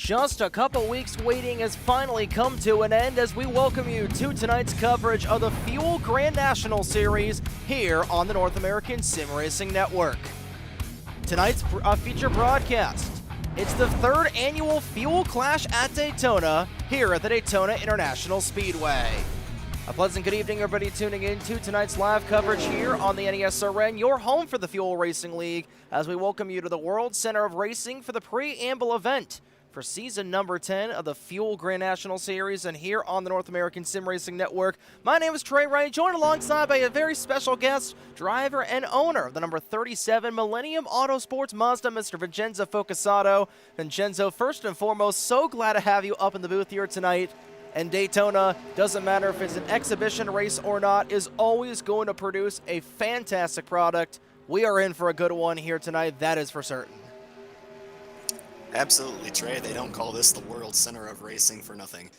Just a couple weeks waiting has finally come to an end as we welcome you to tonight's coverage of the Fuel Grand National Series here on the North American Sim Racing Network. Tonight's feature broadcast, it's the third annual Fuel Clash at Daytona here at the Daytona International Speedway. A pleasant good evening, everybody tuning in to tonight's live coverage here on the NESRN, your home for the Fuel Racing League, as we welcome you to the World Center of Racing for the preamble event for season number 10 of the Fuel Grand National Series, and here on the North American Sim Racing Network. My name is Trey Wright, joined alongside by a very special guest, driver and owner of the number 37 Millennium Autosports Mazda, Mr. Vincenzo Focasato. Vincenzo, first and foremost, so glad to have you up in the booth here tonight. And Daytona, doesn't matter if it's an exhibition race or not, is always going to produce a fantastic product. We are in for a good one here tonight, that is for certain. Absolutely, Trey. They don't call this the World Center of Racing for nothing.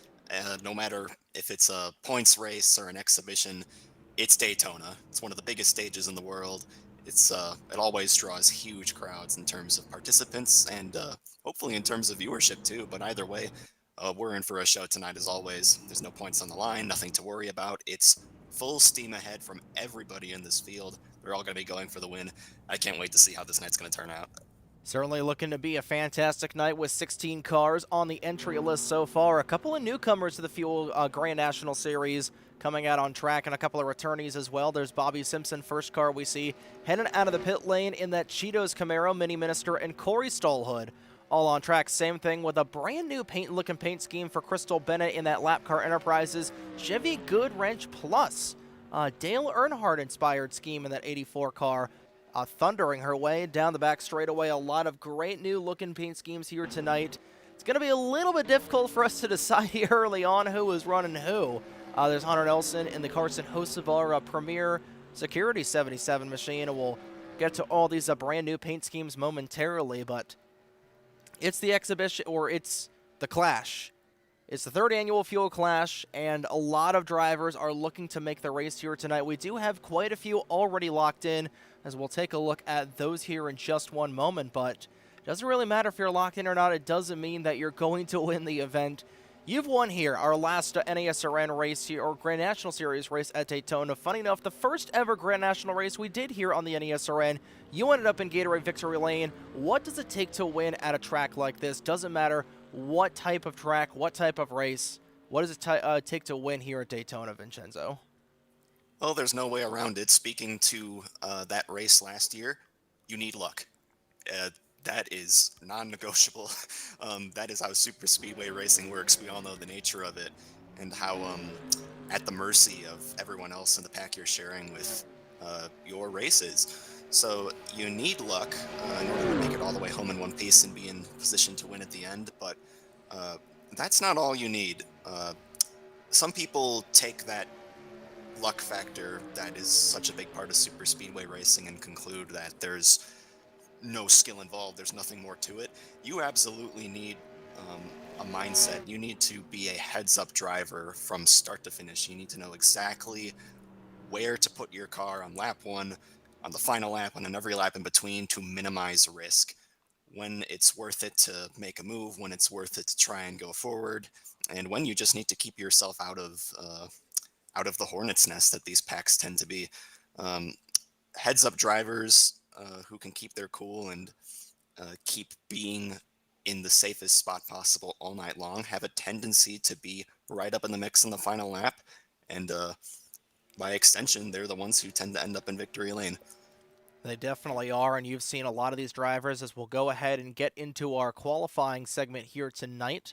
No matter if it's a points race or an exhibition, it's Daytona. It's one of the biggest stages in the world. It always draws huge crowds in terms of participants and hopefully in terms of viewership too. But either way, we're in for a show tonight as always. There's no points on the line, nothing to worry about. It's full steam ahead from everybody in this field. They're all going to be going for the win. I can't wait to see how this night's going to turn out. Certainly looking to be a fantastic night with 16 cars on the entry list so far. A couple of newcomers to the Fuel Grand National Series coming out on track, and a couple of returnees as well. There's Bobby Simpson, first car we see heading out of the pit lane in that Cheetos Camaro, Mini Minister, and Corey Stallhood all on track. Same thing with a brand new paint paint scheme for Crystal Bennett in that Lap Car Enterprises Chevy Goodwrench Plus. Dale Earnhardt inspired scheme in that 84 car. Thundering her way down the back straightaway. A lot of great new looking paint schemes here tonight. It's going to be a little bit difficult for us to decide here early on who is running who. There's Hunter Nelson in the Carson Hocevar Premier Security 77 machine, and we'll get to all these brand new paint schemes momentarily, but it's the exhibition, or it's the Clash. It's the third annual Fuel Clash, and a lot of drivers are looking to make the race here tonight. We do have quite a few already locked in, as we'll take a look at those here in just one moment, but it doesn't really matter if you're locked in or not. It doesn't mean that you're going to win the event. You've won here, our last NASRN race here, or Grand National Series race at Daytona. Funny enough, the first ever Grand National race we did here on the NASRN, you ended up in Gatorade Victory Lane. What does it take to win at a track like this? Doesn't matter what type of track, what type of race. What does it take to win here at Daytona, Vincenzo? Well, there's no way around it. Speaking to that race last year, you need luck. That is non-negotiable. That is how super speedway racing works. We all know the nature of it and how at the mercy of everyone else in the pack you're sharing with your races. So you need luck in order to make it all the way home in one piece and be in position to win at the end. But that's not all you need. Some people take that luck factor that is such a big part of super speedway racing and conclude that there's no skill involved, there's nothing more to it. You absolutely need a mindset. You need to be a heads-up driver from start to finish. You need to know exactly where to put your car on lap one, on the final lap, and on every lap in between to minimize risk. When it's worth it to make a move, when it's worth it to try and go forward, and when you just need to keep yourself out of the hornet's nest that these packs tend to be. Heads-up drivers who can keep their cool and keep being in the safest spot possible all night long have a tendency to be right up in the mix in the final lap, and by extension, they're the ones who tend to end up in victory lane. They definitely are, and you've seen a lot of these drivers as we'll go ahead and get into our qualifying segment here tonight.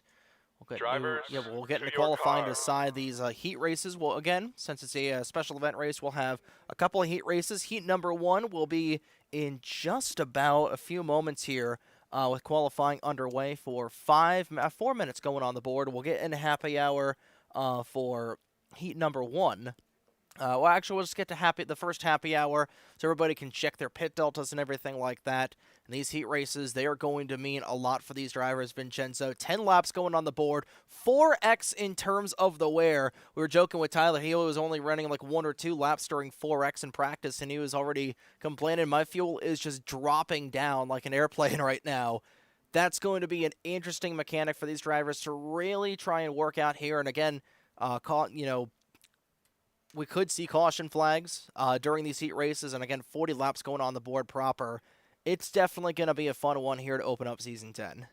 We'll get into qualifying to decide these heat races. Well, again, since it's a special event race, we'll have a couple of heat races. Heat number one will be in just about a few moments here with qualifying underway for 4 minutes going on the board. We'll get into happy hour for heat number one. We'll just get to the first happy hour so everybody can check their pit deltas and everything like that. And these heat races, they are going to mean a lot for these drivers, Vincenzo. 10 laps going on the board, 4x in terms of the wear. We were joking with Tyler. He was only running like 1 or 2 laps during 4x in practice, and he was already complaining, my fuel is just dropping down like an airplane right now. That's going to be an interesting mechanic for these drivers to really try and work out here. And again, we could see caution flags during these heat races, and again, 40 laps going on the board proper. It's definitely going to be a fun one here to open up Season 10.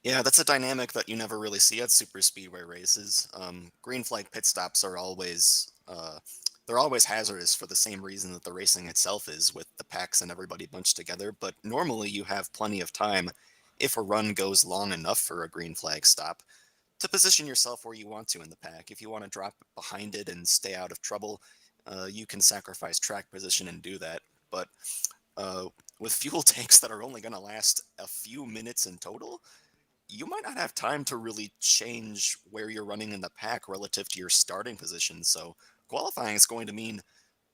Yeah, that's a dynamic that you never really see at super speedway races. Green flag pit stops are always they're always hazardous for the same reason that the racing itself is, with the packs and everybody bunched together. But normally you have plenty of time, if a run goes long enough for a green flag stop, to position yourself where you want to in the pack. If you want to drop behind it and stay out of trouble, you can sacrifice track position and do that. But uh, with fuel tanks that are only going to last a few minutes in total, you might not have time to really change where you're running in the pack relative to your starting position. So qualifying is going to mean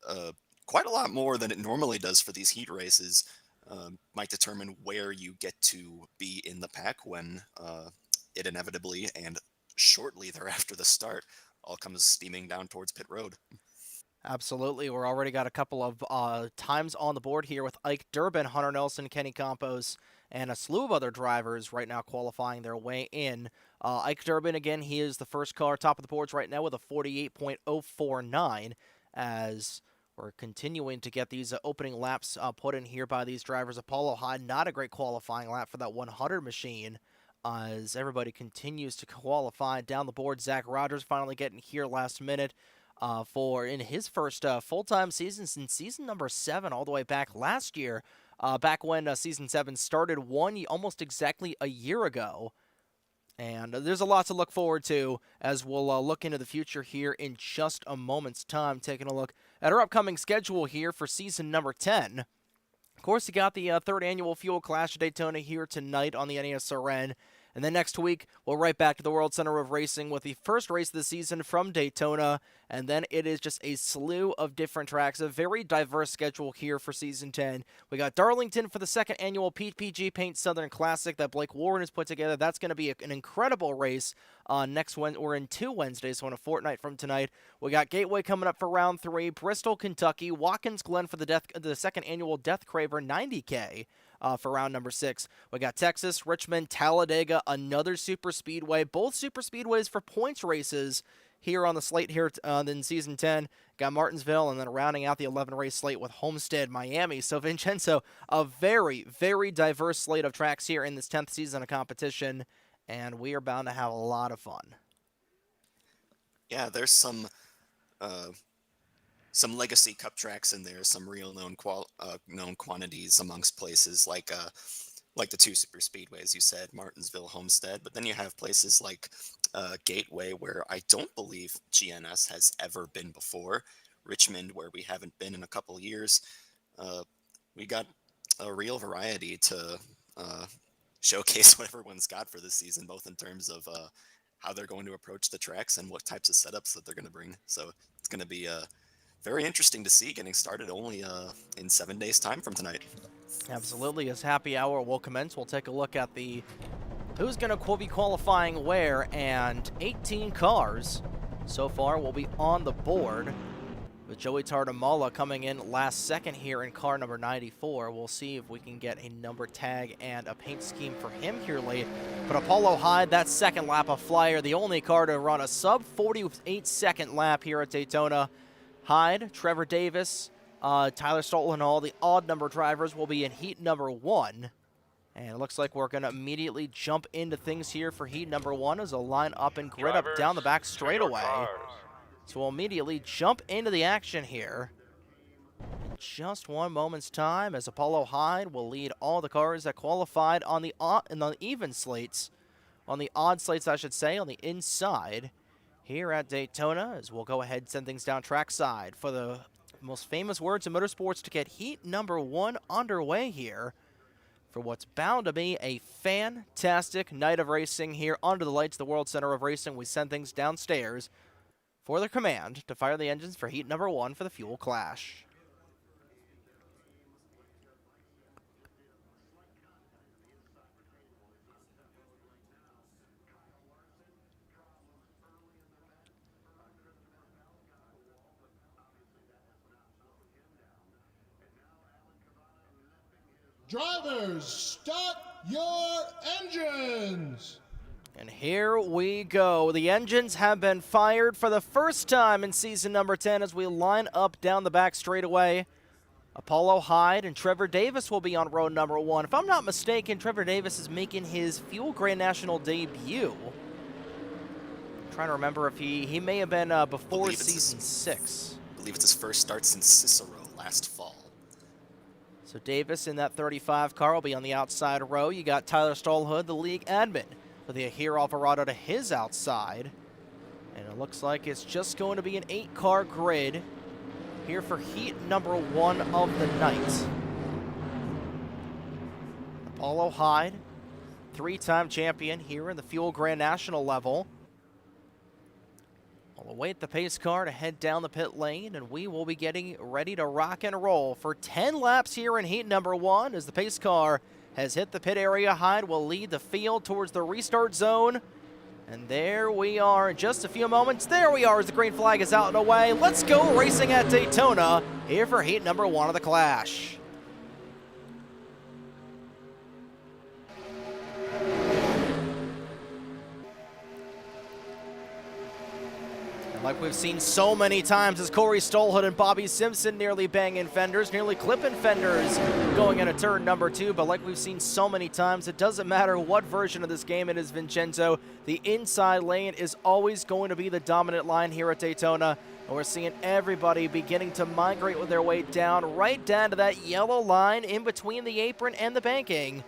uh, quite a lot more than it normally does for these heat races. Might determine where you get to be in the pack when it inevitably and shortly thereafter the start all comes steaming down towards pit road. Absolutely. We're already got a couple of times on the board here with Ike Durbin, Hunter Nelson, Kenny Campos, and a slew of other drivers right now qualifying their way in. Ike Durbin, again, he is the first car top of the boards right now with a 48.049 as we're continuing to get these opening laps put in here by these drivers. Apollo Hyde, not a great qualifying lap for that 100 machine as everybody continues to qualify down the board. Zach Rogers finally getting here last minute for in his first full-time season since season number 7 all the way back last year, back when season 7 started almost exactly a year ago. And there's a lot to look forward to as we'll look into the future here in just a moment's time, taking a look at our upcoming schedule here for season number 10. Of course, you got the third annual Fuel Clash of Daytona here tonight on the NASRN. And then next week, we'll right back to the World Center of Racing with the first race of the season from Daytona. And then it is just a slew of different tracks, a very diverse schedule here for Season 10. We got Darlington for the second annual PPG Paint Southern Classic that Blake Warren has put together. That's going to be an incredible race next Wednesday. We're in 2 Wednesdays, so in a fortnight from tonight. We got Gateway coming up for round 3, Bristol, Kentucky, Watkins Glen for the second annual Death Craver 90K. For round number 6. We got Texas, Richmond, Talladega, another super speedway. Both super speedways for points races here on the slate here in Season 10. Got Martinsville, and then rounding out the 11-race slate with Homestead, Miami. So, Vincenzo, a very, very diverse slate of tracks here in this 10th season of competition, and we are bound to have a lot of fun. Yeah, there's some legacy cup tracks in there, some real known quantities amongst places like the 2 super speedways you said, Martinsville, Homestead. But then you have places like Gateway, where I don't believe GNS has ever been before, Richmond, where we haven't been in a couple years. We got a real variety to showcase what everyone's got for this season, both in terms of how they're going to approach the tracks and what types of setups that they're going to bring. So it's going to be very interesting to see, getting started only in 7 days' time from tonight. Absolutely. As happy hour will commence, we'll take a look at the who's going to be qualifying where, and 18 cars so far will be on the board, with Joey Tardamala coming in last second here in car number 94. We'll see if we can get a number tag and a paint scheme for him here late. But Apollo Hyde, that second lap of Flyer, the only car to run a sub-48-second lap here at Daytona. Hyde, Trevor Davis, Tyler Stoltz, and all the odd number drivers will be in heat number 1. And it looks like we're going to immediately jump into things here for heat number 1 as a line up and grid up down the back straightaway. So we'll immediately jump into the action here in just 1 moment's time as Apollo Hyde will lead all the cars that qualified on the even slates, on the odd slates I should say, on the inside here at Daytona, as we'll go ahead and send things down trackside for the most famous words in motorsports to get heat number 1 underway here for what's bound to be a fantastic night of racing here under the lights of the World Center of Racing. We send things downstairs for the command to fire the engines for heat number 1 for the Fuel Clash. Drivers, start your engines. And here we go. The engines have been fired for the first time in season number 10 as we line up down the back straightaway. Apollo Hyde and Trevor Davis will be on row number 1. If I'm not mistaken, Trevor Davis is making his Fuel Grand National debut. I'm trying to remember if he may have been before season 6. I believe it's his first start since Cicero last fall. So Davis in that 35 car will be on the outside row. You got Tyler Stallhood, the league admin, with the Ahir Alvarado to his outside. And it looks like it's just going to be an 8-car grid here for heat number 1 of the night. Apollo Hyde, 3-time champion here in the Fuel Grand National level. We'll await the pace car to head down the pit lane, and we will be getting ready to rock and roll for 10 laps here in heat number 1 as the pace car has hit the pit area. Hyde will lead the field towards the restart zone. And there we are in just a few moments. There we are as the green flag is out and away. Let's go racing at Daytona here for heat number 1 of the Clash. Like we've seen so many times as Corey Stolhood and Bobby Simpson nearly banging fenders, nearly clipping fenders going into turn number 2. But like we've seen so many times, it doesn't matter what version of this game it is, Vincenzo. The inside lane is always going to be the dominant line here at Daytona. And we're seeing everybody beginning to migrate with their way down, right down to that yellow line in between the apron and the banking.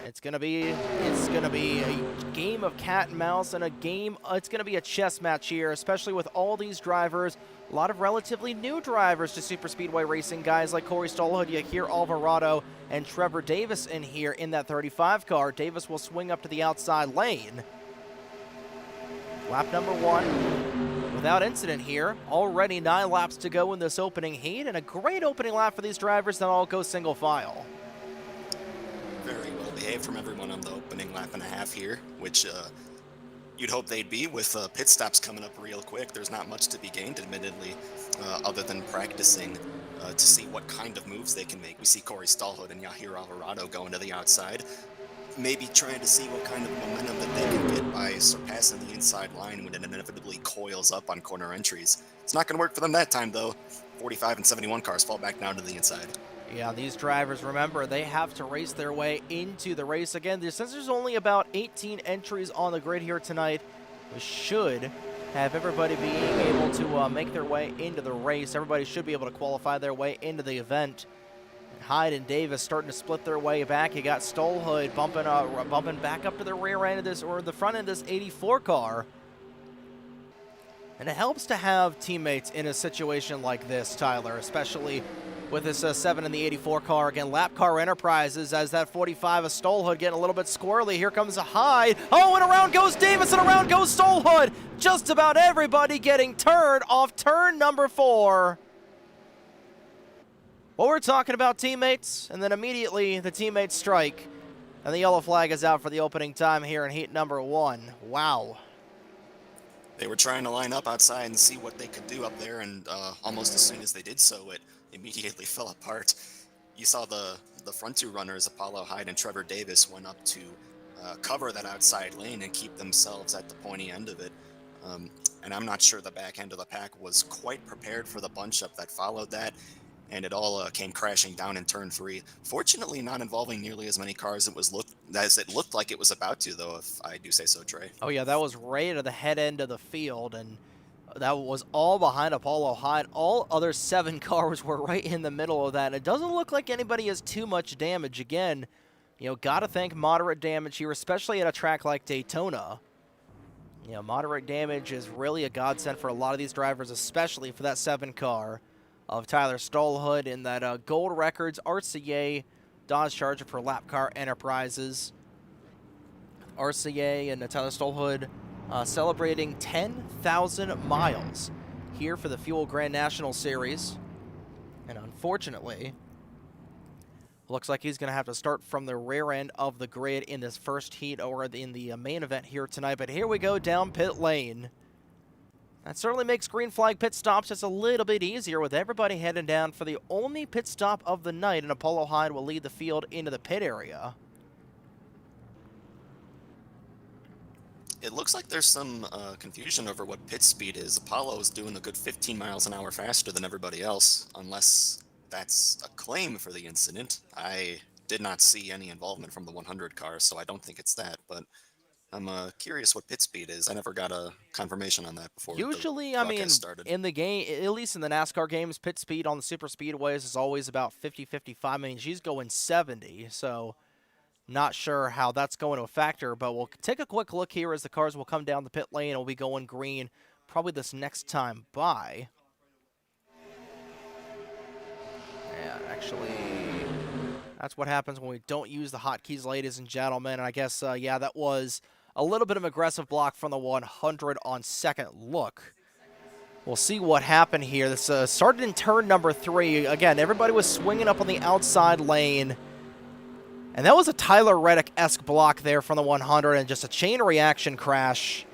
It's gonna be a game of cat and mouse and it's gonna be a chess match here, especially with all these drivers. A lot of relatively new drivers to super speedway racing, guys like Corey Stallhood, Ahir Alvarado, and Trevor Davis in here in that 35 car. Davis will swing up to the outside lane. Lap number 1 without incident here. Already 9 laps to go in this opening heat, and a great opening lap for these drivers that all go single file. Very well behaved from everyone on the opening lap and a half here, which you'd hope they'd be with pit stops coming up real quick. There's not much to be gained, admittedly, other than practicing to see what kind of moves they can make. We see Corey Stallhood and Ahir Alvarado going to the outside, maybe trying to see what kind of momentum that they can get by surpassing the inside line when it inevitably coils up on corner entries. It's not going to work for them that time, though. 45 and 71 cars fall back down to the inside. Yeah, these drivers, remember, they have to race their way into the race. Again, since there's only about 18 entries on the grid here tonight, we should have everybody being able to make their way into the race. Everybody should be able to qualify their way into the event. And Hyde and Davis starting to split their way back. You got Stallhood bumping back up to the rear end of this, or the front end of this 84 car. And it helps to have teammates in a situation like this, Tyler, especially with this 7 in the 84 car. Again, Lap Car Enterprises as that 45 of Stallhood getting a little bit squirrely. Here comes a Hyde. Oh, and around goes Davis, and around goes Stallhood. Just about everybody getting turned off turn number 4. Well, we're talking about teammates, and then immediately the teammates strike, and the yellow flag is out for the opening time here in heat number 1. Wow. They were trying to line up outside and see what they could do up there, and almost as soon as they did so, it immediately fell apart. You saw the front 2 runners, Apollo Hyde and Trevor Davis, went up to cover that outside lane and keep themselves at the pointy end of it. And I'm not sure the back end of the pack was quite prepared for the bunch up that followed that, and it all came crashing down in turn 3. Fortunately, not involving nearly as many cars as it looked like it was about to, though, if I do say so, Trey. Oh yeah, that was right at the head end of the field, and that was all behind Apollo Hyde. All other 7 cars were right in the middle of that, and it doesn't look like anybody has too much damage. Again, you know, gotta think moderate damage here, especially at a track like Daytona. You know, moderate damage is really a godsend for a lot of these drivers, especially for that 7 car of Tyler Stallhood in that Gold Records RCA Dodge Charger for Lap Car Enterprises. RCA and Tyler Stallhood celebrating 10,000 miles here for the Fuel Grand National Series. And unfortunately, looks like he's going to have to start from the rear end of the grid in this first heat or in the main event here tonight. But here we go down pit lane. That certainly makes green flag pit stops just a little bit easier with everybody heading down for the only pit stop of the night, and Apollo Hyde will lead the field into the pit area. It looks like there's some confusion over what pit speed is. Apollo is doing a good 15 miles an hour faster than everybody else, unless that's a claim for the incident. I did not see any involvement from the 100 car, so I don't think it's that, but I'm curious what pit speed is. I never got a confirmation on that before Usually, the I broadcast mean, started. in the game, at least in the NASCAR games, pit speed on the super speedways is always about 50, 55. I mean, she's going 70, so not sure how that's going to factor, but we'll take a quick look here as the cars will come down the pit lane and will be going green probably this next time by. And actually, that's what happens when we don't use the hotkeys, ladies and gentlemen. And I guess, yeah, that was a little bit of aggressive block from the 100 on second look. We'll see what happened here. This started in turn number 3. Again, everybody was swinging up on the outside lane. And that was a Tyler Reddick-esque block there from the 100 and just a chain reaction crash.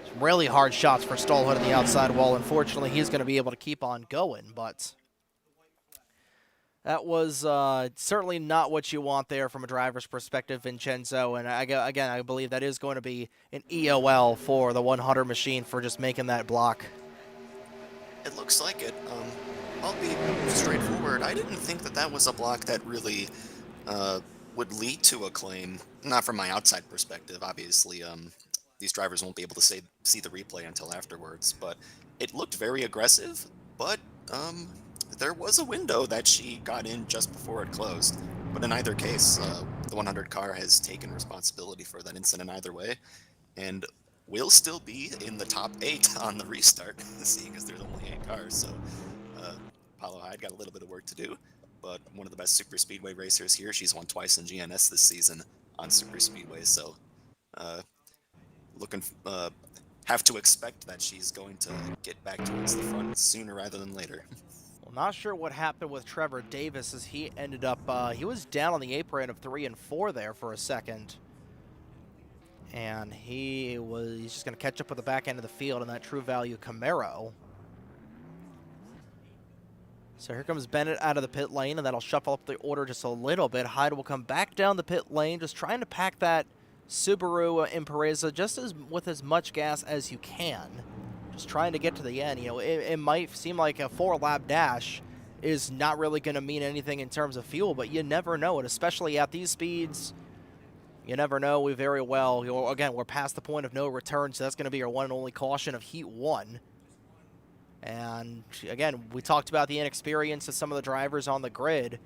Some really hard shots for Stallhood on the outside wall. Unfortunately, he's going to be able to keep on going, but that was certainly not what you want there from a driver's perspective, Vincenzo. And again, I believe that is going to be an EOL for the 100 machine for just making that block. It looks like it. I'll be straightforward. I didn't think that that was a block that really would lead to a claim. Not from my outside perspective, obviously. These drivers won't be able to see the replay until afterwards, but it looked very aggressive, but there was a window that she got in just before it closed. But in either case, the 100 car has taken responsibility for that incident either way, and will still be in the top 8 on the restart, seeing as there's only 8 cars, so Apollo Hyde got a little bit of work to do, but one of the best super speedway racers here. She's won twice in GNS this season on super speedway, so have to expect that she's going to get back towards the front sooner rather than later. Well, not sure what happened with Trevor Davis as he ended up, he was down on the apron of 3 and 4 there for a second. And he's just going to catch up with the back end of the field in that True Value Camaro. So here comes Bennett out of the pit lane, and that'll shuffle up the order just a little bit. Hyde will come back down the pit lane, just trying to pack that Subaru Impreza just with as much gas as you can. Just trying to get to the end. You know, it might seem like a 4-lap dash is not really going to mean anything in terms of fuel, but you never know it, especially at these speeds. You never know. We very well, again, we're past the point of no return, so that's going to be our one and only caution of Heat 1. And again, we talked about the inexperience of some of the drivers on the grid.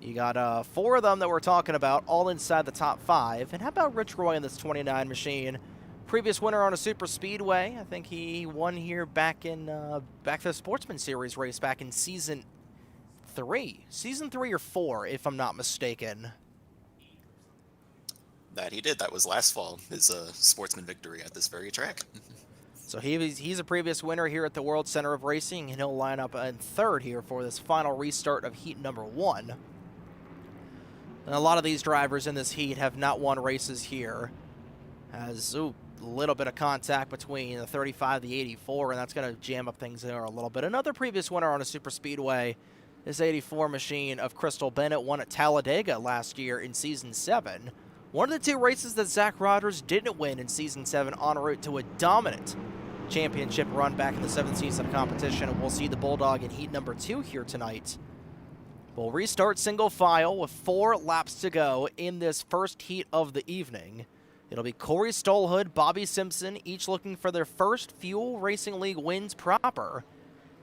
You got 4 of them that we're talking about, all inside the top 5. And how about Rich Roy in this 29 machine? Previous winner on a super speedway. I think he won here back to the Sportsman Series race back in season 3. Season 3 or 4, if I'm not mistaken. That he did. That was last fall, his Sportsman victory at this very track. So he's a previous winner here at the World Center of Racing, and he'll line up in 3rd here for this final restart of heat number 1. And a lot of these drivers in this heat have not won races here. As, a little bit of contact between the 35 and the 84, and that's going to jam up things there a little bit. Another previous winner on a super speedway, this 84 machine of Crystal Bennett, won at Talladega last year in Season 7. One of the 2 races that Zach Rogers didn't win in Season 7, en route to a dominant championship run back in the 7th season of competition, and we'll see the Bulldog in heat number 2 here tonight. We'll restart single file with 4 laps to go in this first heat of the evening. It'll be Corey Stallhood, Bobby Simpson, each looking for their first Fuel Racing League wins proper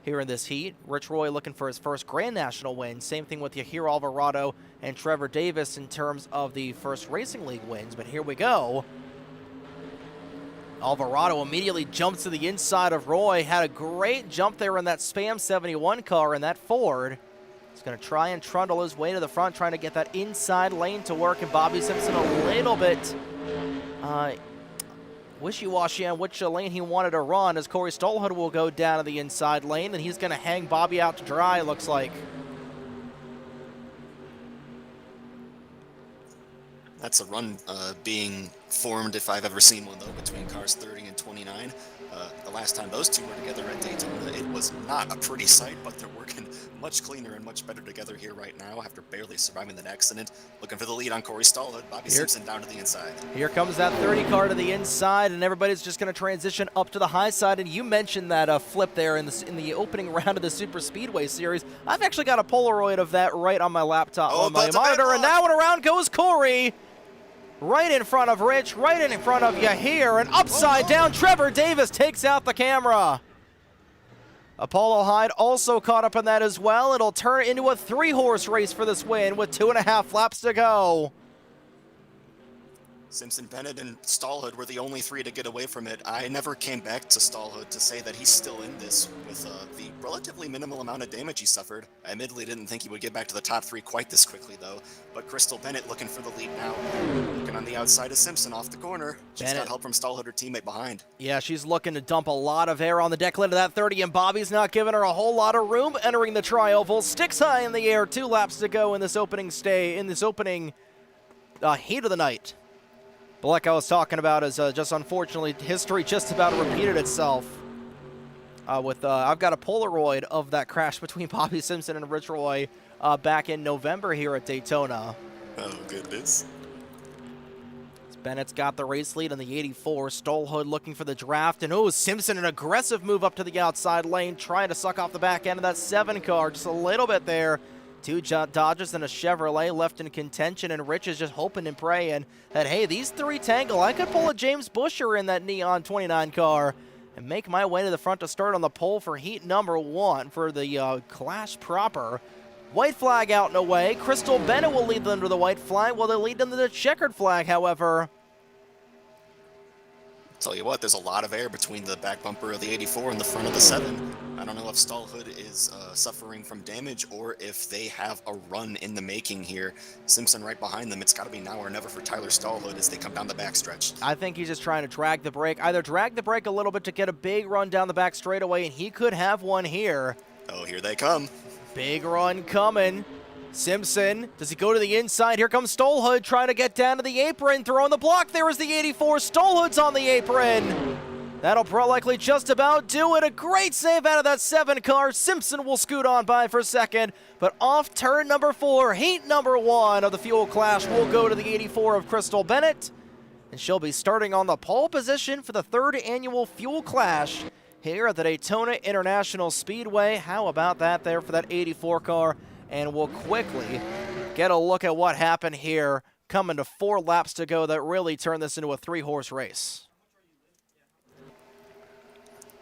here in this heat. Rich Roy looking for his first Grand National win. Same thing with Yahir Alvarado and Trevor Davis in terms of the first Racing League wins. But here we go. Alvarado immediately jumps to the inside of Roy. Had a great jump there in that Spam 71 car in that Ford. He's going to try and trundle his way to the front, trying to get that inside lane to work. And Bobby Simpson a little bit wishy-washy on which lane he wanted to run, as Corey Stallhood will go down to the inside lane, and he's going to hang Bobby out to dry, it looks like. That's a run being formed, if I've ever seen one, though, between cars 30 and 29. The last time those two were together at Daytona, it was not a pretty sight, but they're working much cleaner and much better together here right now after barely surviving that accident. Looking for the lead on Corey Stallhood. Bobby Simpson down to the inside. Here comes that 30 car to the inside, and everybody's just going to transition up to the high side. And you mentioned that flip there in the opening round of the Super Speedway Series. I've actually got a Polaroid of that right on my laptop, on my monitor, and now and around goes Corey. Right in front of Rich, right in front of you here, and upside down, Trevor Davis takes out the camera. Apollo Hyde also caught up in that as well. It'll turn into a 3-horse race for this win with 2.5 laps to go. Simpson, Bennett, and Stallhood were the only 3 to get away from it. I never came back to Stallhood to say that he's still in this with the relatively minimal amount of damage he suffered. I admittedly didn't think he would get back to the top 3 quite this quickly, though. But Crystal Bennett looking for the lead now. Looking on the outside of Simpson off the corner. She's got help from Stallhood, her teammate behind. Yeah, she's looking to dump a lot of air on the deck lid of that 30, and Bobby's not giving her a whole lot of room. Entering the tri-oval, sticks high in the air, 2 laps to go in this opening heat of the night. But like I was talking about, is just unfortunately history just about repeated itself. I've got a Polaroid of that crash between Bobby Simpson and Rich Roy back in November here at Daytona. Oh, goodness. Bennett's got the race lead in the 84. Stallhood looking for the draft. And Simpson, an aggressive move up to the outside lane, trying to suck off the back end of that 7 car. Just a little bit there. 2 Dodges and a Chevrolet left in contention, and Rich is just hoping and praying that, hey, these 3 tangle. I could pull a James Busher in that neon 29 car and make my way to the front to start on the pole for heat number 1 for the Clash proper. White flag out and away. Crystal Bennett will lead them to the white flag, while they lead them to the checkered flag, however. Tell you what, there's a lot of air between the back bumper of the 84 and the front of the 7. I don't know if Stallhood is suffering from damage or if they have a run in the making here. Simpson right behind them. It's got to be now or never for Tyler Stallhood as they come down the backstretch. I think he's just trying to drag the brake. Either drag the brake a little bit to get a big run down the back straightaway, and he could have one here. Oh, here they come. Big run coming. Simpson, does he go to the inside? Here comes Stallhood trying to get down to the apron, throwing the block. There is the 84. Stallhood's on the apron. That'll likely just about do it. A great save out of that 7 car. Simpson will scoot on by for second, but off turn number 4, heat number 1 of the Fuel Clash will go to the 84 of Crystal Bennett, and she'll be starting on the pole position for the 3rd annual Fuel Clash here at the Daytona International Speedway. How about that there for that 84 car? And we'll quickly get a look at what happened here, coming to 4 laps to go that really turned this into a 3-horse race.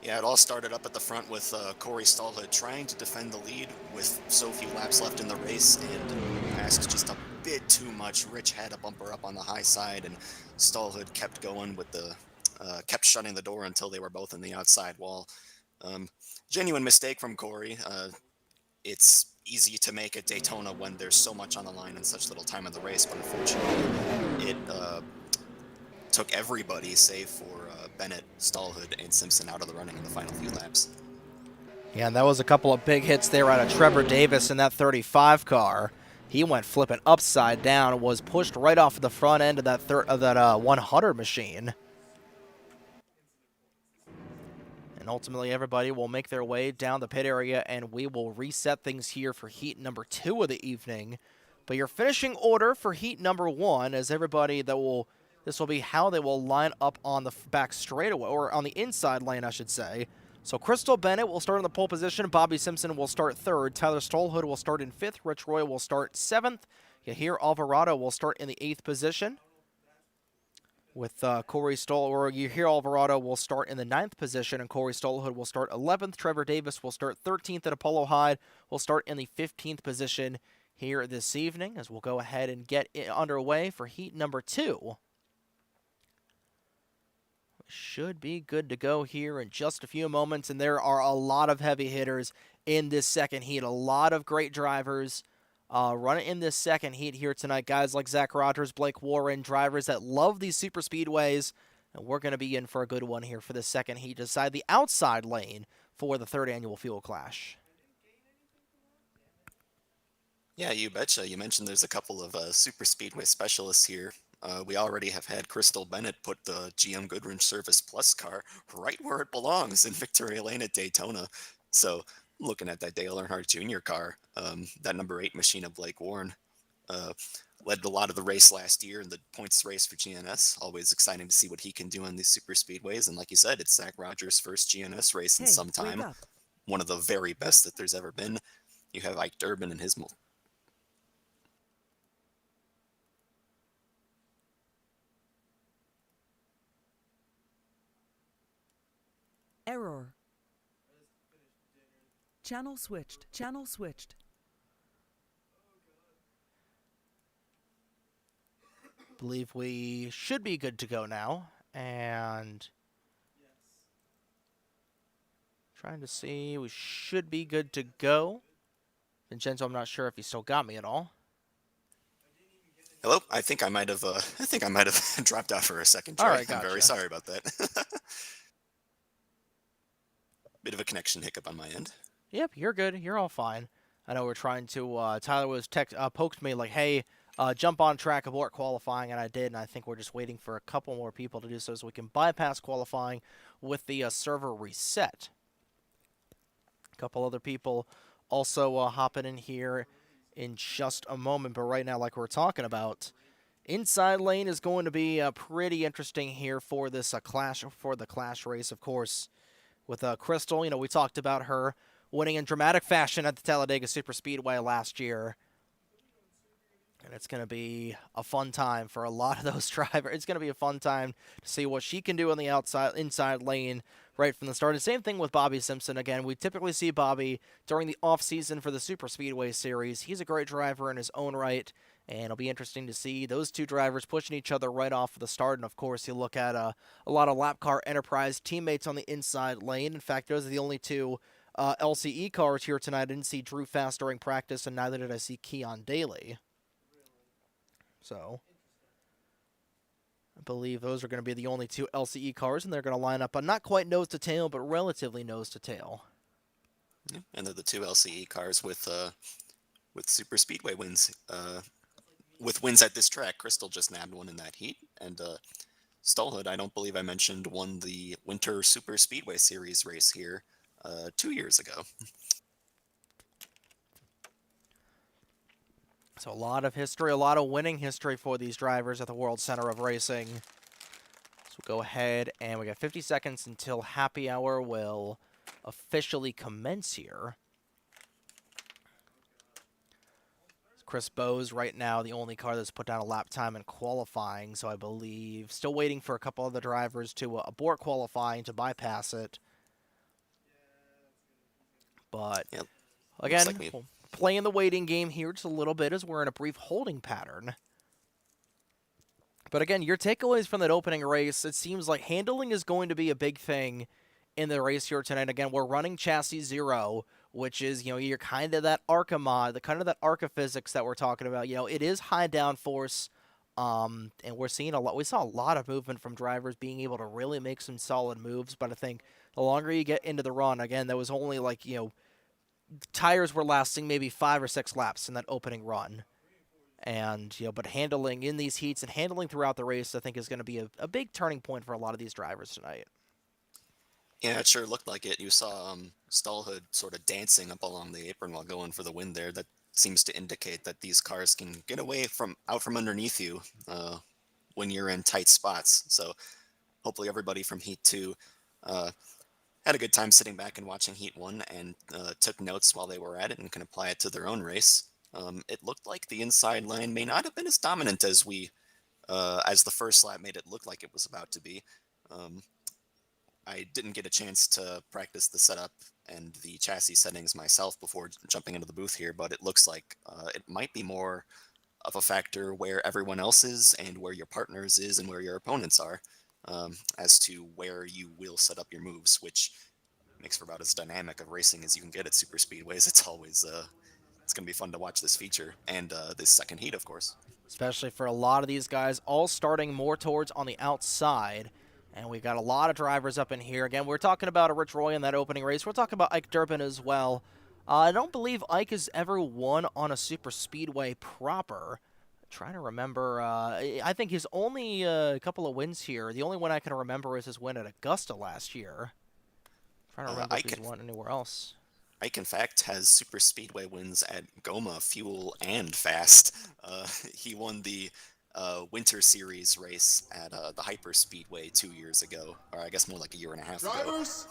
Yeah, it all started up at the front with Corey Stallhood trying to defend the lead with so few laps left in the race, and asked just a bit too much. Rich had a bumper up on the high side, and Stallhood kept going with kept shutting the door until they were both in the outside wall. Genuine mistake from Corey. It's easy to make at Daytona when there's so much on the line and such little time in the race, but unfortunately it took everybody save for Bennett, Stallhood, and Simpson out of the running in the final few laps. Yeah, and that was a couple of big hits there out of Trevor Davis in that 35 car. He went flipping upside down and was pushed right off of the front end of that 100 machine. And ultimately, everybody will make their way down the pit area, and we will reset things here for heat number 2 of the evening. But your finishing order for heat number 1 is everybody this will be how they will line up on the back straightaway, or on the inside lane, I should say. So Crystal Bennett will start in the pole position. Bobby Simpson will start 3rd. Tyler Stallhood will start in 5th. Rich Roy will start 7th. Yahir Alvarado will start in the 8th position. With Corey Stallhood, Yahir Alvarado will start in the 9th position, and Corey Stallhood will start 11th. Trevor Davis will start 13th, and Apollo Hyde will start in the 15th position here this evening, as we'll go ahead and get it underway for heat number 2. Should be good to go here in just a few moments, and there are a lot of heavy hitters in this second heat. A lot of great drivers running in this second heat here tonight. Guys like Zach Rogers, Blake Warren, drivers that love these super speedways, and we're going to be in for a good one here for the second heat to decide the outside lane for the 3rd annual Fuel Clash. Yeah, you betcha. You mentioned there's a couple of super speedway specialists here. We already have had Crystal Bennett put the GM Goodwrench Service Plus car right where it belongs in Victoria Lane at Daytona. So looking at that Dale Earnhardt Jr. car, that number 8 machine of Blake Warren, uh, led a lot of the race last year in the points race for GNS. Always exciting to see what he can do on these super speedways. And like you said, it's Zach Rogers' first GNS race in Hey, some wake time. up. One of the very best that there's ever been. You have Ike Durbin and his Error. Channel switched. Channel switched. Believe we should be good to go now. And trying to see, we should be good to go. Vincenzo, I'm not sure if he still got me at all. Hello, I think I might have dropped out for a second, Trey. All right, I'm very gotcha. sorry about that. Bit of a connection hiccup on my end. Yep, you're good. You're all fine. I know we're trying to. Tyler was poked me like, "Hey, jump on track, abort qualifying," and I did. And I think we're just waiting for a couple more people to do so we can bypass qualifying with the server reset. A couple other people also hopping in here in just a moment, but right now, like we're talking about, inside lane is going to be pretty interesting here for this clash race, of course. With Crystal, we talked about her winning in dramatic fashion at the Talladega Superspeedway last year. And it's going to be a fun time for a lot of those drivers. It's going to be a fun time to see what she can do on the inside lane right from the start. And same thing with Bobby Simpson. Again, we typically see Bobby during the off-season for the Superspeedway Series. He's a great driver in his own right. And it'll be interesting to see those two drivers pushing each other right off of the start. And, of course, you look at a lot of Lap Car Enterprise teammates on the inside lane. In fact, those are the only two LCE cars here tonight. I didn't see Drew Fast during practice, and neither did I see Keon Daly. So I believe those are going to be the only two LCE cars, and they're going to line up not quite nose to tail, but relatively nose to tail. Yeah, and they're the two LCE cars with super speedway wins. With wins at this track, Crystal just nabbed one in that heat, and Stallhood, I don't believe I mentioned, won the Winter Super Speedway Series race here 2 years ago. So a lot of history, a lot of winning history for these drivers at the World Center of Racing. So we'll go ahead, and we got 50 seconds until happy hour will officially commence here. Chris Bowes right now the only car that's put down a lap time in qualifying, so I believe still waiting for a couple other drivers to abort qualifying to bypass it. But Yep. again, Like we'll playing the waiting game here just a little bit as we're in a brief holding pattern. But again, your takeaways from that opening race, it seems like handling is going to be a big thing in the race here tonight. Again, we're running chassis 0, which is, you're kind of that ARCA mod, the kind of that ARCA physics that we're talking about. It is high downforce, and we saw a lot of movement from drivers being able to really make some solid moves. But I think the longer you get into the run, again, there was only tires were lasting maybe 5 or 6 laps in that opening run. And, but handling in these heats and handling throughout the race, I think, is going to be a big turning point for a lot of these drivers tonight. Yeah, it sure looked like it. You saw Stallhood sort of dancing up along the apron while going for the win there. That seems to indicate that these cars can get away out from underneath you when you're in tight spots. So hopefully everybody from Heat 2 had a good time sitting back and watching Heat 1 and took notes while they were at it and can apply it to their own race. It looked like the inside line may not have been as dominant as as the first lap made it look like it was about to be. I didn't get a chance to practice the setup and the chassis settings myself before jumping into the booth here, but it looks like it might be more of a factor where everyone else is and where your partners is and where your opponents are as to where you will set up your moves, which makes for about as dynamic of racing as you can get at super speedways. It's always it's going to be fun to watch this feature and this second heat, of course. Especially for a lot of these guys, all starting more towards on the outside. And we've got a lot of drivers up in here. Again, we're talking about a Rich Roy in that opening race. We're talking about Ike Durbin as well. I don't believe Ike has ever won on a super speedway proper. Trying to remember, I think his only couple of wins here, the only one I can remember is his win at Augusta last year. Trying to remember if he's won anywhere else. Ike, in fact, has super speedway wins at Goma, Fuel, and Fast. He won the Winter Series race at the Hyper Speedway 2 years ago, or I guess more like a year and a half ago. Drivers,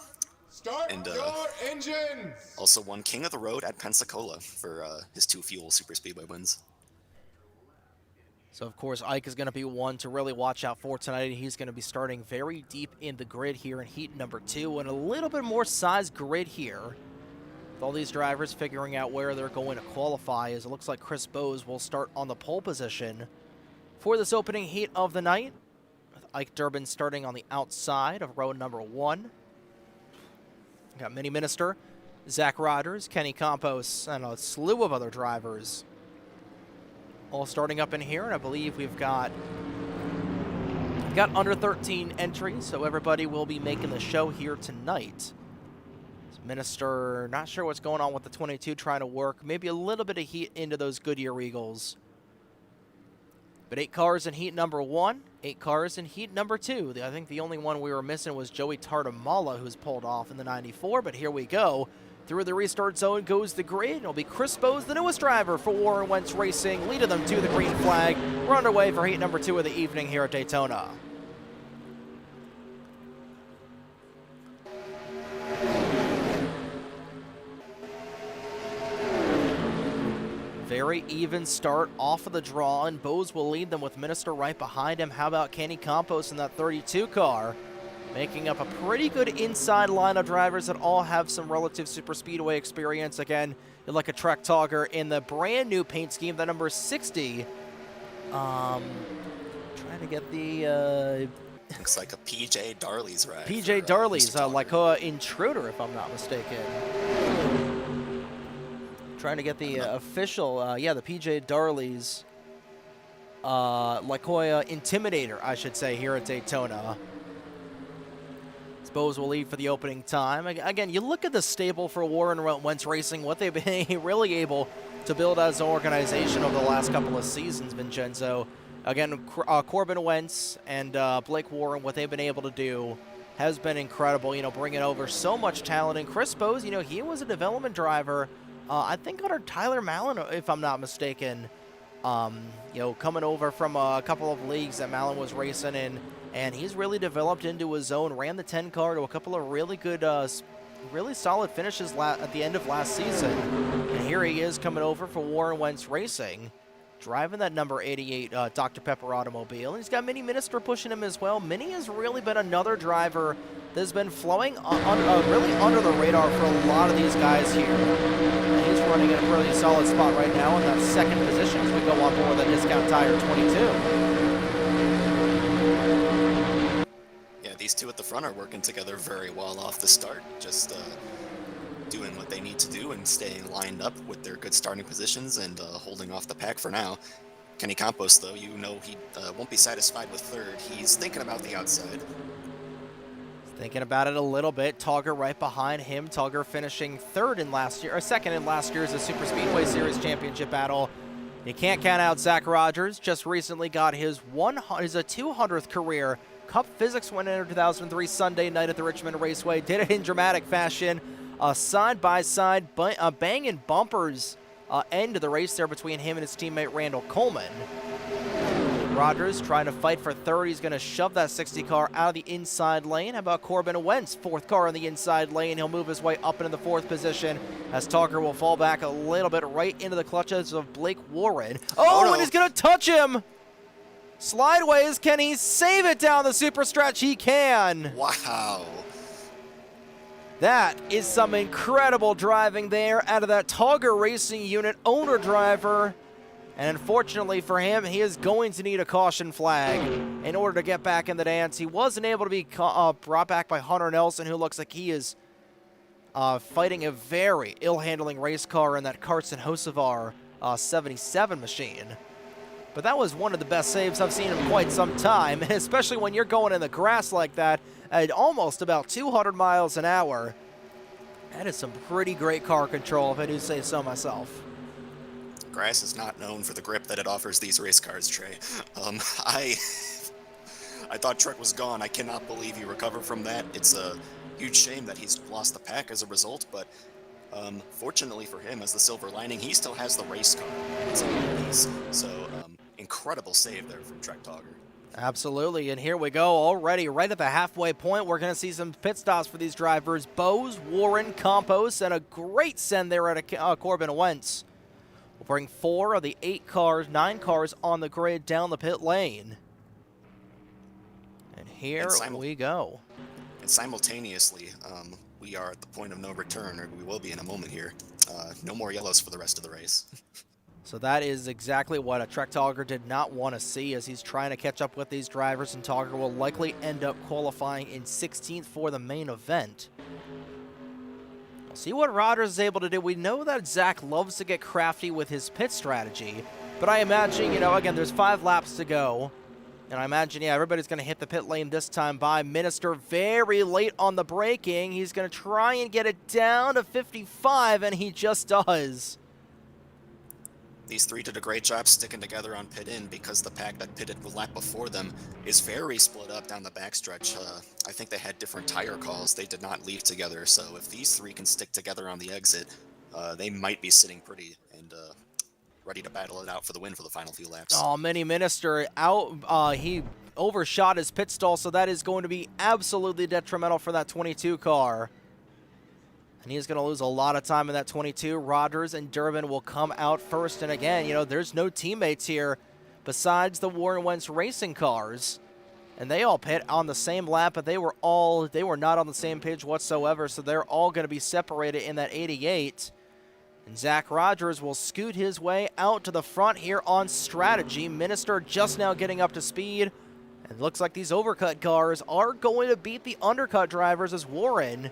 start your engines! Also won King of the Road at Pensacola for his 2 Fuel super speedway wins. So, of course, Ike is going to be one to really watch out for tonight. He's going to be starting very deep in the grid here in heat number 2, and a little bit more size grid here. With all these drivers figuring out where they're going to qualify, as it looks like Chris Bowes will start on the pole position for this opening heat of the night, with Ike Durbin starting on the outside of row number 1. Got Mini Minister, Zach Rogers, Kenny Campos, and a slew of other drivers all starting up in here, and I believe we've got under 13 entries, so everybody will be making the show here tonight. Minister, not sure what's going on with the 22, trying to work maybe a little bit of heat into those Goodyear Eagles. But 8 cars in heat number 1, 8 cars in heat number 2. I think the only one we were missing was Joey Tartamala, who's pulled off in the 94, but here we go. Through the restart zone goes the grid. It'll be Chris Bowes, the newest driver for Warren Wentz Racing, leading them to the green flag. We're underway for heat number 2 of the evening here at Daytona. Very even start off of the draw, and Bowes will lead them with Minister right behind him. How about Kenny Campos in that 32 car? Making up a pretty good inside line of drivers that all have some relative super speedway experience. Again, like a Trek Togger in the brand new paint scheme, the number 60. Trying to get the... Looks like a PJ Darley's ride. PJ Darley's, like a Intruder, if I'm not mistaken. Trying to get the official, yeah, the PJ Darley's Lycoya Intimidator, I should say, here at Daytona. Bowes will lead for the opening time. Again, you look at the stable for Warren Wentz Racing, what they've been really able to build as an organization over the last couple of seasons, Vincenzo. Again, Corbin Wentz and Blake Warren, what they've been able to do has been incredible, you know, bringing over so much talent. And Chris Bowes, you know, he was a development driver, I think under Tyler Mallon, if I'm not mistaken, you know, coming over from a couple of leagues that Mallon was racing in. And he's really developed into his own, ran the 10 car to a couple of really good, really solid finishes at the end of last season. And here he is coming over for Warren Wentz Racing, driving that number 88 Dr. Pepper automobile. And he's got Mini Minister pushing him as well. Mini has really been another driver that's been flowing really under the radar for a lot of these guys here. And he's running in a really solid spot right now in that second position as we go on board the Discount Tire 22. These two at the front are working together very well off the start, just doing what they need to do and staying lined up with their good starting positions and holding off the pack for now. Kenny Campos, though, you know he won't be satisfied with third. He's thinking about the outside. Thinking about it a little bit. Togger right behind him. Togger finishing second in last year's Super Speedway Series Championship battle. You can't count out Zach Rogers. Just recently got his 200th career Cup Physics win in 2003 Sunday night at the Richmond Raceway. Did it in dramatic fashion. Side-by-side banging bumpers end of the race there between him and his teammate Randall Coleman. Rogers trying to fight for third. He's going to shove that 60 car out of the inside lane. How about Corbin Wentz? 4th car in the inside lane. He'll move his way up into the 4th position as Togger will fall back a little bit right into the clutches of Blake Warren. Oh, no. And he's going to touch him! Slideways, can he save it down the super stretch? He can. Wow. That is some incredible driving there out of that Togger Racing Unit owner driver. And unfortunately for him, he is going to need a caution flag in order to get back in the dance. He wasn't able to be brought back by Hunter Nelson, who looks like he is fighting a very ill-handling race car in that Carson Hocevar 77 machine. But that was one of the best saves I've seen in quite some time, especially when you're going in the grass like that at almost about 200 miles an hour. That is some pretty great car control, if I do say so myself. grass is not known for the grip that it offers these race cars, Trey. I thought Trek was gone. I cannot believe he recovered from that. It's a huge shame that he's lost the pack as a result, but fortunately for him, as the silver lining, he still has the race car. It's a good piece. So, incredible save there from Trek Togger. Absolutely, and here we go already right at the halfway point. We're going to see some pit stops for these drivers. Bose, Warren, Campos, and a great send there at Corbin Wentz. We'll bring 4 of the 9 cars on the grid down the pit lane. And here we go. And simultaneously, we are at the point of no return, or we will be in a moment here. No more yellows for the rest of the race. So that is exactly what a Trek Togger did not want to see, as he's trying to catch up with these drivers, and Togger will likely end up qualifying in 16th for the main event. We'll see what Rogers is able to do. We know that Zach loves to get crafty with his pit strategy, but I imagine, you know, again, there's 5 laps to go, and I imagine, yeah, everybody's going to hit the pit lane this time by Minister very late on the braking. He's going to try and get it down to 55, and he just does. These 3 did a great job sticking together on pit in, because the pack that pitted the lap before them is very split up down the backstretch. I think they had different tire calls. They did not leave together. So if these 3 can stick together on the exit, they might be sitting pretty and ready to battle it out for the win for the final few laps. Oh, Mini Minister out. He overshot his pit stall, so that is going to be absolutely detrimental for that 22 car. And he's going to lose a lot of time in that 22. Rogers and Durbin will come out first. And again, you know, there's no teammates here besides the Warren Wentz racing cars. And they all pit on the same lap, but they were not on the same page whatsoever. So they're all going to be separated in that 88. And Zach Rogers will scoot his way out to the front here on strategy. Minister just now getting up to speed. And it looks like these overcut cars are going to beat the undercut drivers, as Warren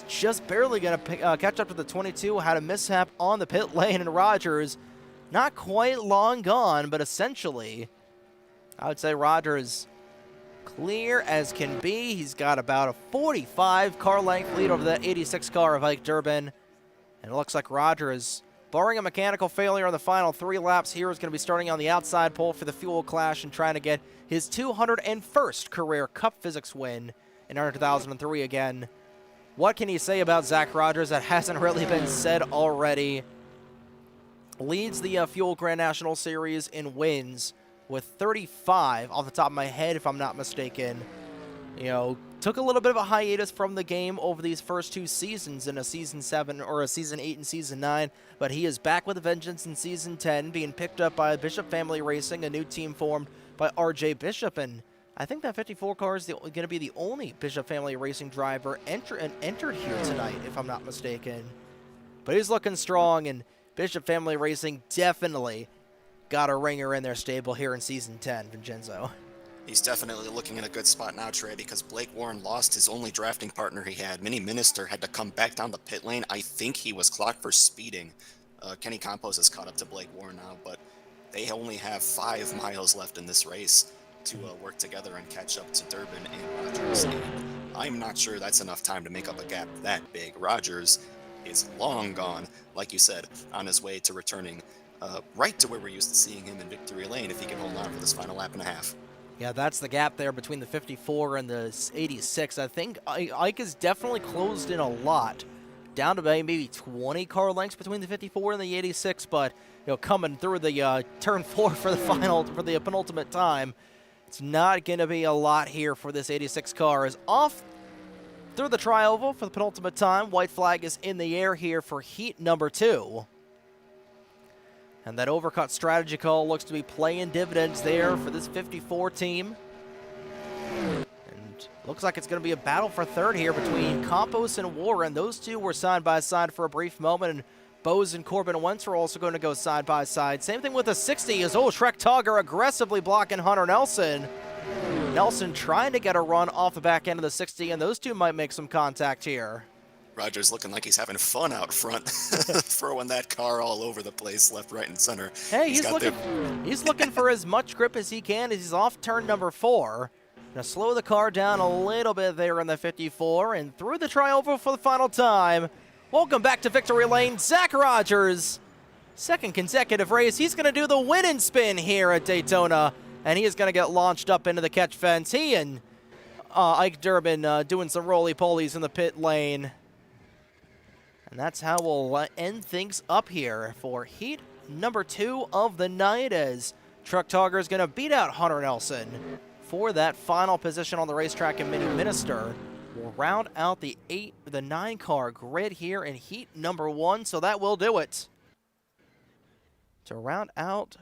just barely going to catch up to the 22. Had a mishap on the pit lane, and Rogers not quite long gone, but essentially I would say Rogers clear as can be. He's got about a 45 car length lead over that 86 car of Ike Durbin, and it looks like Rogers, barring a mechanical failure on the final 3 laps here, is going to be starting on the outside pole for the fuel clash and trying to get his 201st career Cup Physics win in NR2003 again. What can you say about Zach Rogers that hasn't really been said already? Leads the Fuel Grand National Series in wins with 35 off the top of my head, if I'm not mistaken. You know, took a little bit of a hiatus from the game over these first 2 seasons in a Season 7 or a Season 8 and Season 9, but he is back with a vengeance in Season 10, being picked up by Bishop Family Racing, a new team formed by RJ Bishop, and I think that 54 car is going to be the only Bishop Family Racing driver entered here tonight, if I'm not mistaken. But he's looking strong, and Bishop Family Racing definitely got a ringer in their stable here in Season 10, Vincenzo. He's definitely looking in a good spot now, Trey, because Blake Warren lost his only drafting partner he had. Mini Minister had to come back down the pit lane. I think he was clocked for speeding. Kenny Campos has caught up to Blake Warren now, but they only have 5 miles left in this race to work together and catch up to Durbin and Rogers. And I'm not sure that's enough time to make up a gap that big. Rogers is long gone, like you said, on his way to returning right to where we're used to seeing him in victory lane if he can hold on for this final lap and a half. Yeah, that's the gap there between the 54 and the 86. I think Ike has definitely closed in a lot, down to maybe 20 car lengths between the 54 and the 86, but you know, coming through the turn 4 for the penultimate time, it's not going to be a lot here for this 86 car. Is off through the tri-oval for the penultimate time. White flag is in the air here for heat number 2. And that overcut strategy call looks to be playing dividends there for this 54 team. And looks like it's going to be a battle for third here between Campos and Warren. Those 2 were side by side for a brief moment, and Bose and Corbin Wentz are also going to go side by side. Same thing with the 60 as Trek Togger aggressively blocking Hunter Nelson. Nelson trying to get a run off the back end of the 60, and those 2 might make some contact here. Rogers looking like he's having fun out front, throwing that car all over the place, left, right, and center. Hey, he's looking for as much grip as he can as he's off turn number 4. Gonna slow the car down a little bit there in the 54, and through the tri-oval for the final time. Welcome back to victory lane, Zach Rogers. second consecutive race. He's going to do the win and spin here at Daytona, and he is going to get launched up into the catch fence. He and Ike Durbin doing some roly-polies in the pit lane. And that's how we'll end things up here for heat number 2 of the night, as Truck Togger is going to beat out Hunter Nelson for that final position on the racetrack in Mini Minister. We'll round out the 9-car grid here in heat number 1, so that will do it. To round out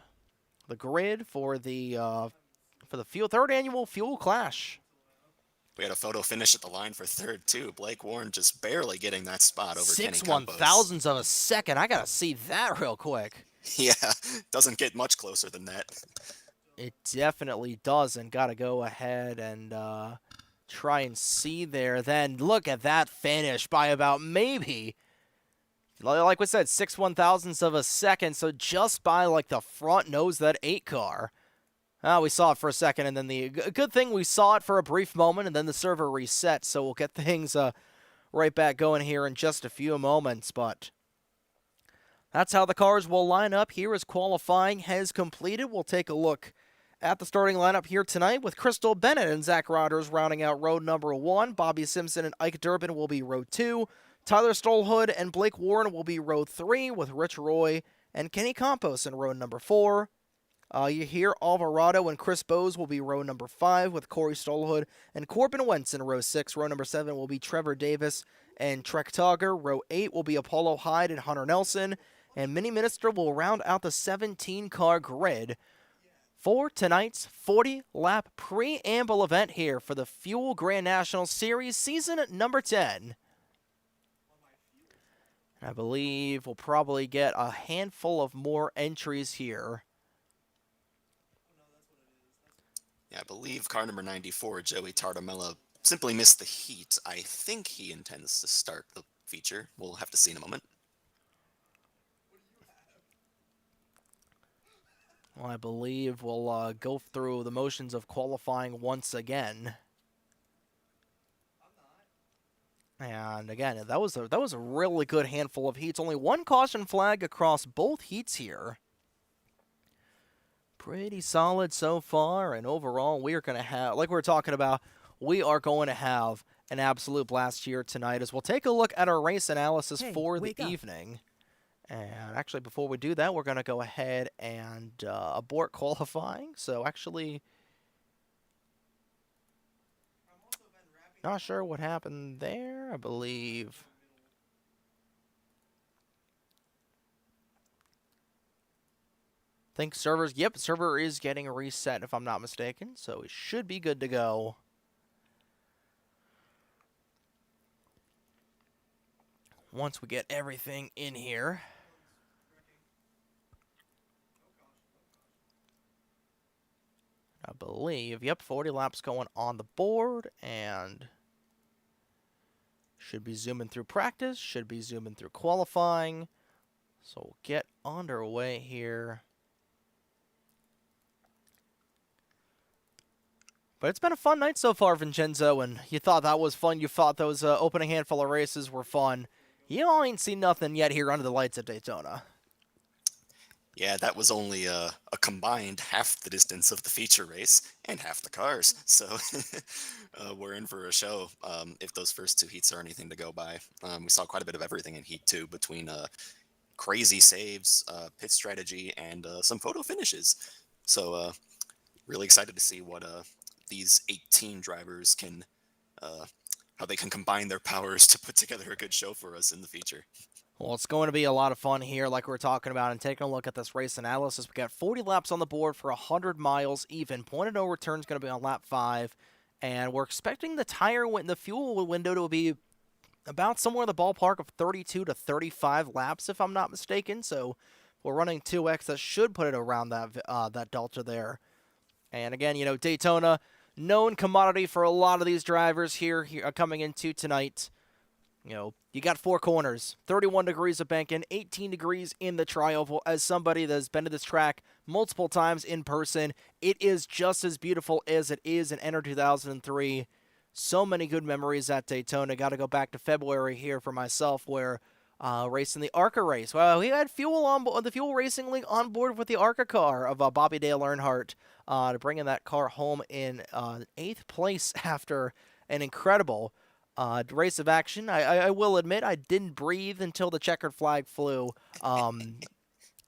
the grid for the third annual Fuel Clash. We had a photo finish at the line for third, too. Blake Warren just barely getting that spot over Kenny 6 Campos. 1,000ths of a second. I got to see that real quick. Yeah, doesn't get much closer than that. It definitely doesn't. Got to go ahead and try and see there. Then look at that finish by about maybe, like we said, 6 1,000ths of a second. So just by like the front nose of that 8-car. We saw it for a second, and then the good thing we saw it for a brief moment, and then the server reset. So we'll get things right back going here in just a few moments. But that's how the cars will line up here as qualifying has completed. We'll take a look at the starting lineup here tonight with Crystal Bennett and Zach Rodgers rounding out road number 1. Bobby Simpson and Ike Durbin will be road 2. Tyler Stolhood and Blake Warren will be road 3, with Rich Roy and Kenny Campos in road number 4. You hear Alvarado and Chris Bowes will be row number 5, with Corey Stolhood and Corbin Wentz in row 6. Row number 7 will be Trevor Davis and Trek Togger. Row 8 will be Apollo Hyde and Hunter Nelson. And Mini Minister will round out the 17-car grid for tonight's 40-lap preamble event here for the Fuel Grand National Series season number 10. I believe we'll probably get a handful of more entries here. Yeah, I believe car number 94, Joey Tartamella, simply missed the heat. I think he intends to start the feature. We'll have to see in a moment. Well, I believe we'll go through the motions of qualifying once again. And again, that was a really good handful of heats. Only one caution flag across both heats here. Pretty solid so far, and overall we are going to have, like we were talking about, we are going to have an absolute blast here tonight as we'll take a look at our race analysis for the evening. And actually, before we do that, we're going to go ahead and abort qualifying. So actually, not sure what happened there, I believe. Think servers, yep, server is getting reset if I'm not mistaken, so it should be good to go. Once we get everything in here. I believe, yep, 40 laps going on the board, and should be zooming through practice, should be zooming through qualifying. So we'll get underway here. But it's been a fun night so far, Vincenzo, and you thought that was fun. You thought those opening handful of races were fun. You all ain't seen nothing yet here under the lights at Daytona. Yeah, that was only a combined half the distance of the feature race and half the cars. So we're in for a show if those first 2 heats are anything to go by. We saw quite a bit of everything in Heat 2 between crazy saves, pit strategy, and some photo finishes. So really excited to see what these 18 drivers can, how they can combine their powers to put together a good show for us in the feature. Well, it's going to be a lot of fun here, like we were talking about, and taking a look at this race analysis. We got 40 laps on the board for 100 miles even. Point of no return is going to be on lap 5, and we're expecting the the fuel window to be about somewhere in the ballpark of 32 to 35 laps, if I'm not mistaken. So we're running 2x. That should put it around that delta there. And again, you know, Daytona, known commodity for a lot of these drivers here coming into tonight. You know, you got 4 corners, 31 degrees of banking, 18 degrees in the tri-oval. As somebody that has been to this track multiple times in person, it is just as beautiful as it is in NR2003. So many good memories at Daytona. Got to go back to February here for myself, where racing the ARCA race. Well, we had fuel on the Fuel Racing League on board with the ARCA car of Bobby Dale Earnhardt to bring in that car home in 8th place after an incredible race of action. I will admit I didn't breathe until the checkered flag flew.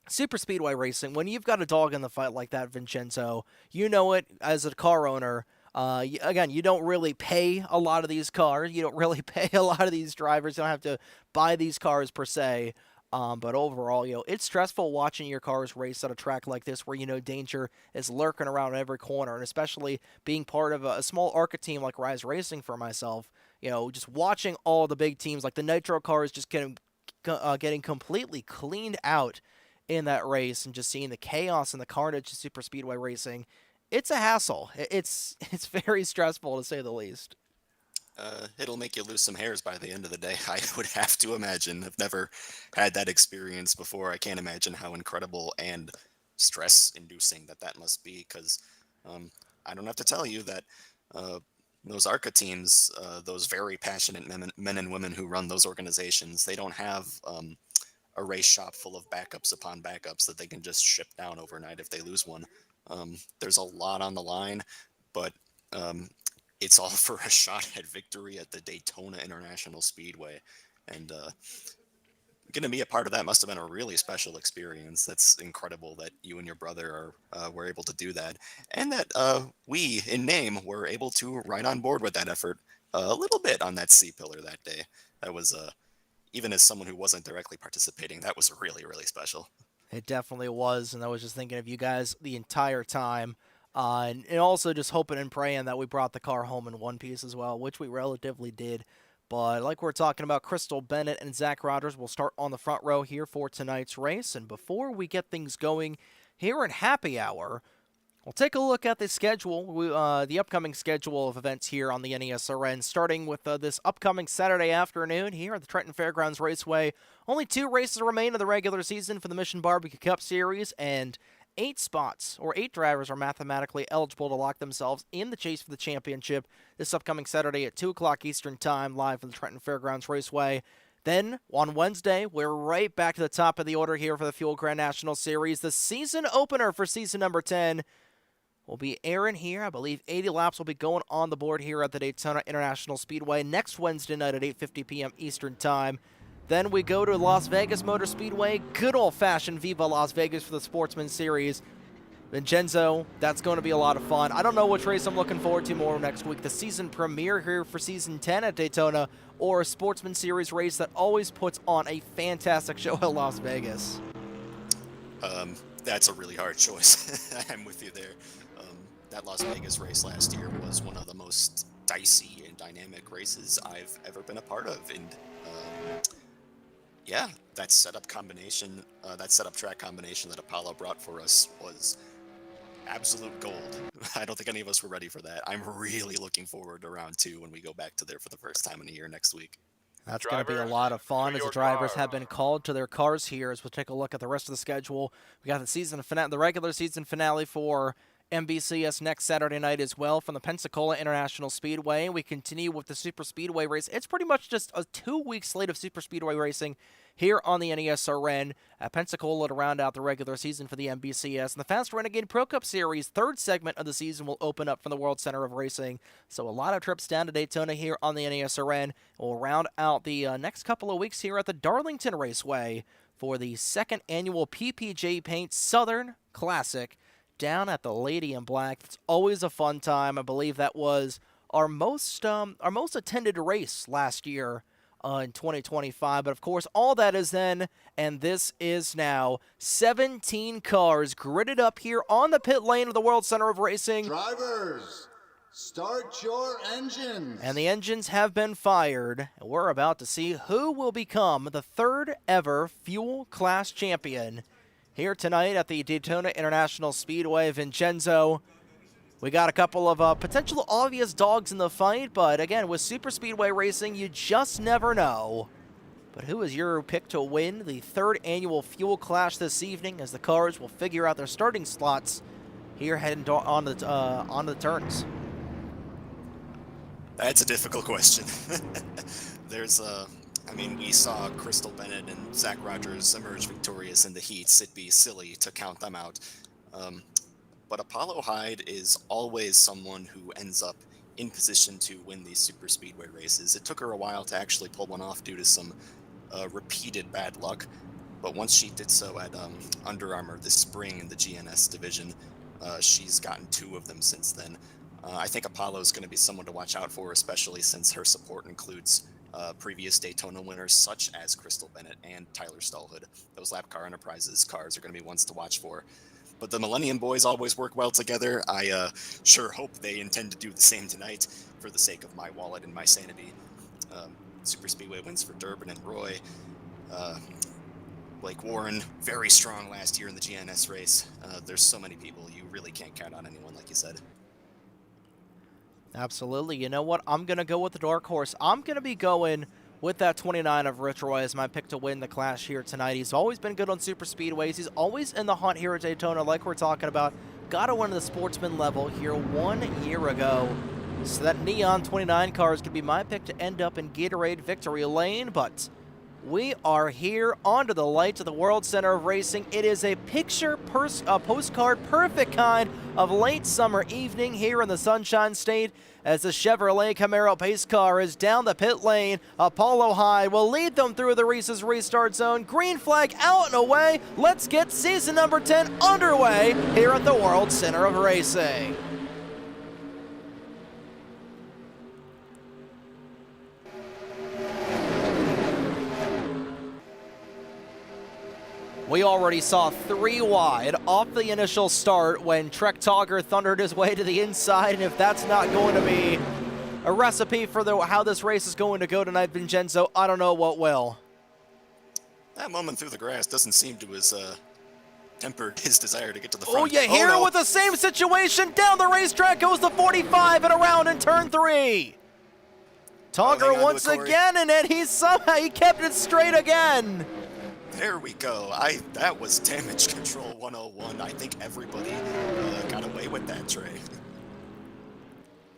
Super speedway racing, when you've got a dog in the fight like that, Vincenzo, you know it as a car owner. Again, you don't really pay a lot of these cars. You don't really pay a lot of these drivers. You don't have to buy these cars per se. But overall, it's stressful watching your cars race at a track like this where, danger is lurking around every corner. And especially being part of a small ARCA team like Rise Racing for myself, just watching all the big teams like the Nitro cars just getting completely cleaned out in that race and just seeing the chaos and the carnage of super speedway racing. It's a hassle. It's very stressful, to say the least. It'll make you lose some hairs by the end of the day, I would have to imagine. I've never had that experience before. I can't imagine how incredible and stress-inducing that must be, because I don't have to tell you that those ARCA teams, those very passionate men and women who run those organizations, they don't have a race shop full of backups upon backups that they can just ship down overnight if they lose one. There's a lot on the line, but it's all for a shot at victory at the Daytona International Speedway. And going to be a part of that must have been a really special experience. That's incredible that you and your brother were able to do that. And that we, in name, were able to ride on board with that effort a little bit on that C-pillar that day. That was, even as someone who wasn't directly participating, that was really, really special. It definitely was, and I was just thinking of you guys the entire time. And also just hoping and praying that we brought the car home in one piece as well, which we relatively did. But like we're talking about, Crystal Bennett and Zach Rogers will start on the front row here for tonight's race. And before we get things going here in Happy Hour, we'll take a look at the schedule, the upcoming schedule of events here on the NESRN, starting with this upcoming Saturday afternoon here at the Trenton Fairgrounds Raceway. Only 2 races remain of the regular season for the Mission Barbecue Cup Series, and 8 drivers are mathematically eligible to lock themselves in the chase for the championship this upcoming Saturday at 2 o'clock Eastern Time, live from the Trenton Fairgrounds Raceway. Then, on Wednesday, we're right back to the top of the order here for the Fuel Grand National Series. The season opener for season number 10 will be airing here. I believe 80 laps will be going on the board here at the Daytona International Speedway next Wednesday night at 8:50 p.m. Eastern Time. Then we go to Las Vegas Motor Speedway, good old-fashioned Viva Las Vegas for the Sportsman Series. Vincenzo, that's going to be a lot of fun. I don't know which race I'm looking forward to more next week, the season premiere here for Season 10 at Daytona, or a Sportsman Series race that always puts on a fantastic show at Las Vegas. That's a really hard choice. I'm with you there. That Las Vegas race last year was one of the most dicey and dynamic races I've ever been a part of, and yeah, that setup track combination that Apollo brought for us was absolute gold. I don't think any of us were ready for that. I'm really looking forward to round 2 when we go back to there for the first time in a year next week. That's going to be a lot of fun as the drivers have been called to their cars here. As we'll take a look at the rest of the schedule, we got the regular season finale for MBCS next Saturday night as well from the Pensacola International Speedway. We continue with the Super Speedway race. It's pretty much just a 2-week slate of Super Speedway racing here on the NESRN at Pensacola to round out the regular season for the MBCS. And the Fast Renegade Pro Cup Series, 3rd segment of the season, will open up from the World Center of Racing. So a lot of trips down to Daytona here on the NESRN. We'll round out the next couple of weeks here at the Darlington Raceway for the 2nd annual PPJ Paint Southern Classic down at the Lady in Black. It's always a fun time. I believe that was our most attended race last year in 2025. But of course, all that is then, and this is now, 17 cars gridded up here on the pit lane of the World Center of Racing. Drivers, start your engines. And the engines have been fired, and we're about to see who will become the 3rd ever Fuel Class Champion here tonight at the Daytona International Speedway. Vincenzo, we got a couple of potential obvious dogs in the fight, but again, with super speedway racing, you just never know. But who is your pick to win the 3rd annual Fuel Clash this evening, as the cars will figure out their starting slots here heading on the turns? That's a difficult question. There's I mean, we saw Crystal Bennett and Zach Rogers emerge victorious in the heats. It'd be silly to count them out. Um, but Apollo Hyde is always someone who ends up in position to win these super speedway races. It took her a while to actually pull one off due to some repeated bad luck, but once she did so at Under Armour this spring in the GNS division, she's gotten 2 of them since then. I think Apollo is going to be someone to watch out for, especially since her support includes previous Daytona winners such as Crystal Bennett and Tyler Stallhood. Those Lap Car Enterprises cars are going to be ones to watch for. But the Millennium Boys always work well together. I sure hope they intend to do the same tonight for the sake of my wallet and my sanity. Super Speedway wins for Durbin and Roy. Blake Warren, very strong last year in the GNS race. There's so many people, you really can't count on anyone, like you said. Absolutely. You know what? I'm going to go with the dark horse. I'm going to be going with that 29 of Rich Roy as my pick to win the Clash here tonight. He's always been good on super speedways. He's always in the hunt here at Daytona, like we're talking about. Got to win the sportsman level here 1 year ago. So that Neon 29 car is going to be my pick to end up in Gatorade Victory Lane, but we are here onto the lights of the World Center of Racing. It is a postcard perfect kind of late summer evening here in the Sunshine State as the Chevrolet Camaro pace car is down the pit lane. Apollo Hyde will lead them through the Reese's restart zone. Green flag out and away. Let's get season number 10 underway here at the World Center of Racing. We already saw 3 wide off the initial start when Trek Togger thundered his way to the inside, and if that's not going to be a recipe for how this race is going to go tonight, Vincenzo, I don't know what will. That moment through the grass doesn't seem to have tempered his desire to get to the front. Oh, you hear it with the same situation. Down the racetrack goes the 45 and around in turn 3. Togger once again, and then he kept it straight again. There we go. That was damage control 101. I think everybody got away with that, Trey.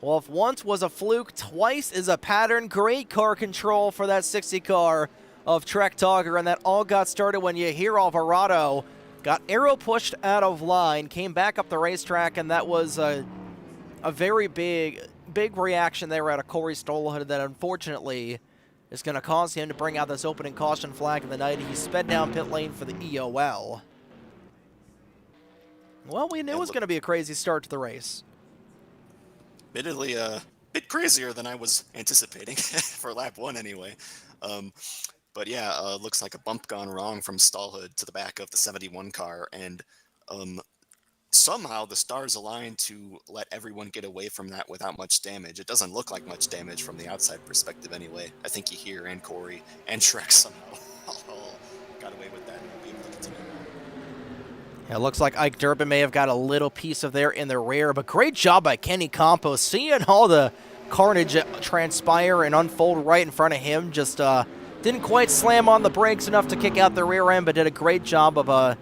Well, if once was a fluke, twice is a pattern. Great car control for that 60 car of Trek Togger, and that all got started when you hear Alvarado got arrow pushed out of line, came back up the racetrack, and that was a very big reaction there out of Corey Stolhood that unfortunately is going to cause him to bring out this opening caution flag of the night. He sped down pit lane for the EOL. Well, we knew it was going to be a crazy start to the race. Admittedly, a bit crazier than I was anticipating for lap 1 anyway. But yeah, looks like a bump gone wrong from Stallhood to the back of the 71 car, and somehow the stars aligned to let everyone get away from that without much damage. It doesn't look like much damage from the outside perspective anyway. I think you hear and Corey and Shrek somehow all got away with that and will be able to continue. It looks like Ike Durbin may have got a little piece of there in the rear, but great job by Kenny Campos. Seeing all the carnage transpire and unfold right in front of him, just didn't quite slam on the brakes enough to kick out the rear end, but did a great job of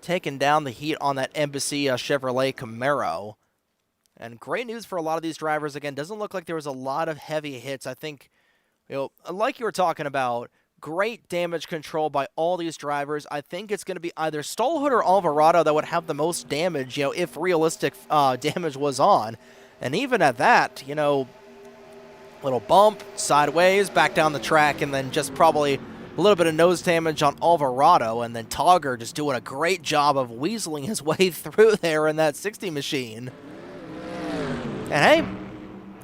taking down the heat on that Embassy Chevrolet Camaro. And great news for a lot of these drivers. Again, doesn't look like there was a lot of heavy hits. I think, like you were talking about, great damage control by all these drivers. I think it's going to be either Stallhood or Alvarado that would have the most damage, if realistic damage was on. And even at that, little bump, sideways, back down the track, and then just probably a little bit of nose damage on Alvarado, and then Togger just doing a great job of weaseling his way through there in that 60 machine. And hey,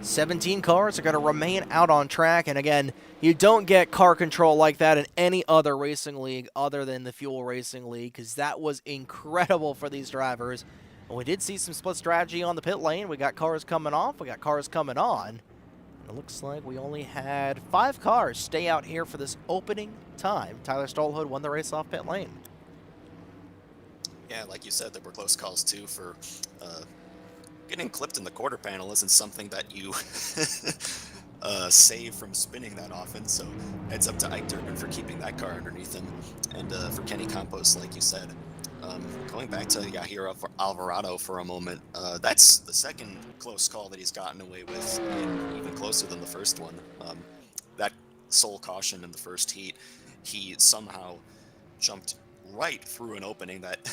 17 cars are going to remain out on track, and again, you don't get car control like that in any other racing league other than the Fuel Racing League, because that was incredible for these drivers. And we did see some split strategy on the pit lane. We got cars coming off, we got cars coming on. It looks like we only had 5 cars stay out here for this opening time. Tyler Stallhood won the race off pit lane. Yeah, like you said, there were close calls too for getting clipped in the quarter panel isn't something that you save from spinning that often, so heads up to Ike Durbin for keeping that car underneath him. And for Kenny Campos, like you said, going back to Yahir Alvarado for a moment, that's the second close call that he's gotten away with, and even closer than the first one. That sole caution in the first heat, he somehow jumped right through an opening that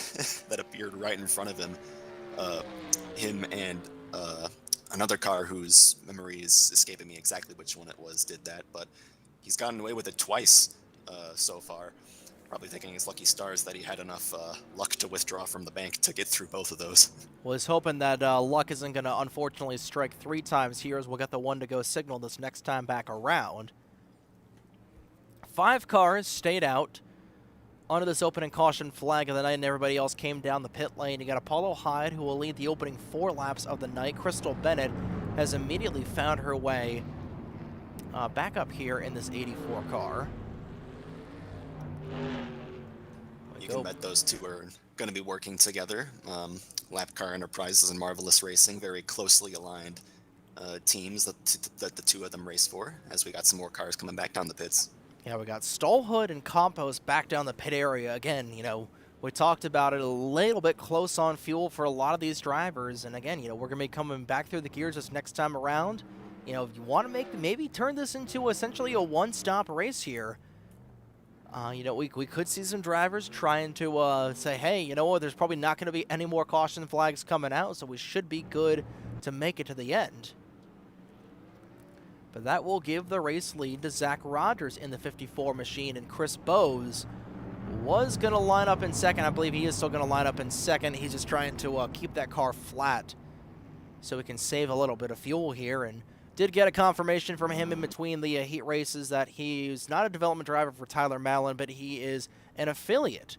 that appeared right in front of him. Him and another car whose memory is escaping me exactly which one it was did that, but he's gotten away with it twice so far. Probably thinking his lucky stars that he had enough luck to withdraw from the bank to get through both of those. Was hoping that luck isn't going to unfortunately strike 3 times here, as we'll get the 1-to-go signal this next time back around. 5 cars stayed out under this opening caution flag of the night, and everybody else came down the pit lane. You got Apollo Hyde, who will lead the opening 4 laps of the night. Crystal Bennett has immediately found her way back up here in this 84 car. You can bet those two are going to be working together. Lap Car Enterprises and Marvelous Racing, very closely aligned teams that the two of them race for, as we got some more cars coming back down the pits. Yeah, we got Stallhood and Compost back down the pit area. Again, you know, we talked about it a little bit close on fuel for a lot of these drivers. And again, you know, we're going to be coming back through the gears this next time around. You know, if you want to maybe turn this into essentially a one-stop race here, you know, we could see some drivers trying to say, hey, you know what, there's probably not going to be any more caution flags coming out, so we should be good to make it to the end. But that will give the race lead to Zach Rogers in the 54 machine, and Chris Bowes was going to line up in second. I believe he is still going to line up in second. He's just trying to keep that car flat so we can save a little bit of fuel here, and did get a confirmation from him in between the heat races that he's not a development driver for Tyler Mallon, but he is an affiliate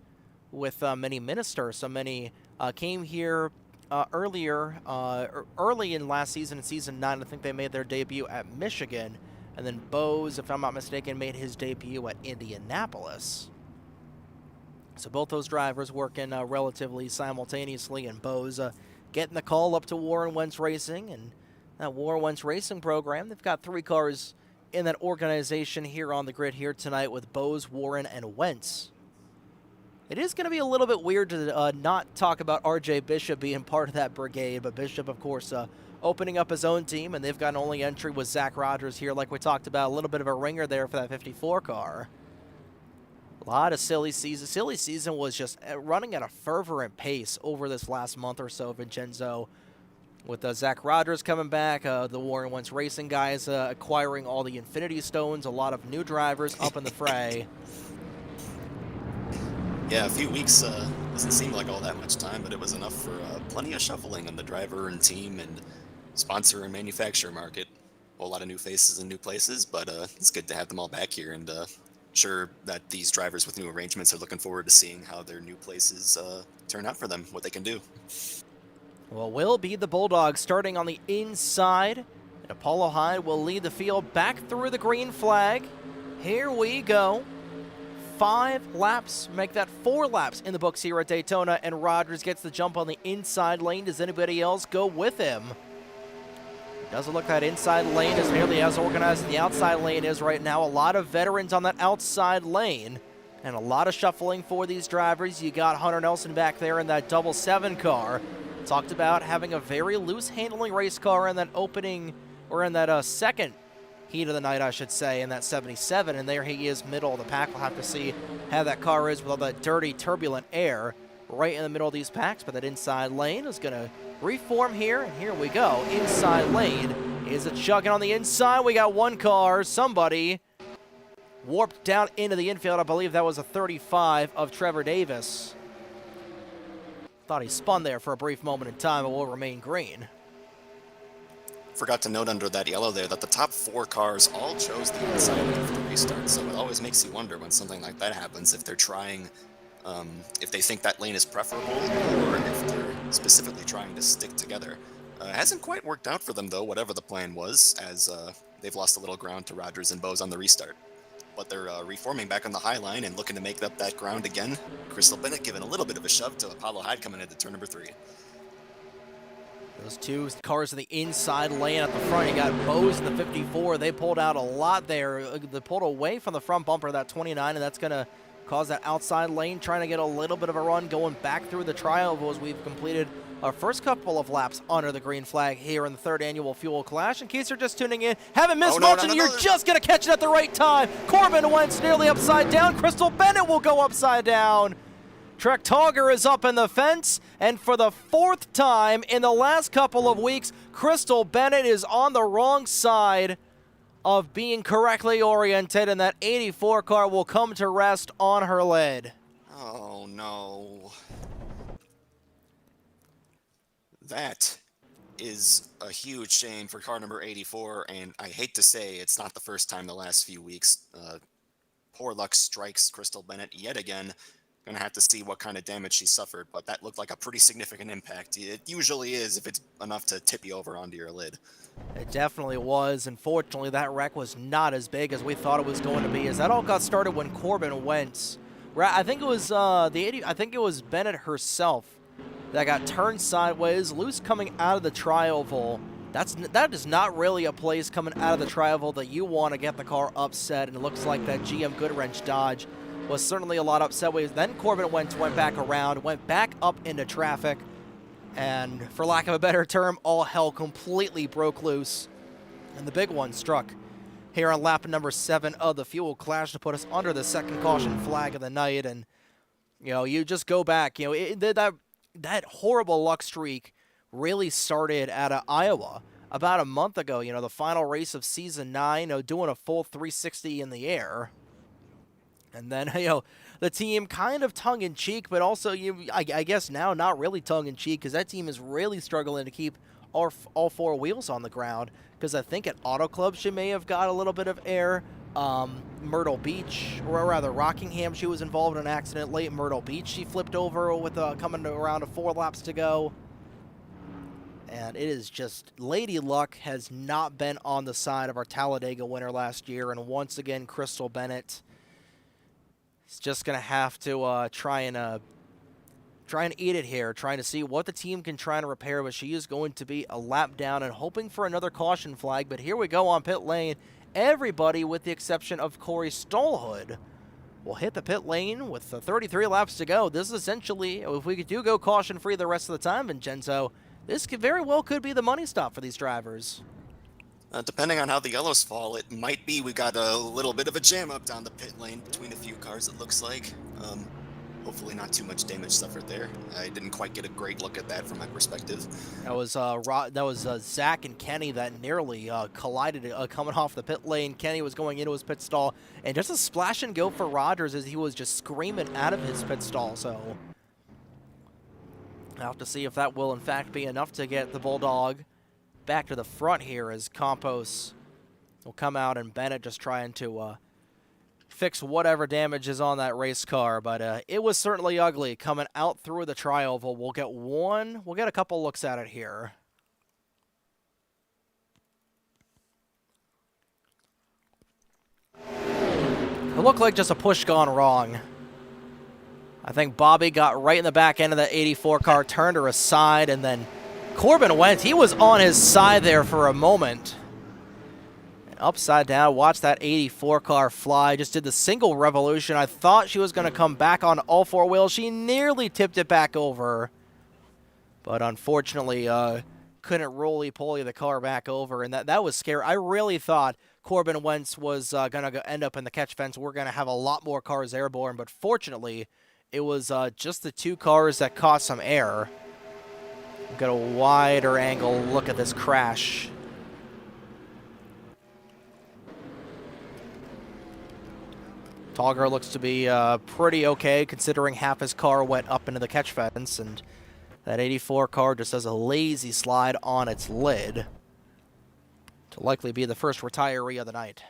with Many Minister. So Many came here early in last season, in season 9. I think they made their debut at Michigan. And then Bowes, if I'm not mistaken, made his debut at Indianapolis. So both those drivers working relatively simultaneously, and Bowes getting the call up to Warren Wentz Racing. And that Warren Wentz Racing program, they've got 3 cars in that organization here on the grid here tonight with Bowes, Warren, and Wentz. It is going to be a little bit weird to not talk about RJ Bishop being part of that brigade, but Bishop, of course, opening up his own team, and they've got an only entry with Zach Rogers here, like we talked about, a little bit of a ringer there for that 54 car. A lot of silly season. Silly season was just running at a fervent pace over this last month or so, Vincenzo. With Zach Rogers coming back, the Warren Wentz Racing guys acquiring all the Infinity Stones, a lot of new drivers up in the fray. Yeah, a few weeks doesn't seem like all that much time, but it was enough for plenty of shuffling in the driver and team and sponsor and manufacturer market. A whole lot of new faces and new places, but it's good to have them all back here, and sure that these drivers with new arrangements are looking forward to seeing how their new places turn out for them, what they can do. Well, will be the Bulldogs starting on the inside, and Apollo Hyde will lead the field back through the green flag. Here we go. 5 laps, make that 4 laps in the books here at Daytona, and Rogers gets the jump on the inside lane. Does anybody else go with him? Doesn't look that inside lane is nearly as organized as the outside lane is right now. A lot of veterans on that outside lane, and a lot of shuffling for these drivers. You got Hunter Nelson back there in that 7 car. Talked about having a very loose handling race car in that opening, or in that second heat of the night, I should say, in that 77, and there he is, middle of the pack. We'll have to see how that car is with all that dirty, turbulent air right in the middle of these packs, but that inside lane is going to reform here, and here we go. Inside lane is a chugging on the inside. We got 1 car, somebody warped down into the infield. I believe that was a 35 of Trevor Davis. Thought he spun there for a brief moment in time, but will remain green. Forgot to note under that yellow there that the top 4 cars all chose the inside lane for the restart, so it always makes you wonder when something like that happens, if they're trying, if they think that lane is preferable, or if they're specifically trying to stick together. Hasn't quite worked out for them, though, whatever the plan was, as they've lost a little ground to Rogers and Bowes on the restart. But they're reforming back on the high line and looking to make up that ground again. Crystal Bennett giving a little bit of a shove to Apollo Hyde coming into turn number 3. Those 2 cars in the inside lane at the front. You got Bowes in the 54. They pulled out a lot there. They pulled away from the front bumper of that 29, and that's going to cause that outside lane trying to get a little bit of a run going back through the trial as we've completed our first couple of laps under the green flag here in the 3rd annual Fuel Clash. In case you're just tuning in, haven't missed much, and you're just going to catch it at the right time. Corbin Wentz nearly upside down. Crystal Bennett will go upside down. Trek Togger is up in the fence, and for the 4th time in the last couple of weeks, Crystal Bennett is on the wrong side of being correctly oriented, and that 84 car will come to rest on her lid. Oh, no. That is a huge shame for car number 84, and I hate to say it's not the first time the last few weeks. Poor luck strikes Crystal Bennett yet again. Gonna have to see what kind of damage she suffered, but that looked like a pretty significant impact. It usually is if it's enough to tip you over onto your lid. It definitely was. Unfortunately, that wreck was not as big as we thought it was going to be, as that all got started when Corbin Wentz. I think it was I think it was Bennett herself that got turned sideways, loose coming out of the tri-oval. That is not really a place coming out of the tri-oval that you want to get the car upset, and it looks like that GM Goodwrench Dodge was certainly a lot upset with. Then Corbin went back around, went back up into traffic, and for lack of a better term, all hell completely broke loose. And the big one struck here on lap number 7 of the Fuel Clash to put us under the 2nd caution flag of the night. And, you know, you just go back, you know, that horrible luck streak really started out of Iowa about a month ago. You know, the final race of season 9, you know, doing a full 360 in the air. And then, you know, the team kind of tongue-in-cheek, but also, I guess now not really tongue-in-cheek, because that team is really struggling to keep all 4 wheels on the ground, because I think at Auto Club she may have got a little bit of air. Myrtle Beach, or rather Rockingham, she was involved in an accident late. Myrtle Beach, she flipped over with coming around to 4 laps to go. And it is just, Lady Luck has not been on the side of our Talladega winner last year, and once again, Crystal Bennett is just going to have to try and eat it here, trying to see what the team can try and repair, but she is going to be a lap down and hoping for another caution flag. But here we go on pit lane. Everybody, with the exception of Corey Stallhood, will hit the pit lane with 33 laps to go. This is essentially, if we do go caution-free the rest of the time, Vincenzo, this very well could be the money stop for these drivers. Depending on how the yellows fall, it might be we got a little bit of a jam up down the pit lane between a few cars, it looks like. Hopefully not too much damage suffered there. I didn't quite get a great look at that from my perspective. That was Zach and Kenny that nearly collided coming off the pit lane. Kenny was going into his pit stall, and just a splash and go for Rogers as he was just screaming out of his pit stall. So I'll have to see if that will in fact be enough to get the Bulldog back to the front here, as Campos will come out and Bennett just trying to fix whatever damage is on that race car. But it was certainly ugly coming out through the tri-oval. We'll get a couple looks at it here. It looked like just a push gone wrong. I think Bobby got right in the back end of that 84 car, turned her aside, and then Corbin Wentz, he was on his side there for a moment. And upside down, watch that 84 car fly. Just did the single revolution. I thought she was going to come back on all 4 wheels. She nearly tipped it back over, but unfortunately couldn't roly-poly the car back over, and that was scary. I really thought Corbin Wentz was going to end up in the catch fence. We're going to have a lot more cars airborne, but fortunately, it was just the 2 cars that caught some air. Got a wider angle look at this crash. Togger looks to be pretty okay, considering half his car went up into the catch fence, and that 84 car just does a lazy slide on its lid to likely be the first retiree of the night.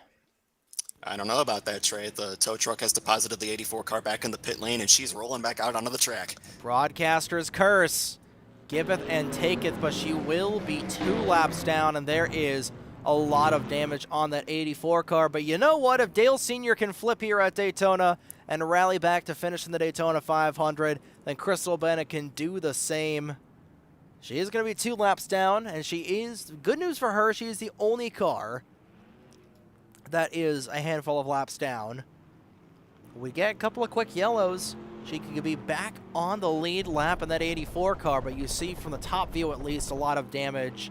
I don't know about that, Trey. The tow truck has deposited the 84 car back in the pit lane, and she's rolling back out onto the track. Broadcaster's curse. Giveth and taketh, but she will be 2 laps down, and there is a lot of damage on that 84 car. But you know what? If Dale Sr. can flip here at Daytona and rally back to finish in the Daytona 500, then Crystal Bennett can do the same. She is going to be 2 laps down, and she is, good news for her, she is the only car that is a handful of laps down. we get a couple of quick yellows. She could be back on the lead lap in that 84 car, but you see from the top view at least a lot of damage.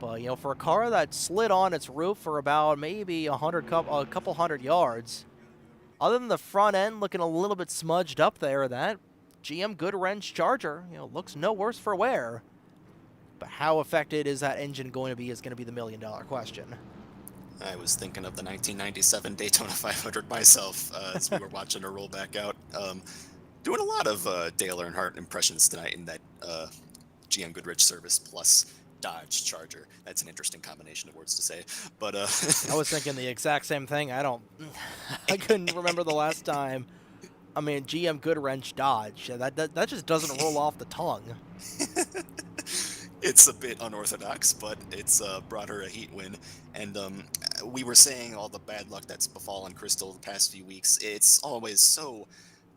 But, you know, for a car that slid on its roof for about maybe a couple hundred yards, other than the front end looking a little bit smudged up there, that GM Goodwrench Charger, you know, looks no worse for wear. But how affected is that engine going to be is going to be the million-dollar question. I was thinking of the 1997 Daytona 500 myself as we were watching her roll back out. Doing a lot of Dale Earnhardt impressions tonight in that GM Goodrich Service Plus Dodge Charger. That's an interesting combination of words to say. But I was thinking the exact same thing. I couldn't remember the last time. I mean, GM Goodwrench Dodge. That just doesn't roll off the tongue. It's a bit unorthodox, but it's brought her a heat win. And we were saying all the bad luck that's befallen Crystal the past few weeks. It's always so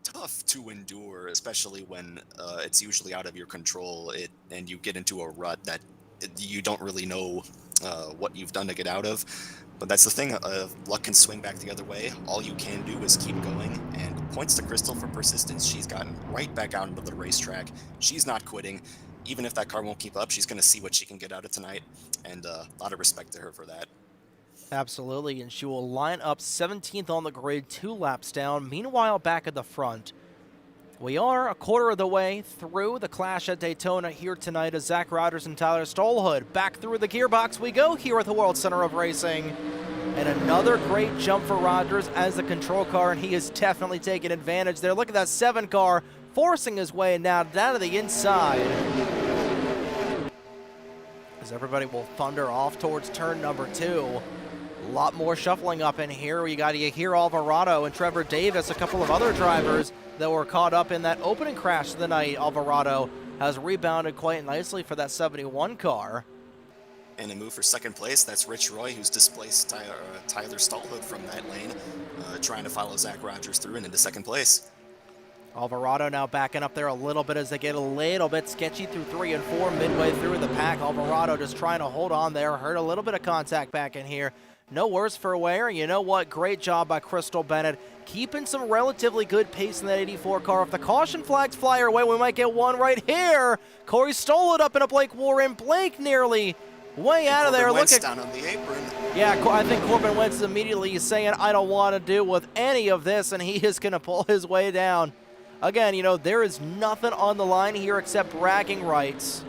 tough to endure, especially when it's usually out of your control and you get into a rut that you don't really know what you've done to get out of. But that's the thing, luck can swing back the other way. All you can do is keep going, and points to Crystal for persistence. She's gotten right back out into the racetrack. She's not quitting. Even if that car won't keep up, she's going to see what she can get out of tonight, and a lot of respect to her for that. Absolutely, and she will line up 17th on the grid, 2 laps down. Meanwhile, back at the front, we are a quarter of the way through the clash at Daytona here tonight as Zach Rogers and Tyler Stolhood. Back through the gearbox we go here at the World Center of Racing. And another great jump for Rogers as the control car, and he is definitely taking advantage there. Look at that 7 car forcing his way now down to the inside. As everybody will thunder off towards turn number 2. A lot more shuffling up in here. We got Yahir Alvarado and Trevor Davis, a couple of other drivers that were caught up in that opening crash of the night. Alvarado has rebounded quite nicely for that 71 car. And a move for second place, that's Rich Roy, who's displaced Tyler Stallhood from that lane, trying to follow Zach Rogers through and into second place. Alvarado now backing up there a little bit as they get a little bit sketchy through 3 and 4 midway through the pack. Alvarado just trying to hold on there. Heard a little bit of contact back in here. No worse for wear. You know what? Great job by Crystal Bennett. Keeping some relatively good pace in that 84 car. If the caution flags fly our way, we might get one right here. Corey stole it up in a Blake Warren. Blake nearly way out of there. Look at down on the apron. Yeah, I think Corbin Wentz is immediately saying, I don't want to deal with any of this, and he is going to pull his way down. Again, you know, there is nothing on the line here except bragging rights.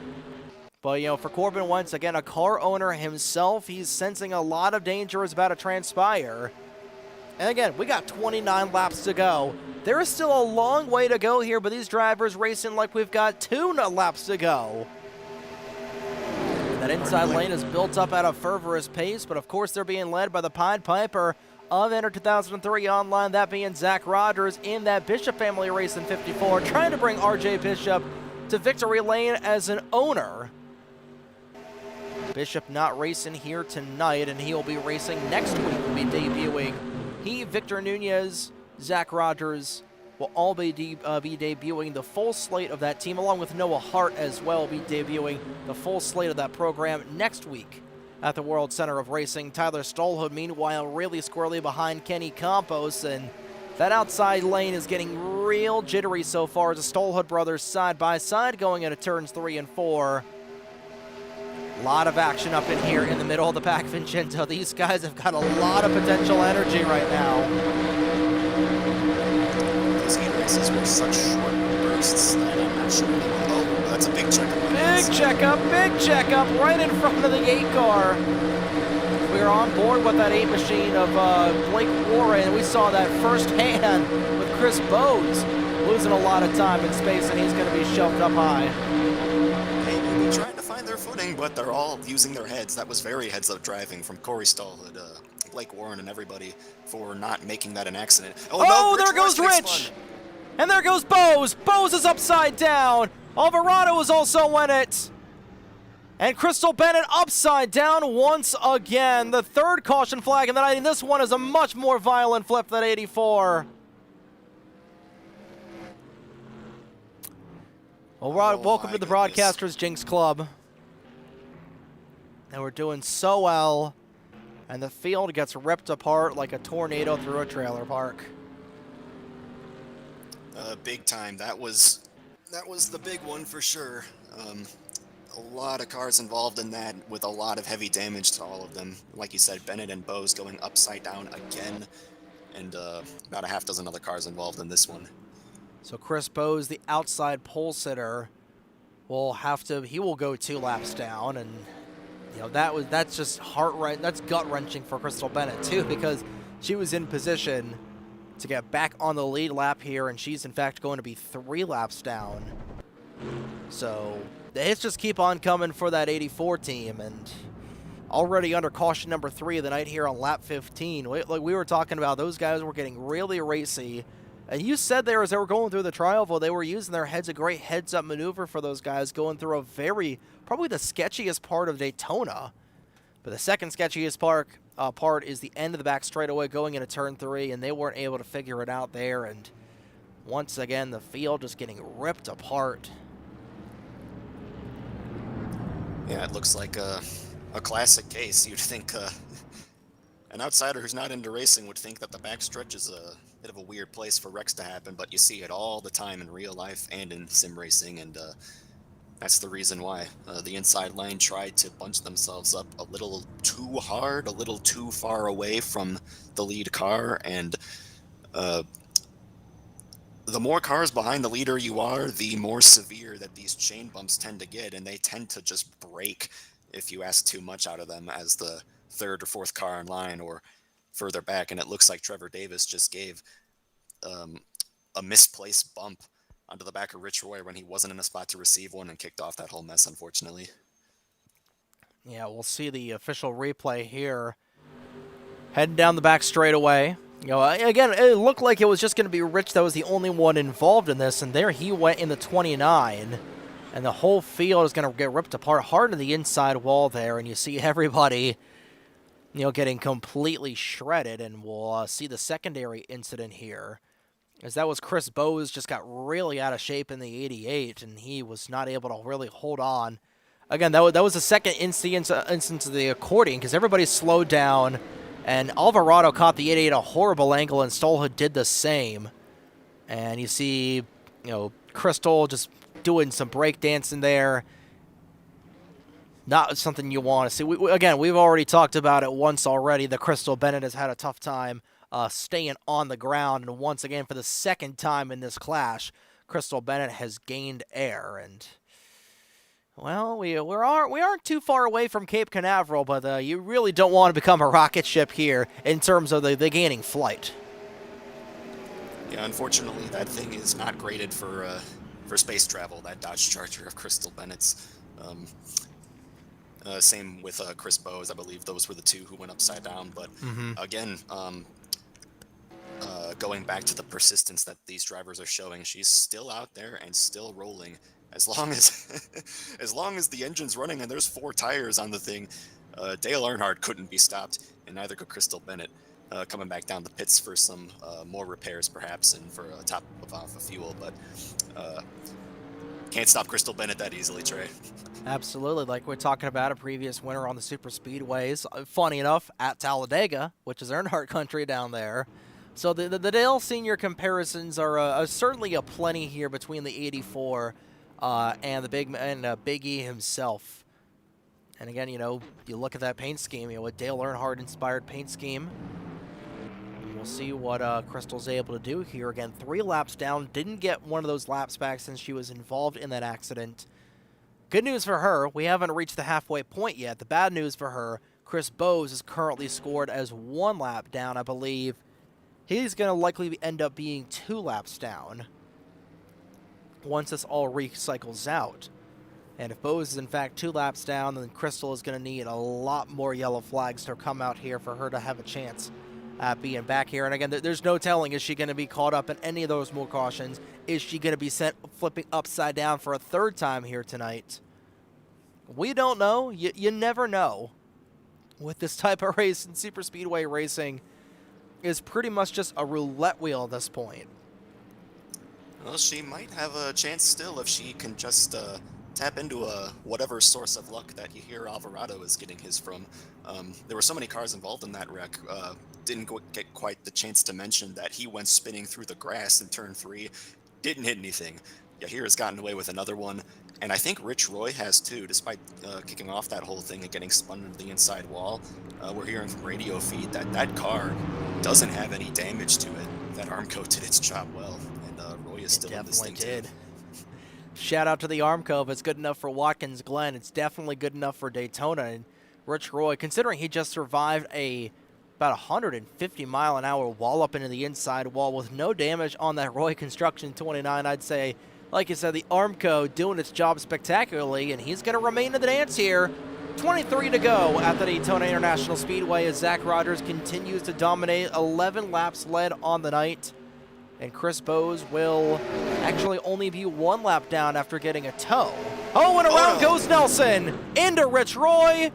But, you know, for Corbin Wentz, again, a car owner himself, he's sensing a lot of danger is about to transpire. And again, we got 29 laps to go. There is still a long way to go here, but these drivers racing like we've got 2 laps to go. That inside lane is built up at a fervorous pace, but of course they're being led by the Pied Piper of NR2003 Online, that being Zach Rogers in that Bishop family race in 54, trying to bring RJ Bishop to victory lane as an owner. Bishop not racing here tonight, and he will be racing next week. Will be debuting. He, Victor Nunez, Zach Rogers will all be debuting the full slate of that team, along with Noah Hart as well, will be debuting the full slate of that program next week at the World Center of Racing. Tyler Stolhood, meanwhile, really squarely behind Kenny Campos, and that outside lane is getting real jittery so far as the Stolhood brothers side by side going into turns 3 and 4. A lot of action up in here in the middle of the pack, Vincenzo. These guys have got a lot of potential energy right now. Those heat races were such short bursts that I'm not sure. Oh, that's a big checkup. Big checkup right in front of the 8 car. We were on board with that 8 machine of Blake Warren. We saw that firsthand with Chris Bowes losing a lot of time in space, and he's going to be shoved up high. Maybe trying to find their footing, but they're all using their heads. That was very heads-up driving from Corey Stallhood, Blake Warren, and everybody for not making that an accident. Oh, no, there goes Rich! And there goes Bowes. Bowes is upside down. Alvarado is also in it. And Crystal Bennett upside down once again. The 3rd caution flag of the night, and this one is a much more violent flip than 84. Well, welcome to the Broadcasters Jinx Club. And we're doing so well And the field gets ripped apart like a tornado through a trailer park. Big time. That was the big one for sure. A lot of cars involved in that, with a lot of heavy damage to all of them. Like you said, Bennett and Bose going upside down again, and about a half dozen other cars involved in this one. So Chris Bose, the outside pole sitter, he will go 2 laps down, and you know that's just that's gut wrenching for Crystal Bennett too, because she was in position to get back on the lead lap here, and she's in fact going to be 3 laps down. So the hits just keep on coming for that 84 team, and already under caution number 3 of the night here on lap 15. Like we were talking about, those guys were getting really racy. And you said there as they were going through the trial, they were using their heads, a great heads-up maneuver for those guys, going through probably the sketchiest part of Daytona. But the second sketchiest part is the end of the back straightaway going into turn 3, and they weren't able to figure it out there. And once again, the field just getting ripped apart. Yeah, it looks like a classic case. You'd think an outsider who's not into racing would think that the backstretch is a bit of a weird place for wrecks to happen, but you see it all the time in real life and in sim racing, and that's the reason why. The inside lane tried to bunch themselves up a little too hard, a little too far away from the lead car, and the more cars behind the leader you are, the more severe that these chain bumps tend to get, and they tend to just break if you ask too much out of them as the 3rd or 4th car in line or further back. And it looks like Trevor Davis just gave a misplaced bump onto the back of Rich Roy when he wasn't in a spot to receive one, and kicked off that whole mess, unfortunately. Yeah, we'll see the official replay here. Heading down the back straightaway. You know, again, it looked like it was just going to be Rich that was the only one involved in this, and there he went in the 29, and the whole field is going to get ripped apart hard to the inside wall there, and you see everybody, you know, getting completely shredded. And we'll see the secondary incident here, as that was Chris Bose just got really out of shape in the 88, and he was not able to really hold on. Again, that was the second instance of the accordion, because everybody slowed down. And Alvarado caught the 88 at a horrible angle, and Stolhood did the same. And you see, you know, Crystal just doing some breakdancing there. Not something you want to see. Again, we've already talked about it once already. The Crystal Bennett has had a tough time staying on the ground. And once again, for the second time in this clash, Crystal Bennett has gained air. And well, we aren't too far away from Cape Canaveral, but you really don't want to become a rocket ship here in terms of the gaining flight. Yeah, unfortunately, that thing is not graded for space travel, that Dodge Charger of Crystal Bennett's. Same with Chris Bose. I believe those were the 2 who went upside down. But again, going back to the persistence that these drivers are showing, she's still out there and still rolling. As long as the engine's running and there's 4 tires on the thing, Dale Earnhardt couldn't be stopped, and neither could Crystal Bennett. Coming back down the pits for some more repairs, perhaps, and for a top off of fuel, but can't stop Crystal Bennett that easily, Trey. Absolutely, like we're talking about a previous winner on the super speedways. Funny enough, at Talladega, which is Earnhardt country down there. So the Dale Senior comparisons are certainly a plenty here between the 84. And the Big E himself. And again, you know, you look at that paint scheme, you know, a Dale Earnhardt-inspired paint scheme. And we'll see what Crystal's able to do here. Again, 3 laps down. Didn't get one of those laps back since she was involved in that accident. Good news for her, we haven't reached the halfway point yet. The bad news for her, Chris Bose is currently scored as 1 lap down, I believe. He's going to likely end up being 2 laps down once this all recycles out. And if Bose is in fact 2 laps down, then Crystal is going to need a lot more yellow flags to come out here for her to have a chance at being back here. And again, there's no telling, is she going to be caught up in any of those more cautions? Is she going to be sent flipping upside down for a 3rd time here tonight? We don't know. You never know. With this type of race, and super speedway racing is pretty much just a roulette wheel at this point. Well, she might have a chance still if she can just tap into whatever source of luck that you hear Alvarado is getting his from. There were so many cars involved in that wreck. Didn't get quite the chance to mention that he went spinning through the grass in turn 3, didn't hit anything. Yahir has gotten away with another one, and I think Rich Roy has too, despite kicking off that whole thing and getting spun into the inside wall. We're hearing from radio feed that that car doesn't have any damage to it. That Armco did its job well, and Roy is still in this thing too. Shout out to the Armco. If it's good enough for Watkins Glen, it's definitely good enough for Daytona. And Rich Roy, considering he just survived about 150-mile-an-hour wall up into the inside wall with no damage on that Roy Construction 29, I'd say, like you said, the Armco doing its job spectacularly, and he's going to remain in the dance here. 23 to go at the Daytona International Speedway as Zach Rogers continues to dominate. 11 laps led on the night. And Chris Bowes will actually only be 1 lap down after getting a tow. Oh, and around goes Nelson into Rich Roy.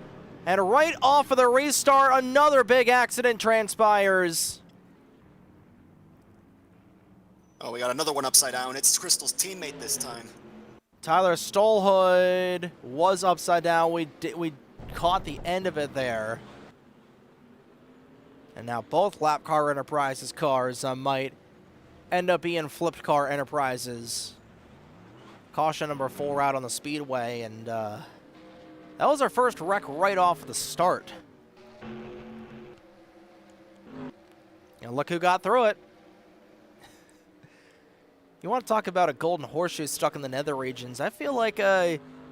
And right off of the restart, another big accident transpires. Oh, we got another one upside down. It's Crystal's teammate this time. Tyler Stolhood was upside down. We caught the end of it there. And now both Lap Car Enterprises cars might end up being flipped car Enterprises. Caution number 4 out on the speedway, and that was our first wreck right off the start. And look who got through it. You want to talk about a golden horseshoe stuck in the nether regions? I feel like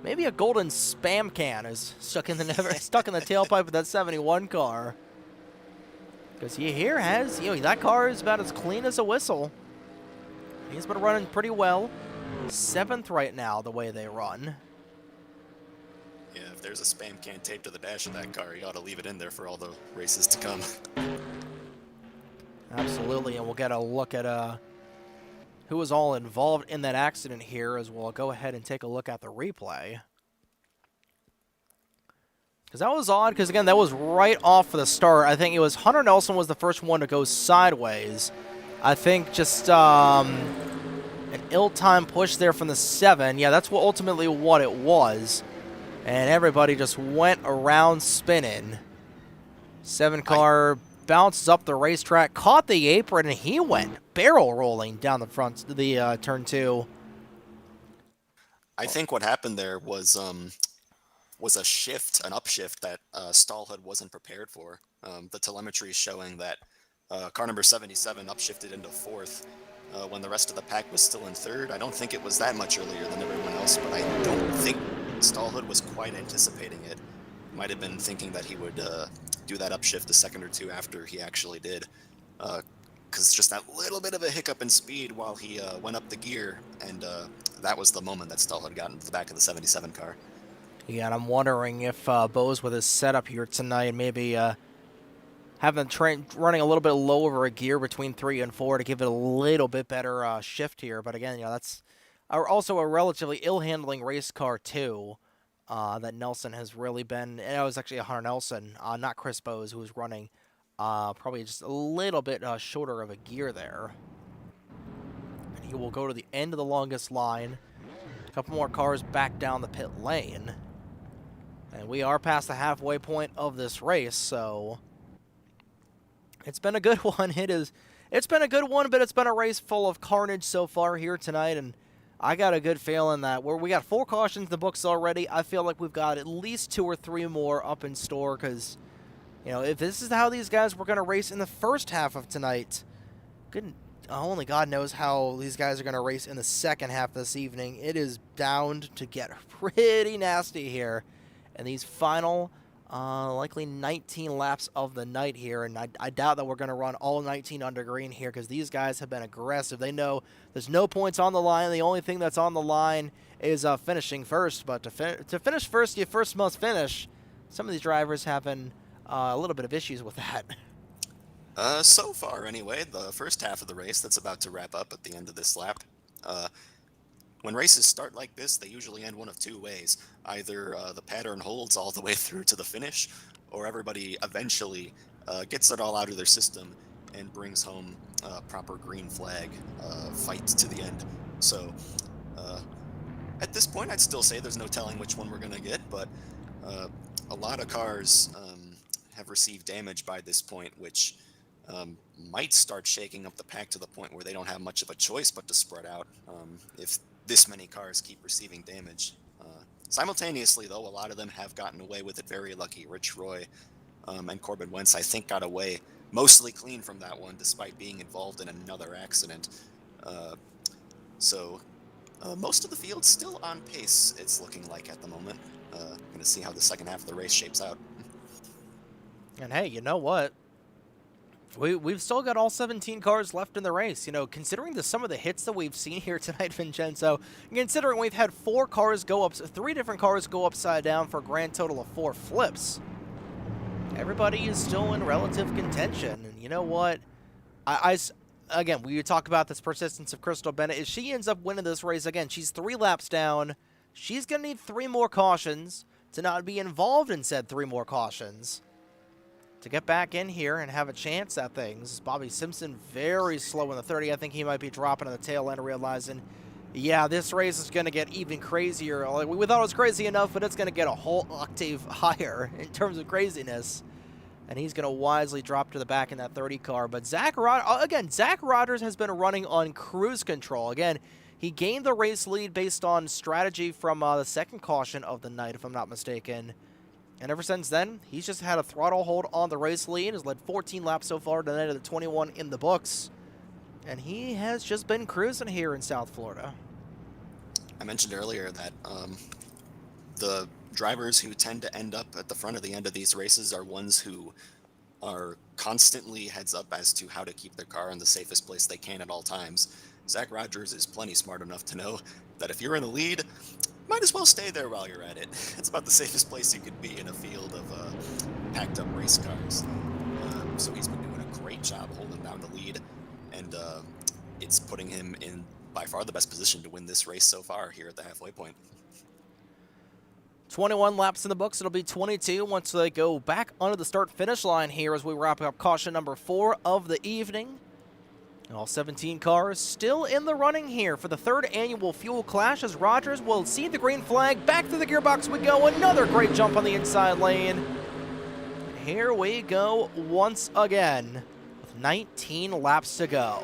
maybe a golden spam can is stuck in the tailpipe of that 71 car. Because that car is about as clean as a whistle. He's been running pretty well. 7th right now, the way they run. Yeah, if there's a spam can taped to the dash of that car, you ought to leave it in there for all the races to come. Absolutely, and we'll get a look at who was all involved in that accident here as we'll go ahead and take a look at the replay. Because that was odd, because again, that was right off of the start. I think it was Hunter Nelson was the first one to go sideways. I think just an ill-timed push there from the 7. Yeah, that's ultimately what it was. And everybody just went around spinning. 7 car bounces up the racetrack, caught the apron, and he went barrel rolling down the front, the turn 2. I think what happened there was a shift, an upshift that Stallhood wasn't prepared for. The telemetry is showing that car number 77 upshifted into 4th when the rest of the pack was still in 3rd. I don't think it was that much earlier than everyone else, but I don't think Stallhood was quite anticipating it. Might have been thinking that he would do that upshift a second or two after he actually did. Because just that little bit of a hiccup in speed while he went up the gear, and that was the moment that Stallhood got into the back of the 77 car. Yeah, and I'm wondering if Bose with his setup here tonight, maybe having the train running a little bit lower a gear between 3 and 4 to give it a little bit better shift here. But again, that's also a relatively ill-handling race car too. That Nelson has really been. And it was actually a Hunter Nelson, not Chris Bose, who was running probably just a little bit shorter of a gear there. And he will go to the end of the longest line. A couple more cars back down the pit lane. And we are past the halfway point of this race, so it's been a good one. It's been a good one, but it's been a race full of carnage so far here tonight, and I got a good feeling that we got 4 cautions in the books already. I feel like we've got at least 2 or 3 more up in store because, if this is how these guys were going to race in the first half of tonight, only God knows how these guys are going to race in the second half this evening. It is bound to get pretty nasty here. And these final, likely 19 laps of the night here, and I doubt that we're going to run all 19 under green here because these guys have been aggressive. They know there's no points on the line. The only thing that's on the line is finishing first. But to finish first, you first must finish. Some of these drivers having a little bit of issues with that. So far, anyway, the first half of the race that's about to wrap up at the end of this lap. When races start like this, they usually end one of 2 ways. Either the pattern holds all the way through to the finish, or everybody eventually gets it all out of their system and brings home a proper green flag fight to the end. So At this point, I'd still say there's no telling which one we're going to get, but a lot of cars have received damage by this point, which might start shaking up the pack to the point where they don't have much of a choice but to spread out if this many cars keep receiving damage. Simultaneously, though, a lot of them have gotten away with it very lucky. Rich Roy and Corbin Wentz, I think, got away mostly clean from that one, despite being involved in another accident. So most of the field's still on pace, it's looking like at the moment. Going to see how the second half of the race shapes out. And hey, you know what? We've still got all 17 cars left in the race. You know, considering some of the hits that we've seen here tonight, Vincenzo, considering we've had 3 different cars go upside down for a grand total of 4 flips, everybody is still in relative contention. And you know what? Again, we talk about this persistence of Crystal Bennett. If she ends up winning this race, again, she's 3 laps down. She's going to need 3 more cautions to not be involved in said 3 more cautions to get back in here and have a chance at things. Bobby Simpson very slow in the 30. I think he might be dropping at the tail end, realizing, yeah, this race is going to get even crazier. Like, we thought it was crazy enough, but it's going to get a whole octave higher in terms of craziness. And he's going to wisely drop to the back in that 30 car. But Zach Rogers has been running on cruise control. Again, he gained the race lead based on strategy from the second caution of the night, if I'm not mistaken. And ever since then, he's just had a throttle hold on the race lead. Has led 14 laps so far to the night of the 21 in the books. And he has just been cruising here in South Florida. I mentioned earlier that the drivers who tend to end up at the front of the end of these races are ones who are constantly heads up as to how to keep their car in the safest place they can at all times. Zach Rogers is plenty smart enough to know that if you're in the lead, might as well stay there while you're at it. It's about the safest place you could be in a field of packed up race cars. So he's been doing a great job holding down the lead, and it's putting him in by far the best position to win this race so far here at the halfway point. 21 laps in the books. It'll be 22 once they go back onto the start-finish line here as we wrap up caution number 4 of the evening. All 17 cars still in the running here for the 3rd annual Fuel Clash as Rogers will see the green flag. Back to the gearbox we go. Another great jump on the inside lane. Here we go once again with 19 laps to go.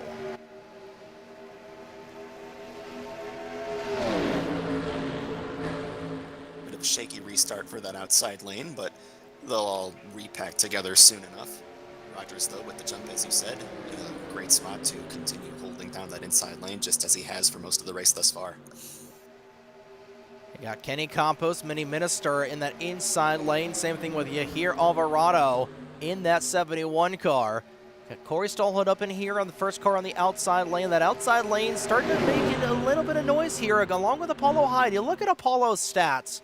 Bit of a shaky restart for that outside lane, but they'll all repack together soon enough. Rogers, though, with the jump, as you said, in a great spot to continue holding down that inside lane, just as he has for most of the race thus far. You got Kenny Campos, Mini Minister in that inside lane. Same thing with Yahir Alvarado in that 71 car. Got Corey Stallhood up in here on the first car on the outside lane. That outside lane starting to make a little bit of noise here, along with Apollo Hyde. You look at Apollo's stats.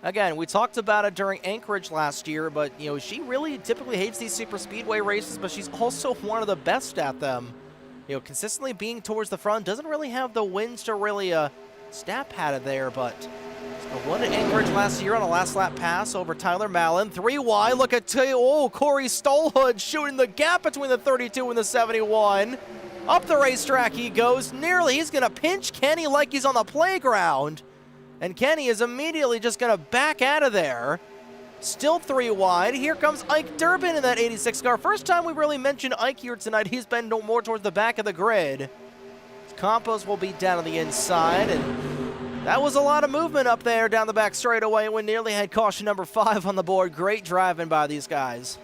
Again, we talked about it during Anchorage last year, but, you know, she really typically hates these super speedway races, but she's also one of the best at them. You know, consistently being towards the front, doesn't really have the wins to really stat pad it there, but won at Anchorage last year on a last lap pass over Tyler Mallon. 3 wide, look at Corey Stallhood shooting the gap between the 32 and the 71. Up the racetrack he goes, he's going to pinch Kenny like he's on the playground. And Kenny is immediately just going to back out of there. Still 3 wide. Here comes Ike Durbin in that 86 car. First time we really mentioned Ike here tonight. He's been more towards the back of the grid. Campos will be down on the inside. And that was a lot of movement up there down the back straightaway. We nearly had caution number 5 on the board. Great driving by these guys.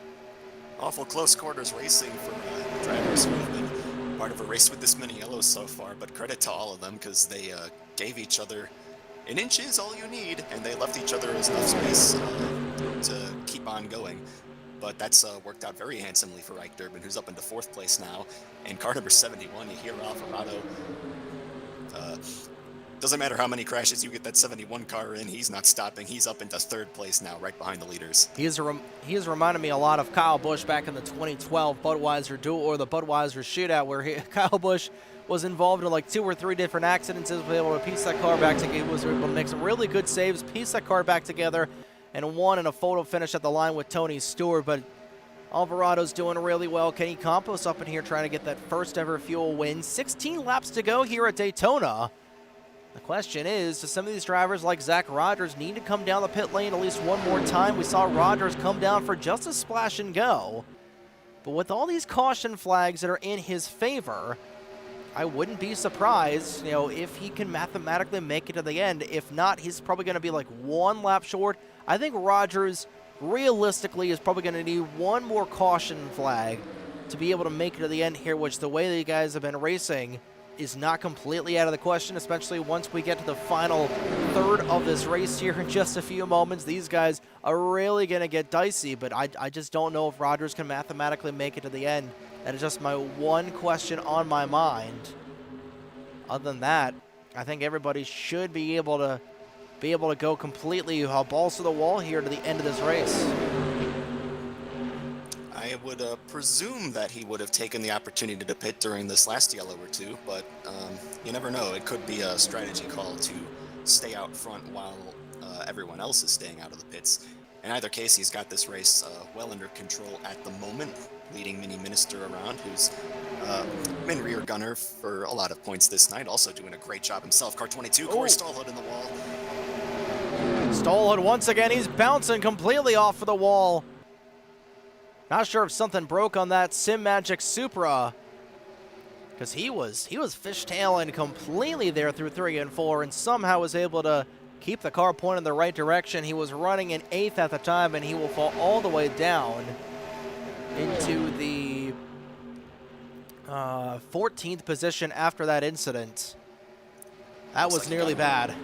Awful close quarters racing for drivers who have been part of a race with this many yellows so far. But credit to all of them because they gave each other an inch is all you need, and they left each other enough space to keep on going. But that's worked out very handsomely for Ike Durbin, who's up into 4th place now. And car number 71, Yahir Alvarado. Doesn't matter how many crashes you get that 71 car in, he's not stopping. He's up into 3rd place now, right behind the leaders. He has reminded me a lot of Kyle Busch back in the 2012 Budweiser Duel or the Budweiser Shootout, where Kyle Busch was involved in like 2 or 3 different accidents. Was able to piece that car back together. Was able to make some really good saves, piece that car back together, and won in a photo finish at the line with Tony Stewart. But Alvarado's doing really well. Kenny Campos up in here trying to get that first ever Fuel win. 16 laps to go here at Daytona. The question is, do some of these drivers like Zach Rogers need to come down the pit lane at least one more time? We saw Rogers come down for just a splash and go. But with all these caution flags that are in his favor, I wouldn't be surprised, if he can mathematically make it to the end. If not, he's probably going to be like one lap short. I think Rogers, realistically, is probably going to need one more caution flag to be able to make it to the end here, which the way that you guys have been racing is not completely out of the question, especially once we get to the final third of this race here in just a few moments. These guys are really going to get dicey, but I just don't know if Rogers can mathematically make it to the end. That is just my one question on my mind. Other than that, I think everybody should be able to go completely balls to the wall here to the end of this race. I would presume that he would have taken the opportunity to pit during this last yellow or two, but you never know. It could be a strategy call to stay out front while everyone else is staying out of the pits. In either case, he's got this race well under control at the moment, leading Mini Minister around, who's been rear gunner for a lot of points this night, also doing a great job himself. Car 22, Corey Stallhood in the wall. Stallhood once again, he's bouncing completely off of the wall. Not sure if something broke on that Sim Magic Supra, because he was fishtailing completely there through 3 and 4, and somehow was able to keep the car pointed in the right direction. He was running in 8th at the time, and he will fall all the way down into the 14th position after that incident. That was like nearly bad.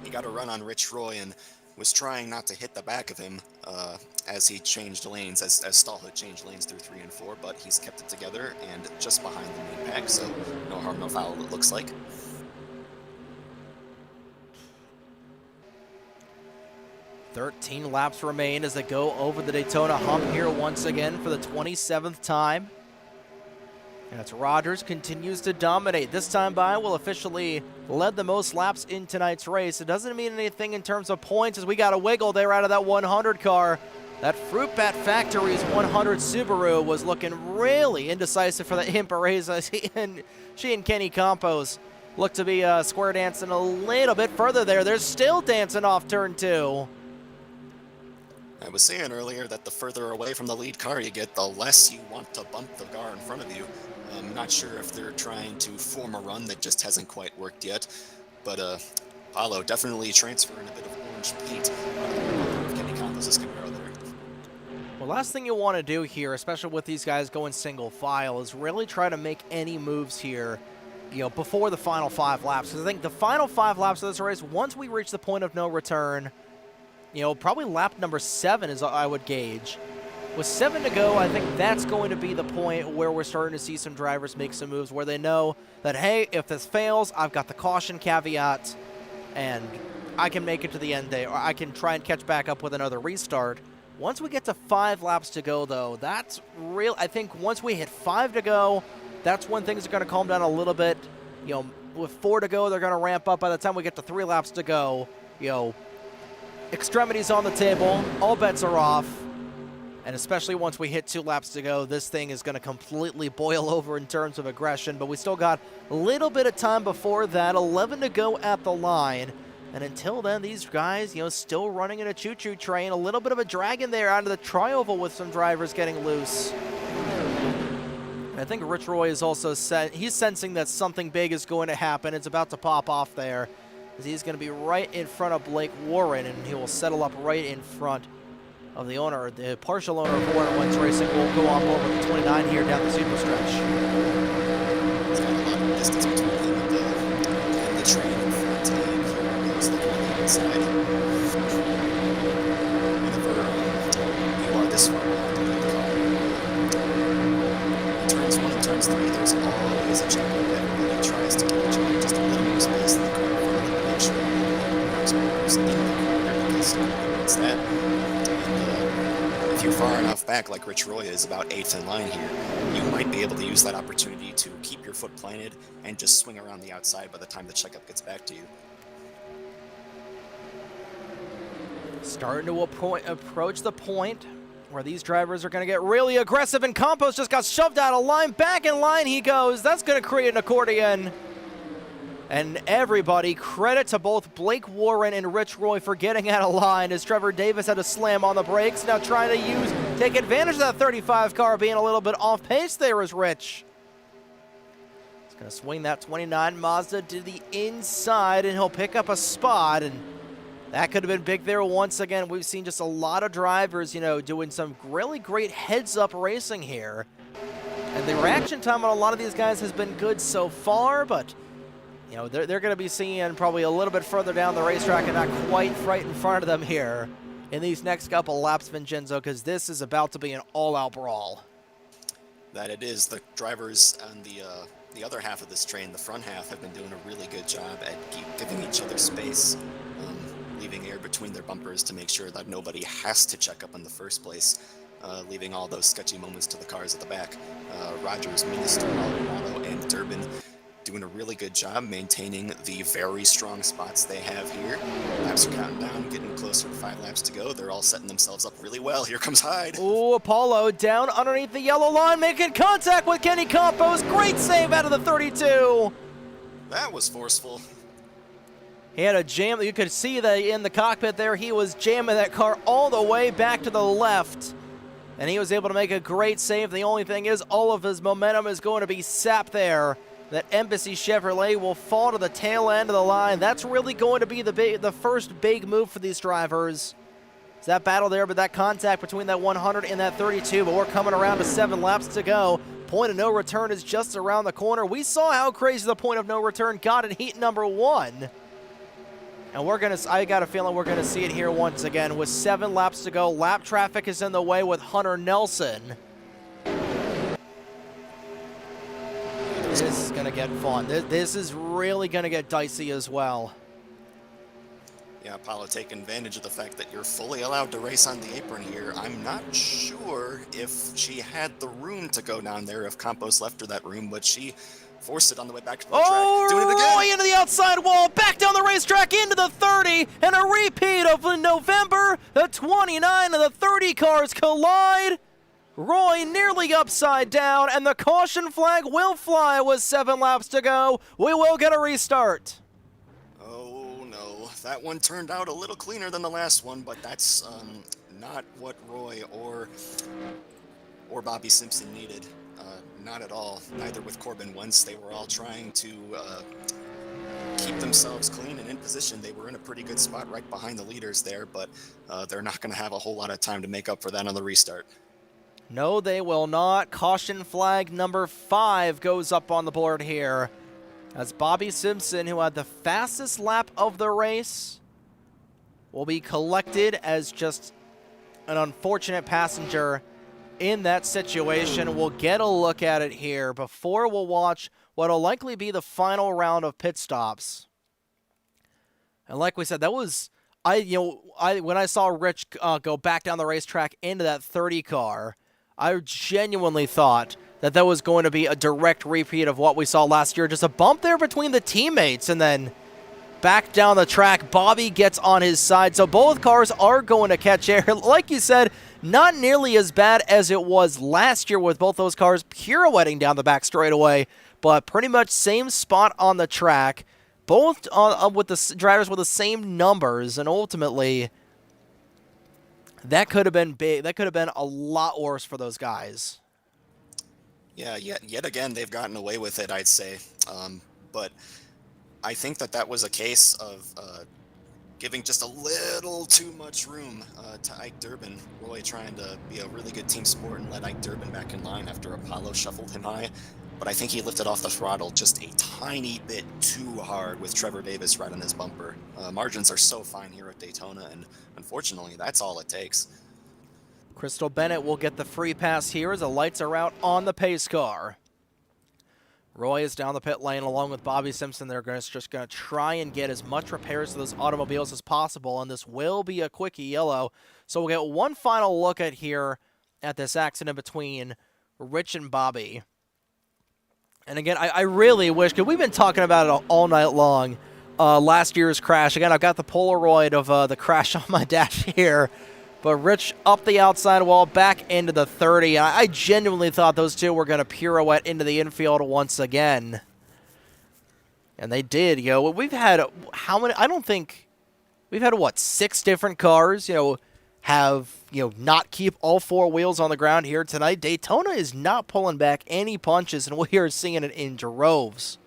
He got a run on Rich Roy and was trying not to hit the back of him as he changed lanes, as Stallhood changed lanes through 3 and 4, but he's kept it together and just behind the main pack, so no harm, no foul, it looks like. "13 laps remain as they go over the Daytona hump here once again for the 27th time. And it's Rogers continues to dominate. This time by will officially led the most laps in tonight's race. It doesn't mean anything in terms of points as we got a wiggle there out of that 100 car. That Fruit Bat Factory's 100 Subaru was looking really indecisive for the Impa race as she and Kenny Campos look to be square dancing a little bit further there. They're still dancing off turn 2. I was saying earlier that the further away from the lead car you get, the less you want to bump the car in front of you. I'm not sure if they're trying to form a run that just hasn't quite worked yet, but Paulo definitely transferring a bit of orange paint of Kenny Campos' Camaro there. Well, last thing you want to do here, especially with these guys going single file, is really try to make any moves here, before the final 5 laps. Because I think the final 5 laps of this race, once we reach the point of no return, probably lap number 7 is I would gauge. With 7 to go, I think that's going to be the point where we're starting to see some drivers make some moves where they know that, hey, if this fails, I've got the caution caveat, and I can make it to the end day, or I can try and catch back up with another restart. Once we get to 5 laps to go, though, that's real. I think once we hit 5 to go, that's when things are going to calm down a little bit. With 4 to go, they're going to ramp up. By the time we get to 3 laps to go, extremities on the table, all bets are off. And especially once we hit 2 laps to go, this thing is going to completely boil over in terms of aggression. But we still got a little bit of time before that. 11 to go at the line. And until then, these guys, still running in a choo-choo train. A little bit of a drag in there out of the tri-oval with some drivers getting loose. And I think Rich Roy is also he's sensing that something big is going to happen. It's about to pop off there. As he's going to be right in front of Blake Warren, and he will settle up right in front of the owner. The partial owner of Warren Wentz Racing will go on board with the 29 here down the super stretch. It's got a lot of distance between him and the train in front, and he goes looking on the inside. Whenever you are this far behind the car, in turns 1 and turns 3, there's always a check that everybody tries to give each other just a little more space in the car to make sure there's more in the car, because it's that. If you're far enough back, like Rich Roy is, about 8th in line here, you might be able to use that opportunity to keep your foot planted and just swing around the outside by the time the checkup gets back to you. Starting to approach the point where these drivers are going to get really aggressive, and Campos just got shoved out of line. Back in line he goes. That's going to create an accordion. And everybody, credit to both Blake Warren and Rich Roy for getting out of line as Trevor Davis had to slam on the brakes. Now trying to take advantage of that 35 car being a little bit off pace there is Rich. He's going to swing that 29 Mazda to the inside and he'll pick up a spot. And that could have been big there once again. We've seen just a lot of drivers, doing some really great heads-up racing here. And the reaction time on a lot of these guys has been good so far, but they're going to be seeing probably a little bit further down the racetrack and not quite right in front of them here in these next couple laps, Vincenzo, because this is about to be an all-out brawl. That it is. The drivers on the other half of this train, the front half, have been doing a really good job at giving each other space, leaving air between their bumpers to make sure that nobody has to check up in the first place, leaving all those sketchy moments to the cars at the back. Rogers, Minister, Colorado, and Durbin doing a really good job maintaining the very strong spots they have here. Laps are counting down, getting closer to 5 laps to go. They're all setting themselves up really well. Here comes Hyde. Ooh, Apollo down underneath the yellow line, making contact with Kenny Campos. Great save out of the 32. That was forceful. He had a jam. You could see that in the cockpit there. He was jamming that car all the way back to the left. And he was able to make a great save. The only thing is all of his momentum is going to be sapped there. That Embassy Chevrolet will fall to the tail end of the line. That's really going to be the first big move for these drivers. It's that battle there, but that contact between that 100 and that 32, but we're coming around to 7 laps to go. Point of no return is just around the corner. We saw how crazy the point of no return got in heat number 1. And I got a feeling we're gonna see it here once again with 7 laps to go. Lap traffic is in the way with Hunter Nelson. This is gonna get fun. This is really gonna get dicey as well. Yeah, Apollo taking advantage of the fact that you're fully allowed to race on the apron here. I'm not sure if she had the room to go down there, if Campos left her that room, but she forced it on the way back to the track. Doing it again. Roy into the outside wall, back down the racetrack into the 30, and a repeat of November. The 29 and the 30 cars collide. Roy nearly upside down, and the caution flag will fly with 7 laps to go. We will get a restart. Oh no, that one turned out a little cleaner than the last one, but that's not what Roy or Bobby Simpson needed. Not at all. Neither with Corbin Wentz. They were all trying to keep themselves clean and in position. They were in a pretty good spot right behind the leaders there, but they're not going to have a whole lot of time to make up for that on the restart. No, they will not. Caution flag number 5 goes up on the board here. As Bobby Simpson, who had the fastest lap of the race, will be collected as just an unfortunate passenger in that situation. We'll get a look at it here before we'll watch what will likely be the final round of pit stops. And like we said, that was when I saw Rich go back down the racetrack into that 30 car, I genuinely thought that was going to be a direct repeat of what we saw last year. Just a bump there between the teammates, and then back down the track, Bobby gets on his side. So both cars are going to catch air. Like you said, not nearly as bad as it was last year with both those cars pirouetting down the back straightaway, but pretty much same spot on the track. Both with the drivers with the same numbers, and ultimately that could have been big. That could have been a lot worse for those guys. Yeah, yet again, they've gotten away with it, I'd say. But I think that was a case of giving just a little too much room to Ike Durbin. Roy trying to be a really good team sport and let Ike Durbin back in line after Apollo shuffled him high. But I think he lifted off the throttle just a tiny bit too hard with Trevor Davis right on his bumper. Margins are so fine here at Daytona, and unfortunately, that's all it takes. Crystal Bennett will get the free pass here as the lights are out on the pace car. Roy is down the pit lane along with Bobby Simpson. They're just going to try and get as much repairs to those automobiles as possible, and this will be a quickie yellow. So we'll get one final look at here at this accident between Rich and Bobby. And again, I really wish, because we've been talking about it all night long, last year's crash. Again, I've got the Polaroid of the crash on my dash here. But Rich up the outside wall, back into the 30. I genuinely thought those two were going to pirouette into the infield once again. And they did, We've had how many? I don't think we've had, what, 6 different cars, have, not keep all 4 wheels on the ground here tonight. Daytona is not pulling back any punches, and we are seeing it in droves.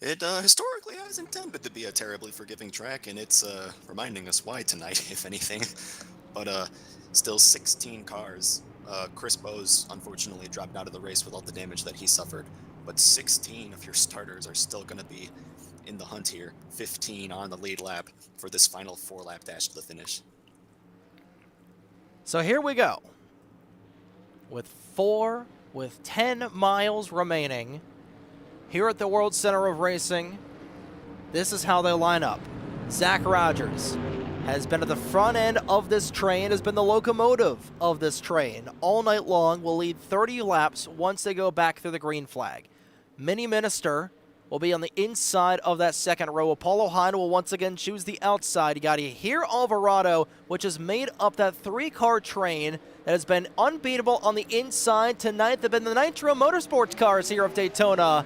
It historically hasn't tended to be a terribly forgiving track, and it's reminding us why tonight, if anything. But still 16 cars. Chris Bose unfortunately dropped out of the race with all the damage that he suffered, but 16 of your starters are still going to be in the hunt here. 15 on the lead lap for this final 4-lap dash to the finish. So here we go. With 10 miles remaining here at the World Center of Racing, this is how they line up. Zach Rogers has been at the front end of this train, has been the locomotive of this train all night long, will lead 30 laps once they go back through the green flag. Mini Minister will be on the inside of that second row. Apollo Hyde will once again choose the outside. You got here Alvarado, which has made up that 3-car train that has been unbeatable on the inside tonight. They've been the Nitro Motorsports cars here of Daytona.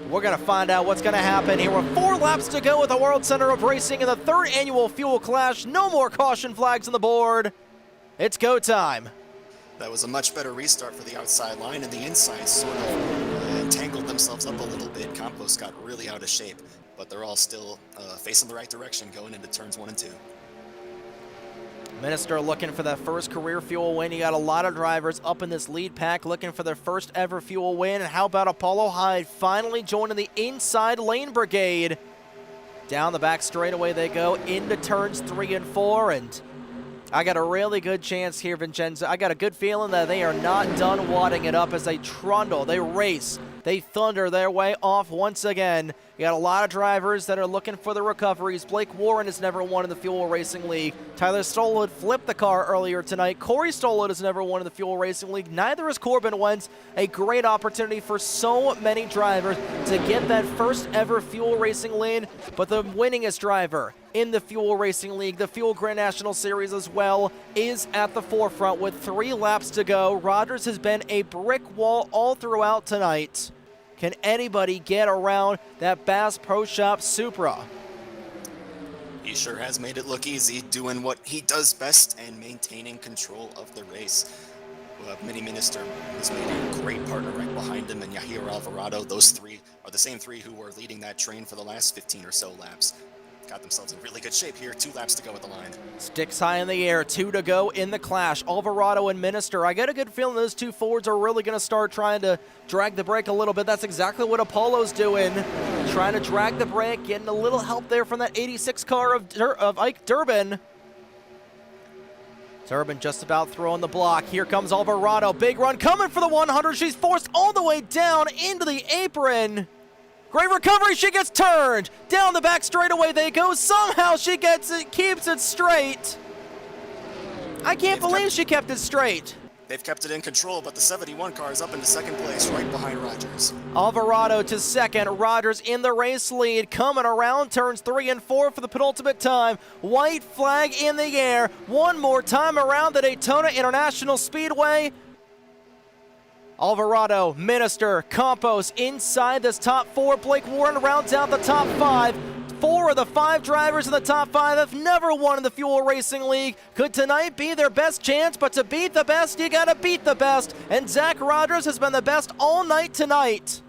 We're going to find out what's going to happen here with 4 laps to go at the World Center of Racing in the 3rd annual Fuel Clash. No more caution flags on the board. It's go time. That was a much better restart for the outside line, and the inside sort of entangled themselves up a little bit. Campos got really out of shape, but they're all still facing the right direction going into turns 1 and 2. Minister looking for that first career fuel win. You got a lot of drivers up in this lead pack looking for their first ever fuel win. And how about Apollo Hyde finally joining the inside lane brigade? Down the back straightaway they go into turns 3 and 4. And I got a really good chance here, Vincenzo. I got a good feeling that they are not done wadding it up as they trundle, they race, they thunder their way off once again. You got a lot of drivers that are looking for the recoveries. Blake Warren has never won in the Fuel Racing League. Tyler Stoll had flipped the car earlier tonight. Corey Stoll has never won in the Fuel Racing League. Neither has Corbin Wentz. A great opportunity for so many drivers to get that first ever Fuel Racing win. But the winningest driver in the Fuel Racing League, the Fuel Grand National Series as well, is at the forefront with 3 laps to go. Rogers has been a brick wall all throughout tonight. Can anybody get around that Bass Pro Shop Supra? He sure has made it look easy, doing what he does best and maintaining control of the race. Mini Minister has made a great partner right behind him, and Yahir Alvarado. Those 3 are the same 3 who were leading that train for the last 15 or so laps. Got themselves in really good shape here. 2 laps to go at the line. Sticks high in the air. 2 to go in the clash. Alvarado and Minister. I got a good feeling those 2 Fords are really going to start trying to drag the brake a little bit. That's exactly what Apollo's doing. Trying to drag the brake. Getting a little help there from that 86 car of Ike Durbin. Durbin just about throwing the block. Here comes Alvarado. Big run coming for the 100. She's forced all the way down into the apron. Great recovery, she gets turned. Down the back straightaway they go. Somehow she gets it, keeps it straight. I can't believe she kept it straight. They've kept it in control, but the 71 car is up into second place right behind Rogers. Alvarado to second. Rogers in the race lead. Coming around turns 3 and 4 for the penultimate time. White flag in the air. One more time around the Daytona International Speedway. Alvarado, Minister, Campos inside this top 4. Blake Warren rounds out the top 5. 4 of the 5 drivers in the top 5 have never won in the Fuel Racing League. Could tonight be their best chance? But to beat the best, you gotta beat the best. And Zach Rogers has been the best all night tonight.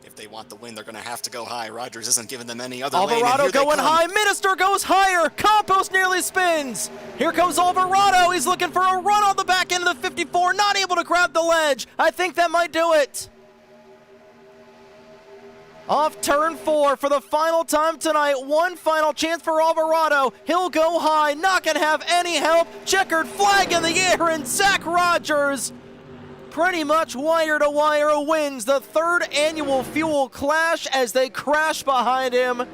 If they want the win, they're going to have to go high. Rogers isn't giving them any other lane. Alvarado going high. Minister goes higher. Campos nearly spins. Here comes Alvarado. He's looking for a run on the back end of the 54. Not able to grab the ledge. I think that might do it. Off turn 4 for the final time tonight. One final chance for Alvarado. He'll go high. Not going to have any help. Checkered flag in the air, and Zach Rogers pretty much wire to wire wins the 3rd annual Fuel Clash as they crash behind him.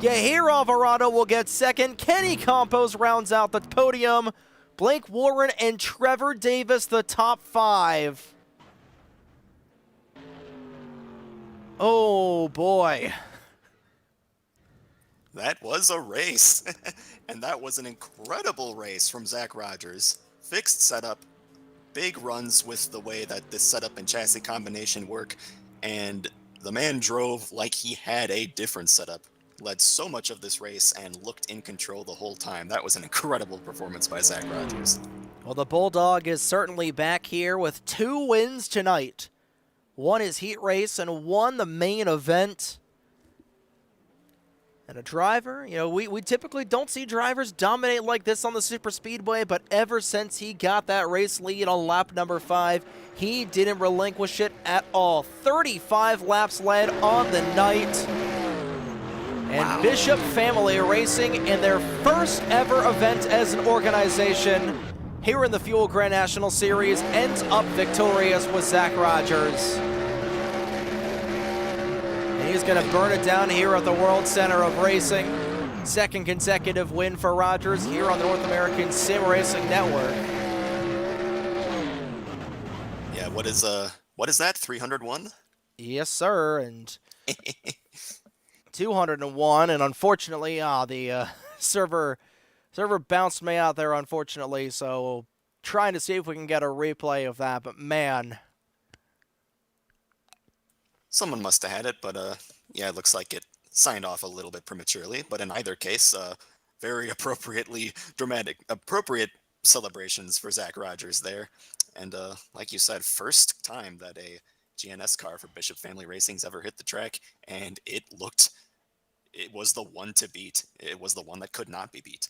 Yahir Alvarado will get second. Kenny Campos rounds out the podium. Blake Warren and Trevor Davis the top 5. Oh boy. That was a race. And that was an incredible race from Zach Rogers. Fixed setup. Big runs with the way that this setup and chassis combination work, and The man drove like he had a different setup, led so much of this race, and looked in control the whole time. That was an incredible performance by Zach Rogers. Well, the Bulldog is certainly back here with 2 wins tonight. One his heat race and one the main event. And a driver, you know, we typically don't see drivers dominate like this on the super speedway, but ever since he got that race lead on lap number 5, he didn't relinquish it at all. 35 laps led on the night. And Bishop Family Racing, in their first ever event as an organization here in the Fuel Grand National Series, ends up victorious with Zach Rogers. And he's going to burn it down here at the World Center of Racing. Second consecutive win for Rogers here on the North American Sim Racing Network. Yeah, what is that? 301? Yes, sir, and 201, and unfortunately, the server bounced me out there, unfortunately, so trying to see if we can get a replay of that, but man. Someone must have had it, but yeah, it looks like it signed off a little bit prematurely, but in either case, very appropriate celebrations for Zach Rogers there. And like you said, first time that a GNS car for Bishop Family Racing's ever hit the track, and it was the one to beat. It was the one that could not be beat.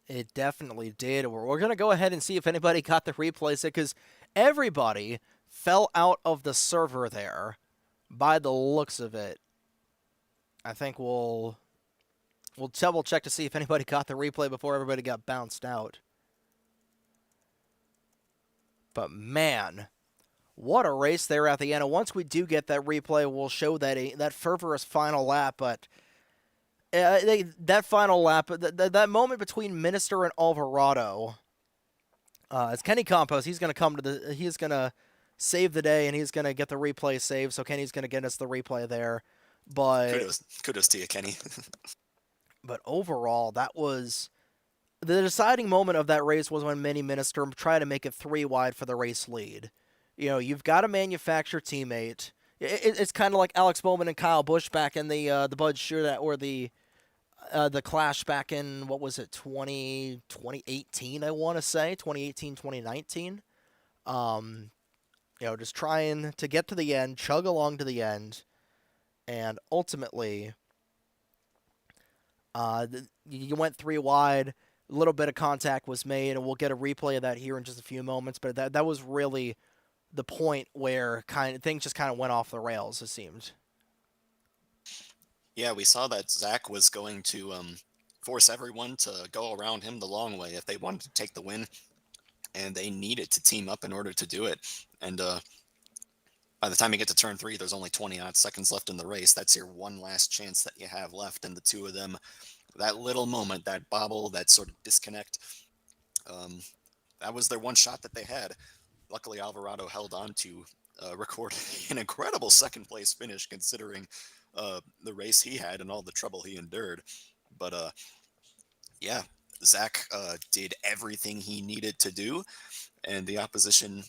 It definitely did. We're going to go ahead and see if anybody got the replays, because everybody fell out of the server there by the looks of it. I think we'll double check to see if anybody got the replay before everybody got bounced out. But man, what a race there at the end. And once we do get that replay, we'll show that fervorous final lap. But that final lap, that moment between Minister and Alvarado, it's Kenny Campos. He's going to save the day, and he's going to get the replay saved. So Kenny's going to get us the replay there. But kudos to you, Kenny. But overall, that was the deciding moment of that race was when Mini Minister tried to make it 3 wide for the race lead. You know, you've got a manufacturer teammate. It's kind of like Alex Bowman and Kyle Busch back in the Bud Shootout, or the clash back in, what was it, 2018, I want to say, 2018, 2019. You know, just trying to get to the end, chug along to the end, and ultimately, you went 3 wide. A little bit of contact was made, and we'll get a replay of that here in just a few moments. But that was really the point where things just kind of went off the rails, it seemed. Yeah, we saw that Zach was going to force everyone to go around him the long way if they wanted to take the win, and they needed to team up in order to do it. And by the time you get to turn 3, there's only 20-odd seconds left in the race. That's your one last chance that you have left, and the two of them, that little moment, that bobble, that sort of disconnect, that was their one shot that they had. Luckily, Alvarado held on to record an incredible second-place finish, considering the race he had and all the trouble he endured. But yeah, Zach did everything he needed to do, and the opposition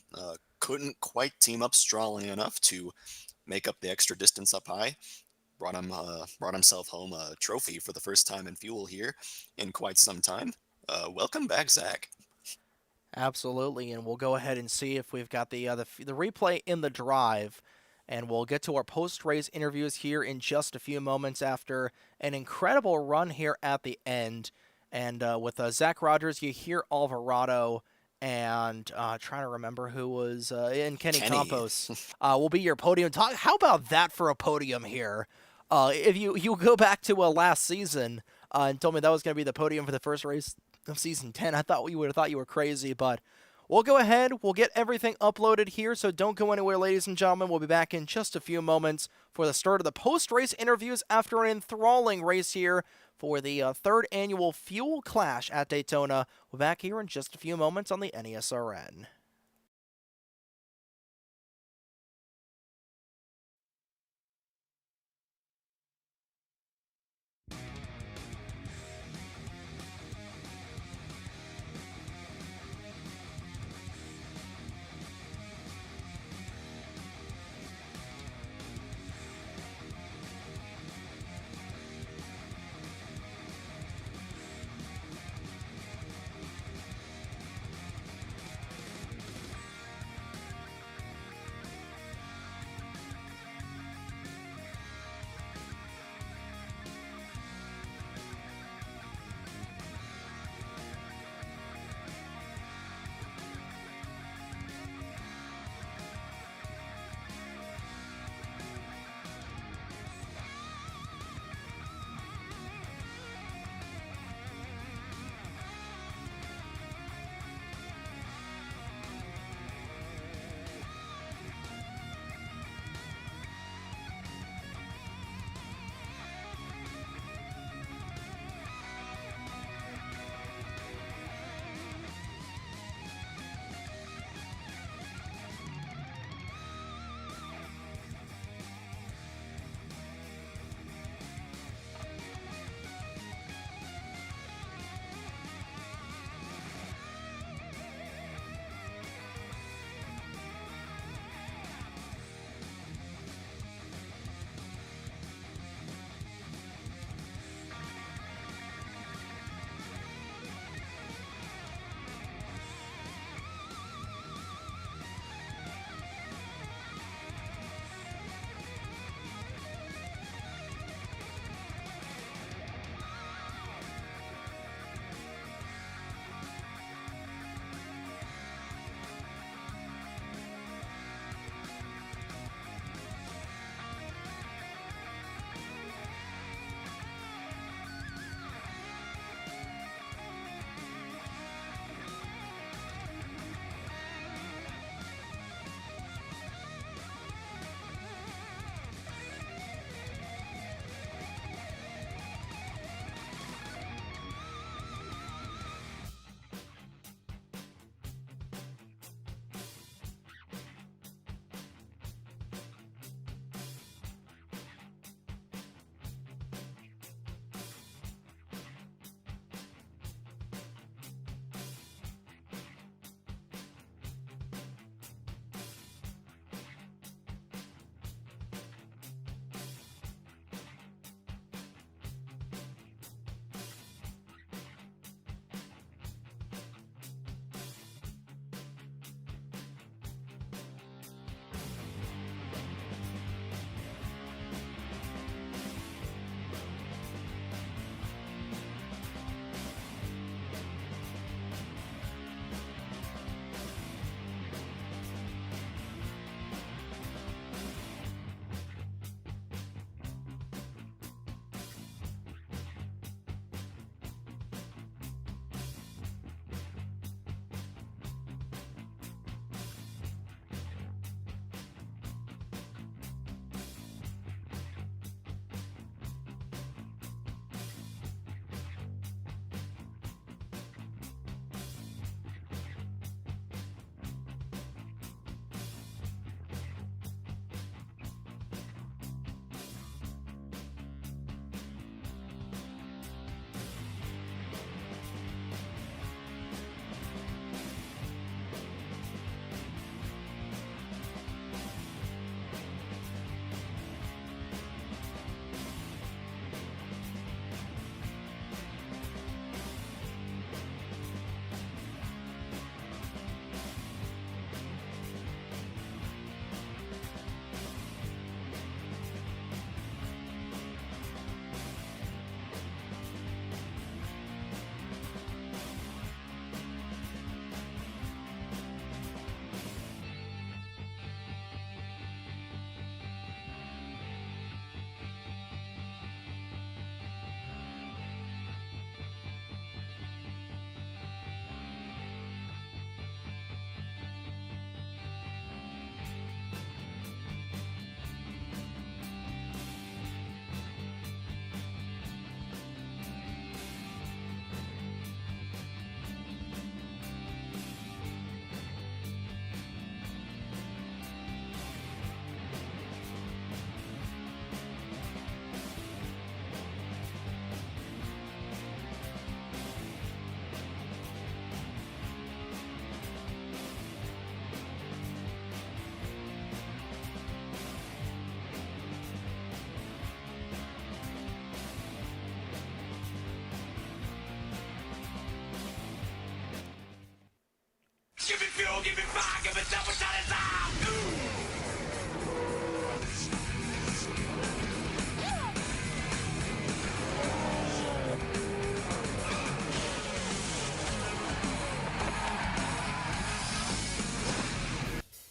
couldn't quite team up strongly enough to make up the extra distance up high. Brought himself home a trophy for the first time in Fuel here in quite some time. Welcome back, Zach. Absolutely, and we'll go ahead and see if we've got the replay in the drive, and we'll get to our post-race interviews here in just a few moments after an incredible run here at the end. And with Zach Rogers, you hear Alvarado and trying to remember who was in Kenny Campos will be your podium talk. How about that for a podium here? If you go back to last season and told me that was going to be the podium for the first race of season 10, I thought you would have thought you were crazy, but we'll go ahead. We'll get everything uploaded here, so don't go anywhere, ladies and gentlemen. We'll be back in just a few moments for the start of the post-race interviews after an enthralling race here for the 3rd annual Fuel Clash at Daytona. We're back here in just a few moments on the NESRN.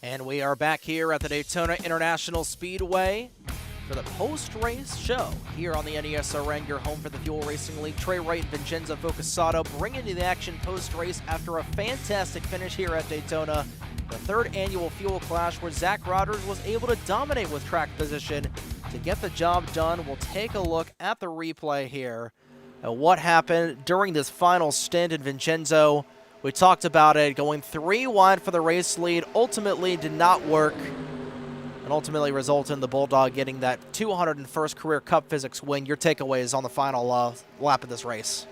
And we are back here at the Daytona International Speedway for the post-race show here on the NESRN, your home for the Fuel Racing League. Trey Wright and Vincenzo Focusato bringing you the action post-race after a fantastic finish here at Daytona, the third annual Fuel Clash, where Zach Rogers was able to dominate with track position to get the job done. We'll take a look at the replay here at what happened during this final stint. And Vincenzo, we talked about it, going 3 wide for the race lead, ultimately did not work, and ultimately resulted in the Bulldog getting that 201st career Cup Physics win. Your takeaways on the final lap of this race?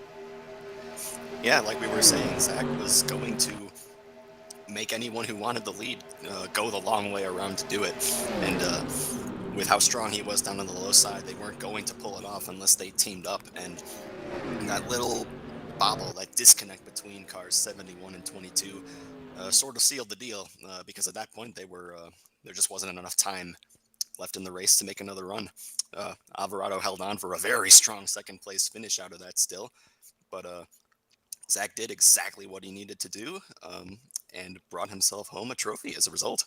Yeah, like we were saying, Zach was going to make anyone who wanted the lead go the long way around to do it. And with how strong he was down on the low side, they weren't going to pull it off unless they teamed up. And that little bobble, that disconnect between cars 71 and 22, sort of sealed the deal because at that point there just wasn't enough time left in the race to make another run. Alvarado held on for a very strong second place finish out of that still, but Zach did exactly what he needed to do and brought himself home a trophy as a result.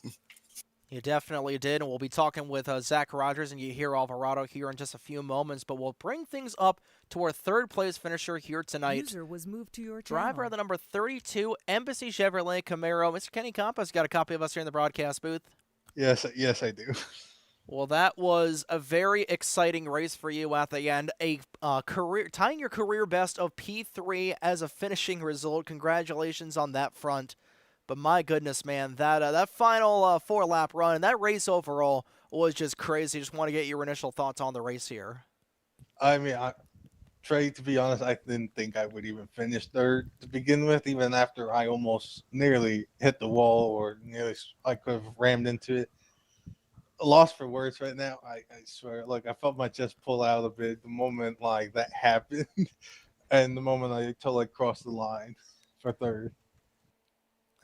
You definitely did, and we'll be talking with Zach Rogers, and you hear Alvarado here in just a few moments, but we'll bring things up to our third-place finisher here tonight. User was moved to your channel. Driver of the number 32, Embassy Chevrolet Camaro. Mr. Kenny Compas got a copy of us here in the broadcast booth. Yes, I do. Well, that was a very exciting race for you at the end. A career tying your career best of P3 as a finishing result. Congratulations on that front. But my goodness, man, that final 4-lap run and that race overall was just crazy. Just want to get your initial thoughts on the race here. I mean, Trey, to be honest, I didn't think I would even finish third to begin with, even after I almost nearly hit the wall or nearly I could have rammed into it. Lost for words right now. I swear. Like, I felt my chest pull out a bit the moment like that happened, and the moment I totally crossed the line for third.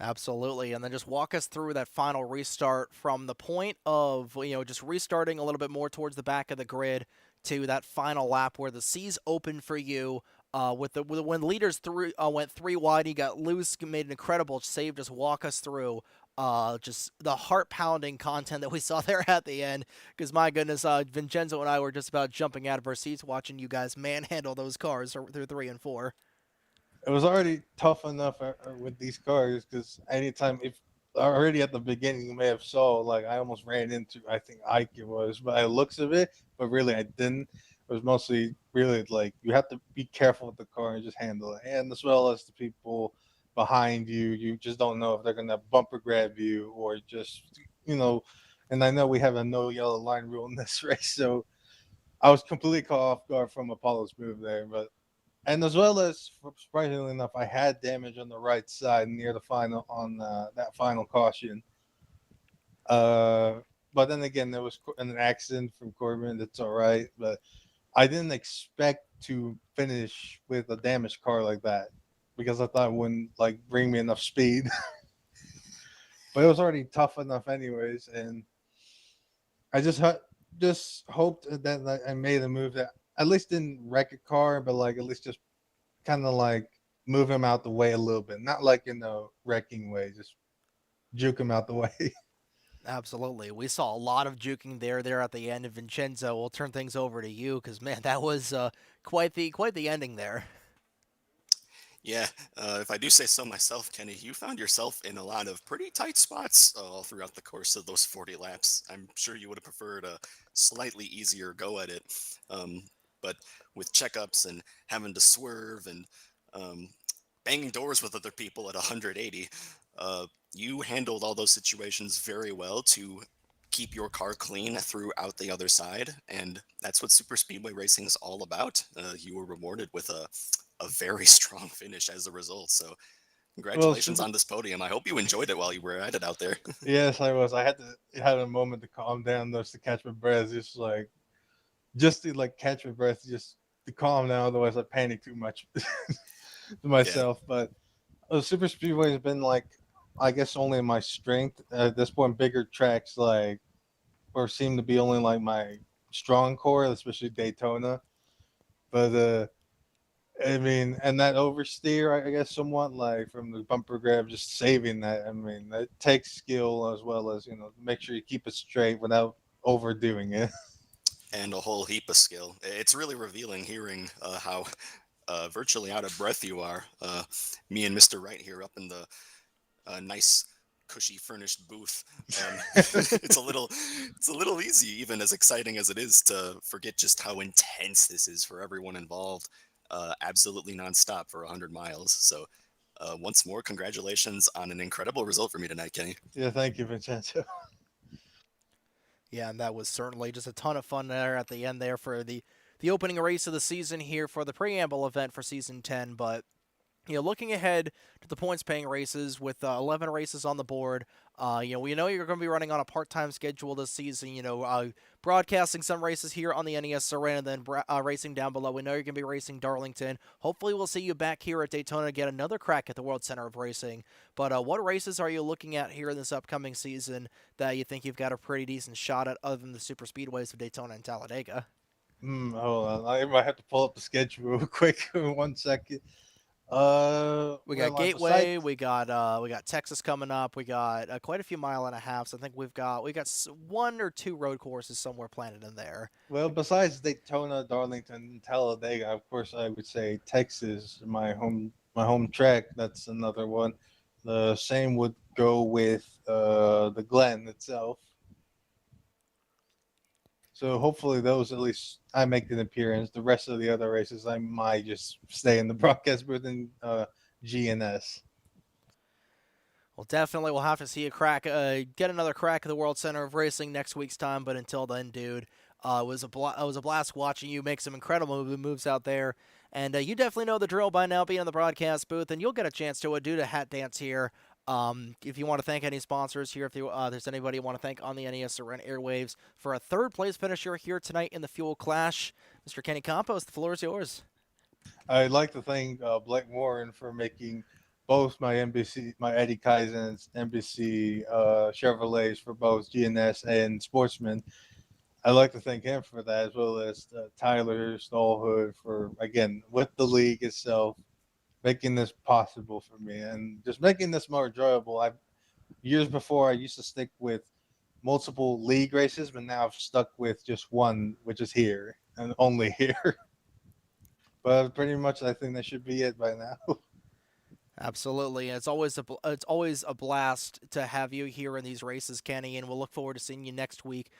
Absolutely. And then just walk us through that final restart from the point of, just restarting a little bit more towards the back of the grid to that final lap where the seas opened for you. When leaders went 3 wide, you got loose, made an incredible save. Just walk us through just the heart-pounding content that we saw there at the end, because my goodness, Vincenzo and I were just about jumping out of our seats watching you guys manhandle those cars through 3 and 4. It was already tough enough with these cars because anytime, if already at the beginning you may have saw, like, I almost ran into, I think Ike it was, by the looks of it, but really I didn't. It was mostly really like you have to be careful with the car and just handle it, and as well as the people behind you. You just don't know if they're gonna bumper grab you or just, And I know we have a no yellow line rule in this race, so I was completely caught off guard from Apollo's move there, but. And as well as, surprisingly enough, I had damage on the right side near the final on that final caution. But then again, there was an accident from Corbin. It's all right, but I didn't expect to finish with a damaged car like that because I thought it wouldn't bring me enough speed. But it was already tough enough, anyways, and I just hoped that I made a move that at least didn't wreck a car, but at least just kind of move him out the way a little bit. Not like in a wrecking way, just juke him out the way. Absolutely. We saw a lot of juking there at the end. And Vincenzo, we'll turn things over to you because, man, that was quite the ending there. Yeah, if I do say so myself, Kenny, you found yourself in a lot of pretty tight spots all throughout the course of those 40 laps. I'm sure you would have preferred a slightly easier go at it. But with checkups and having to swerve and banging doors with other people at 180, you handled all those situations very well to keep your car clean throughout the other side. And that's what super speedway racing is all about. You were rewarded with a very strong finish as a result. So congratulations on this podium. I hope you enjoyed it while you were at it out there. Yes, I was. I had a moment to calm down, just to catch my breath, just to catch my breath, just to calm down. Otherwise, I panic too much to myself. Yeah. But super speedway has been I guess only my strength at this point. Bigger tracks or seem to be only my strong core, especially Daytona. But I mean, and that oversteer, I guess, somewhat like from the bumper grab, just saving that. I mean, that takes skill as well as make sure you keep it straight without overdoing it. And a whole heap of skill. It's really revealing hearing how virtually out of breath you are. Me and Mr. Wright here up in the nice, cushy, furnished booth. It's a little easy, even as exciting as it is, to forget just how intense this is for everyone involved. Absolutely nonstop for 100 miles. So, once more, congratulations on an incredible result for me tonight, Kenny. Yeah, thank you, Vincenzo. Yeah, and that was certainly just a ton of fun there at the end there for the opening race of the season here for the preamble event for season 10. But looking ahead to the points-paying races with 11 races on the board, we know you're going to be running on a part-time schedule this season. Broadcasting some races here on the NES Arena, and then racing down below. We know you're going to be racing Darlington. Hopefully, we'll see you back here at Daytona to get another crack at the World Center of Racing. But what races are you looking at here in this upcoming season that you think you've got a pretty decent shot at, other than the super speedways of Daytona and Talladega? Hold on, I might have to pull up the schedule real quick. 1 second. We got Well, besides, Gateway, we got Texas coming up, we got quite a few mile and a halves. I think we got one or two road courses somewhere planted in there. besides Daytona, Darlington, and Talladega, of course, I would say Texas, my home track. That's another one. The same would go with the Glen itself. So hopefully those, at least I make an appearance. The rest of the other races, I might just stay in the broadcast booth in GNS. Well, definitely we'll have to see get another crack at the World Center of Racing next week's time. But until then, dude, it was a blast watching you make some incredible moves out there. And you definitely know the drill by now, being in the broadcast booth, and you'll get a chance to do a hat dance here. If you want to thank any sponsors here, if there's anybody you want to thank on the NES Arena airwaves for a third place finisher here tonight in the Fuel Clash, Mr. Kenny Campos, the floor is yours. I'd like to thank Blake Warren for making both my Eddie Kaizen's NBC Chevrolets for both GNS and Sportsman. I'd like to thank him for that, as well as Tyler Stallhood for, again, with the league itself, making this possible for me and just making this more enjoyable. Years before, I used to stick with multiple league races, but now I've stuck with just one, which is here and only here. But pretty much, I think that should be it by now. Absolutely, and it's always a blast to have you here in these races, Kenny. And we'll look forward to seeing you next week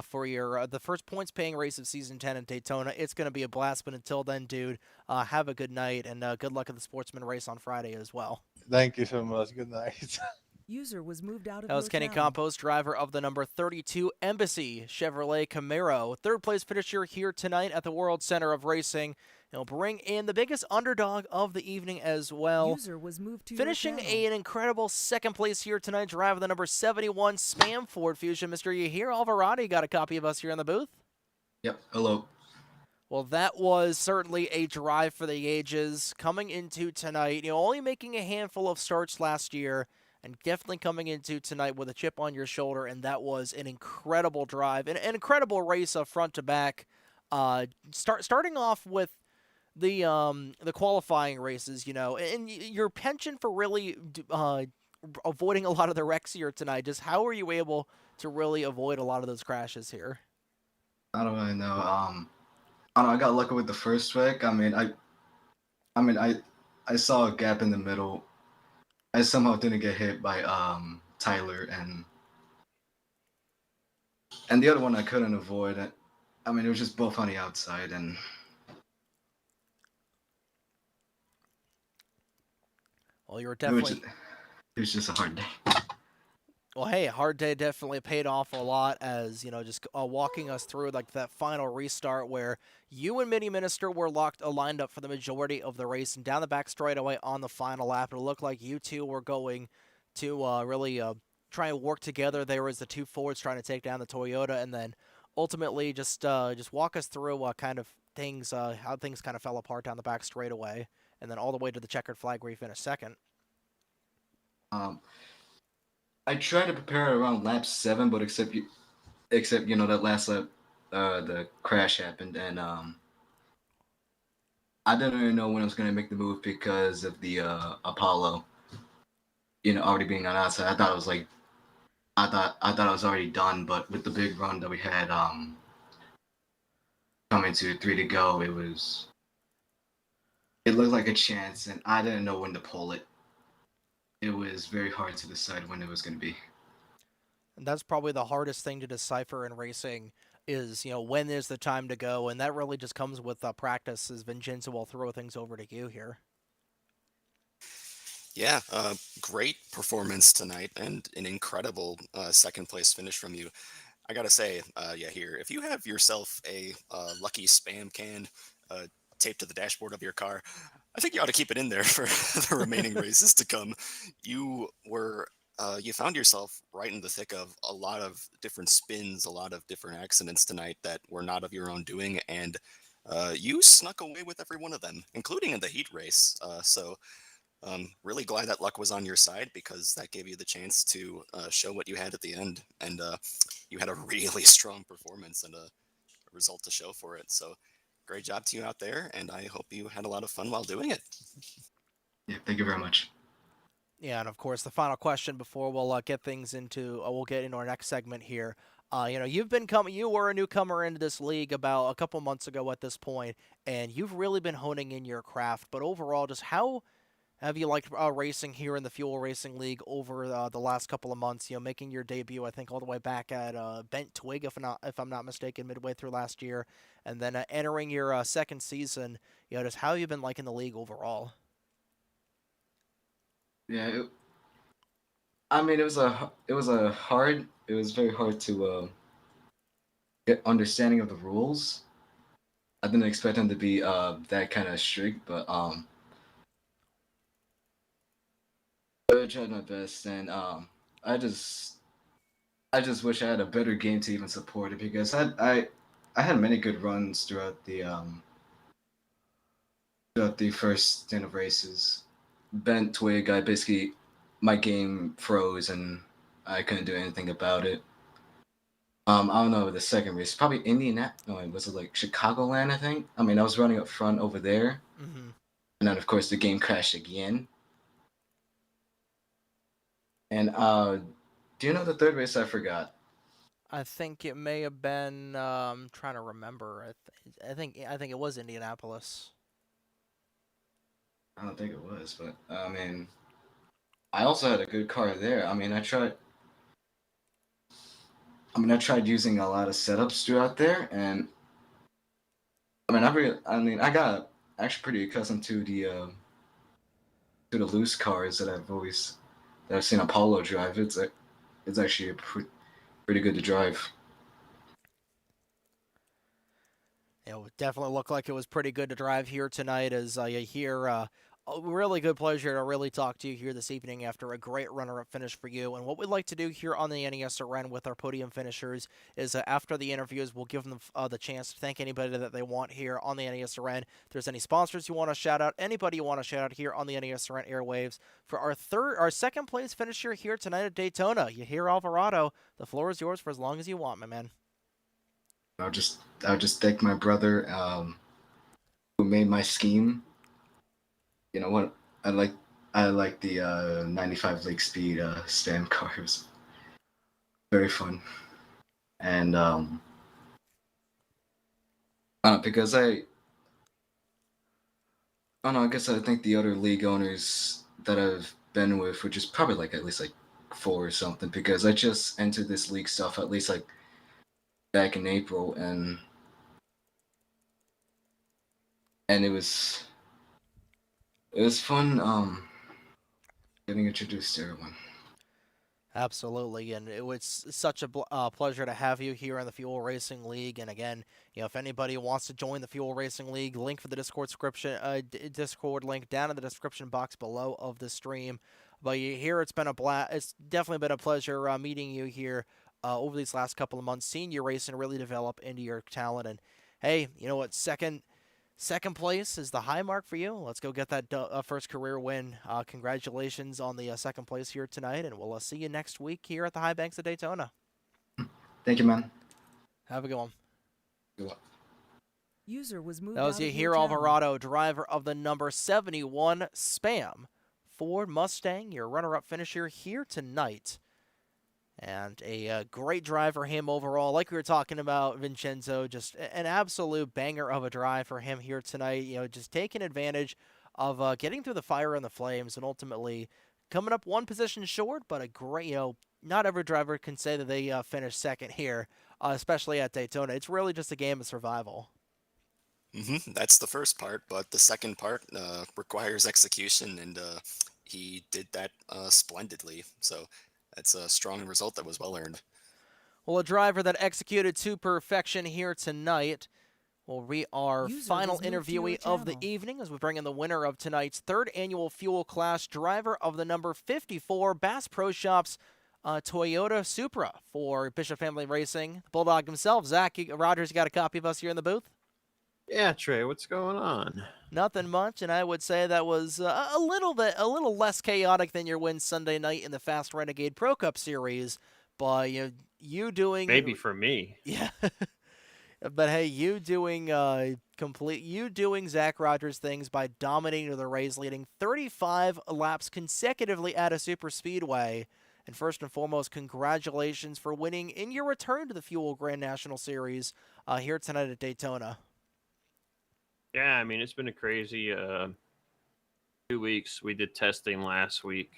for your the first points paying race of season 10 in Daytona. It's going to be a blast. But until then, dude, have a good night and good luck at the Sportsman race on Friday as well. Thank you so much. Good night. User was moved out of That was your Kenny channel. Campos, driver of the number 32 Embassy Chevrolet Camaro. Third place finisher here tonight at the World Center of Racing. He'll bring in the biggest underdog of the evening as well. User was moved to Finishing your channel. an incredible second place here tonight, driving the number 71 Spam Ford Fusion. Mr. Yahir Alvarado got a copy of us here in the booth. Yep. Hello. Well, that was certainly a drive for the ages coming into tonight. Only making a handful of starts last year, and definitely coming into tonight with a chip on your shoulder, and that was an incredible drive, an incredible race front to back. Starting off with the qualifying races, and your penchant for really avoiding a lot of the wrecks here tonight. Just how were you able to really avoid a lot of those crashes here? I don't really know. I don't know. I got lucky with the first wreck. I saw a gap in the middle. I somehow didn't get hit by Tyler and the other one I couldn't avoid. It was just both on the outside and. Well, you were definitely. It was just a hard day. Well, hey, hard day definitely paid off a lot, as just walking us through like that final restart where you and Mini Minister were lined up for the majority of the race, and down the back straightaway on the final lap, it looked like you two were going to really try and work together. There was the two Fords trying to take down the Toyota, and then ultimately just walk us through how things kind of fell apart down the back straightaway, and then all the way to the checkered flag where you finished second. I tried to prepare around lap 7, but except that last lap, the crash happened, and I didn't really know when I was gonna make the move because of the Apollo, already being on outside. I thought I was already done, but with the big run that we had coming to 3 to go, it looked like a chance, and I didn't know when to pull it. It was very hard to decide when it was gonna be. And that's probably the hardest thing to decipher in racing is, when is the time to go, and that really just comes with practice, as Vincenzo will throw things over to you here. Yeah, great performance tonight and an incredible second place finish from you. I gotta say, yeah, here, if you have yourself a lucky spam can uh, taped to the dashboard of your car, I think you ought to keep it in there for the remaining races to come. You found yourself right in the thick of a lot of different spins, a lot of different accidents tonight that were not of your own doing, and you snuck away with every one of them, including in the heat race. Really glad that luck was on your side because that gave you the chance to show what you had at the end, and you had a really strong performance and a result to show for it. So, great job to you out there, and I hope you had a lot of fun while doing it. Yeah, thank you very much. Yeah, and of course, the final question before we'll get things into we'll get into our next segment here. You were a newcomer into this league about a couple months ago at this point, and you've really been honing in your craft. But overall, just how have you liked racing here in the Fuel Racing League over the last couple of months? Making your debut, I think, all the way back at Bent Twig, if I'm not mistaken, midway through last year, and then entering your second season. Just how have you been liking the league overall? Yeah, I mean, it was very hard to get understanding of the rules. I didn't expect them to be that kind of strict, but I tried my best, and I just I just wish I had a better game to even support it because I had many good runs throughout the first stint of races. Bent Twig, my game froze and I couldn't do anything about it. I don't know the second race, probably Indianapolis. No, was it like Chicagoland? I think. I mean, I was running up front over there, Mm-hmm. and then of course the game crashed again. And do you know the third race? I forgot. I think it may have been. Trying to remember. I think it was Indianapolis. I don't think it was, but I mean, I also had a good car there. I tried using a lot of setups throughout there, and I got actually pretty accustomed to the loose cars that I've seen Apollo drive. It's actually pretty good to drive. It definitely looked like it was pretty good to drive here tonight. As you hear, a really good pleasure to really talk to you here this evening after a great runner-up finish for you. And what we'd like to do here on the NESRN with our podium finishers is after the interviews, we'll give them the chance to thank anybody that they want here on the NESRN. If there's any sponsors you want to shout out, anybody you want to shout out here on the NESRN airwaves for our second place finisher here tonight at Daytona. You hear Alvarado. The floor is yours for as long as you want, my man. I'll just thank my brother who made my scheme. You know what? I like the 95 Lake Speed stand car. It was very fun, and I don't know, because I don't know. I guess I think the other league owners that I've been with, which is probably like at least like four or something, because I just entered this league stuff at least like back in April, and it was fun getting introduced to everyone. Absolutely, and it was such a pleasure to have you here in the Fuel Racing League. And again, if anybody wants to join the Fuel Racing League, link for the Discord link down in the description box below of the stream. But you hear it's been a blast. It's definitely been a pleasure meeting you here over these last couple of months, seeing you race and really develop into your talent. And hey, you know what? Second place is the high mark for you. Let's go get that first career win. Congratulations on the second place here tonight, and we'll see you next week here at the High Banks of Daytona. Thank you, man. Have a good one. Good luck. User was moved That was out of your Yahir channel. Alvarado, driver of the number 71 Spam Ford Mustang, your runner-up finisher here tonight. And a great drive for him overall. Like we were talking about, Vincenzo, just an absolute banger of a drive for him here tonight. You know, just taking advantage of getting through the fire and the flames and ultimately coming up one position short, but a great, not every driver can say that they finished second here, especially at Daytona. It's really just a game of survival. That's the first part, but the second part requires execution, and he did that splendidly. So that's a strong result that was well earned. Well, a driver that executed to perfection here tonight will be our User final was moved to your interviewee of the channel. evening as we bring in the winner of tonight's third annual Fuel Clash, driver of the number 54 Bass Pro Shops Toyota Supra for Bishop Family Racing. Bulldog himself, Zach Rogers, you got a copy of us here in the booth? Yeah, Trey, what's going on? Nothing much, and I would say that was a little less chaotic than your win Sunday night in the Fast Renegade Pro Cup Series. But you doing Maybe for me. yeah. But hey, you doing Zach Rogers things by dominating the race, leading 35 laps consecutively at a super speedway. And first and foremost, congratulations for winning in your return to the Fuel Grand National Series here tonight at Daytona. Yeah, I mean, it's been a crazy 2 weeks. We did testing last week,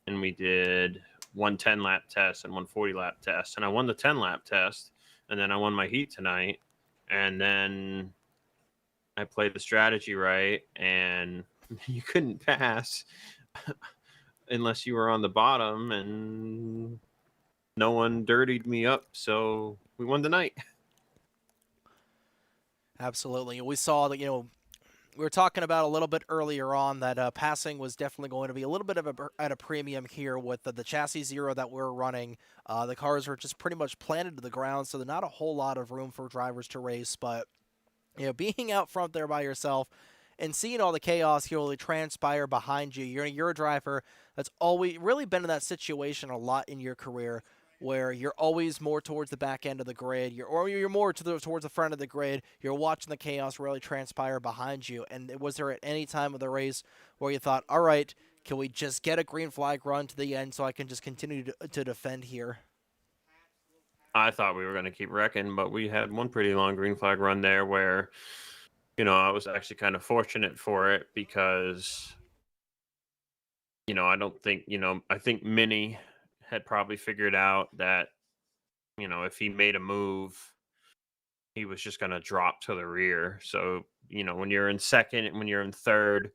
and we did one 10-lap test and one 40-lap test. And I won the 10-lap test, and then I won my heat tonight. And then I played the strategy right, and you couldn't pass unless you were on the bottom, and no one dirtied me up, so we won the night. Absolutely. We saw that, we were talking about a little bit earlier on that passing was definitely going to be a little bit of at a premium here with the chassis zero that we're running. The cars are just pretty much planted to the ground, so there's not a whole lot of room for drivers to race. But being out front there by yourself and seeing all the chaos really transpire behind you, you're a driver that's always really been in that situation a lot in your career, where you're always more towards the back end of the grid, you're more towards the front of the grid. You're watching the chaos really transpire behind you. And was there at any time of the race where you thought, all right, can we just get a green flag run to the end so I can just continue to defend here? I thought we were going to keep wrecking, but we had one pretty long green flag run there where, I was actually kind of fortunate for it because, I don't think, I think Minnie had probably figured out that, if he made a move, he was just going to drop to the rear. So, when you're in second and when you're in third,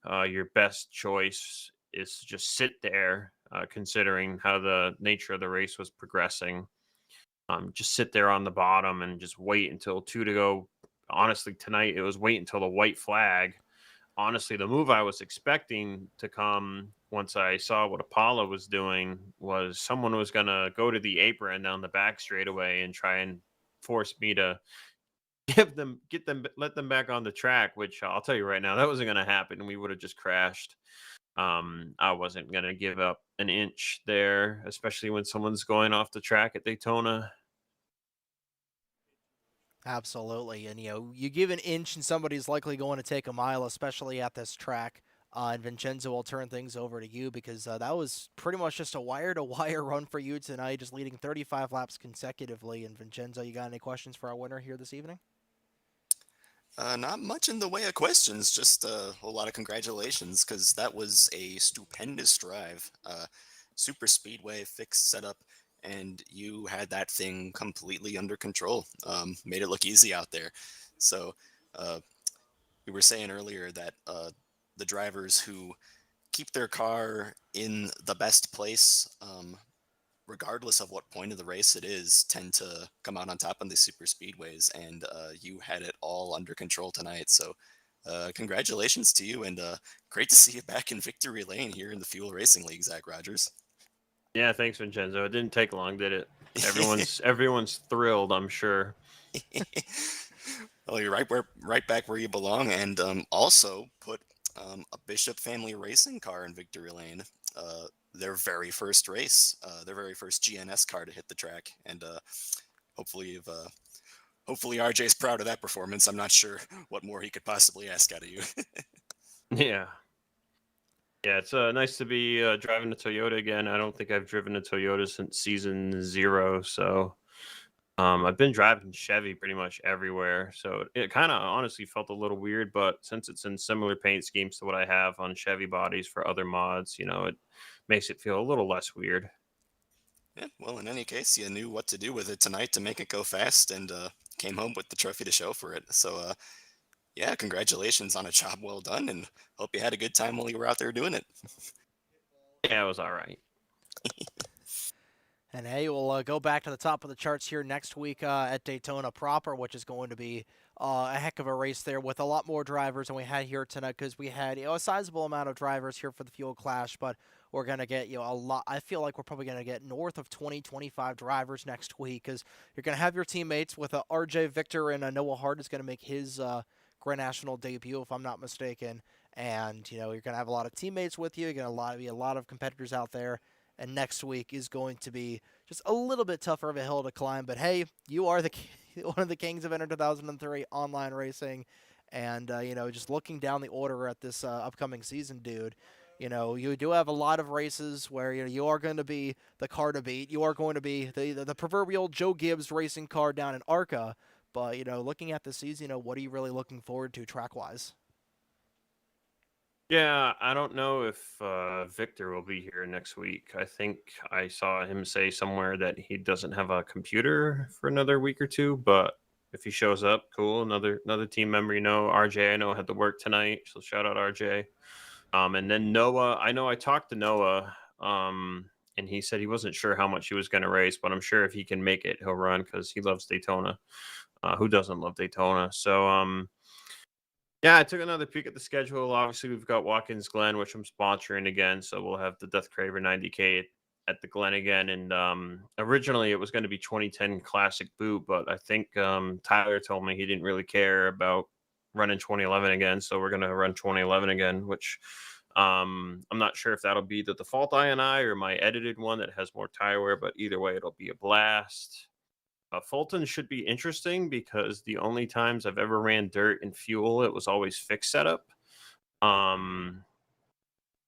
your best choice is to just sit there, considering how the nature of the race was progressing. Just sit there on the bottom and just wait until 2 to go. Honestly, tonight it was wait until the white flag. Honestly, the move I was expecting to come once I saw what Apollo was doing was someone was going to go to the apron down the back straightaway and try and force me to let them back on the track, which I'll tell you right now, that wasn't going to happen. We would have just crashed. I wasn't going to give up an inch there, especially when someone's going off the track at Daytona. Absolutely. And, you give an inch and somebody's likely going to take a mile, especially at this track. And Vincenzo, will turn things over to you because that was pretty much just a wire-to-wire run for you tonight, just leading 35 laps consecutively. And Vincenzo, you got any questions for our winner here this evening? Not much in the way of questions, just a whole lot of congratulations, because that was a stupendous drive. Super speedway, fixed setup, and you had that thing completely under control. Made it look easy out there. So we were saying earlier that the drivers who keep their car in the best place, regardless of what point of the race it is, tend to come out on top on these super speedways, and you had it all under control tonight. So congratulations to you, and great to see you back in victory lane here in the Fuel Racing League, Zach Rogers. Yeah, thanks, Vincenzo. It didn't take long, did it? Everyone's thrilled, I'm sure. Well, you're right back where you belong, and also put a Bishop Family Racing car in victory lane. Their very first race, their very first GNS car to hit the track, and hopefully you've Hopefully RJ's proud of that performance. I'm not sure what more he could possibly ask out of you. Yeah. Yeah, it's nice to be driving a Toyota again. I don't think I've driven a Toyota since season 0, so I've been driving Chevy pretty much everywhere. So it kind of honestly felt a little weird, but since it's in similar paint schemes to what I have on Chevy bodies for other mods, it makes it feel a little less weird. Yeah, well, in any case, you knew what to do with it tonight to make it go fast, and came home with the trophy to show for it. So, yeah, congratulations on a job well done, and hope you had a good time while you were out there doing it. Yeah, it was all right. And hey, we'll go back to the top of the charts here next week at Daytona proper, which is going to be a heck of a race there with a lot more drivers than we had here tonight because we had a sizable amount of drivers here for the Fuel Clash, but we're going to get a lot. I feel like we're probably going to get north of 20, 25 drivers next week because you're going to have your teammates with RJ, Victor, and Noah Hart is going to make his Grand National debut, if I'm not mistaken. And, you're going to have a lot of teammates with you. You're going to be a lot of competitors out there. And next week is going to be just a little bit tougher of a hill to climb. But hey, you are one of the kings of NR2003 online racing, and just looking down the order at this upcoming season, dude. You do have a lot of races where you are going to be the car to beat. You are going to be the proverbial Joe Gibbs racing car down in ARCA. But looking at the season, what are you really looking forward to track wise? Yeah, I don't know if Victor will be here next week. I think I saw him say somewhere that he doesn't have a computer for another week or two, but if he shows up, cool. Another team member, RJ, I know had to work tonight, so shout out RJ. And then Noah, I know I talked to Noah, and he said he wasn't sure how much he was going to race, but I'm sure if he can make it, he'll run because he loves Daytona. Who doesn't love Daytona? So, yeah, I took another peek at the schedule. Obviously, we've got Watkins Glen, which I'm sponsoring again, so we'll have the Death Craver 90K at the Glen again. And originally, it was going to be 2010 Classic Boot, but I think Tyler told me he didn't really care about running 2011 again, so we're going to run 2011 again, which I'm not sure if that'll be the default INI or my edited one that has more tire wear, but either way, it'll be a blast. Fulton should be interesting because the only times I've ever ran dirt and fuel, it was always fixed setup.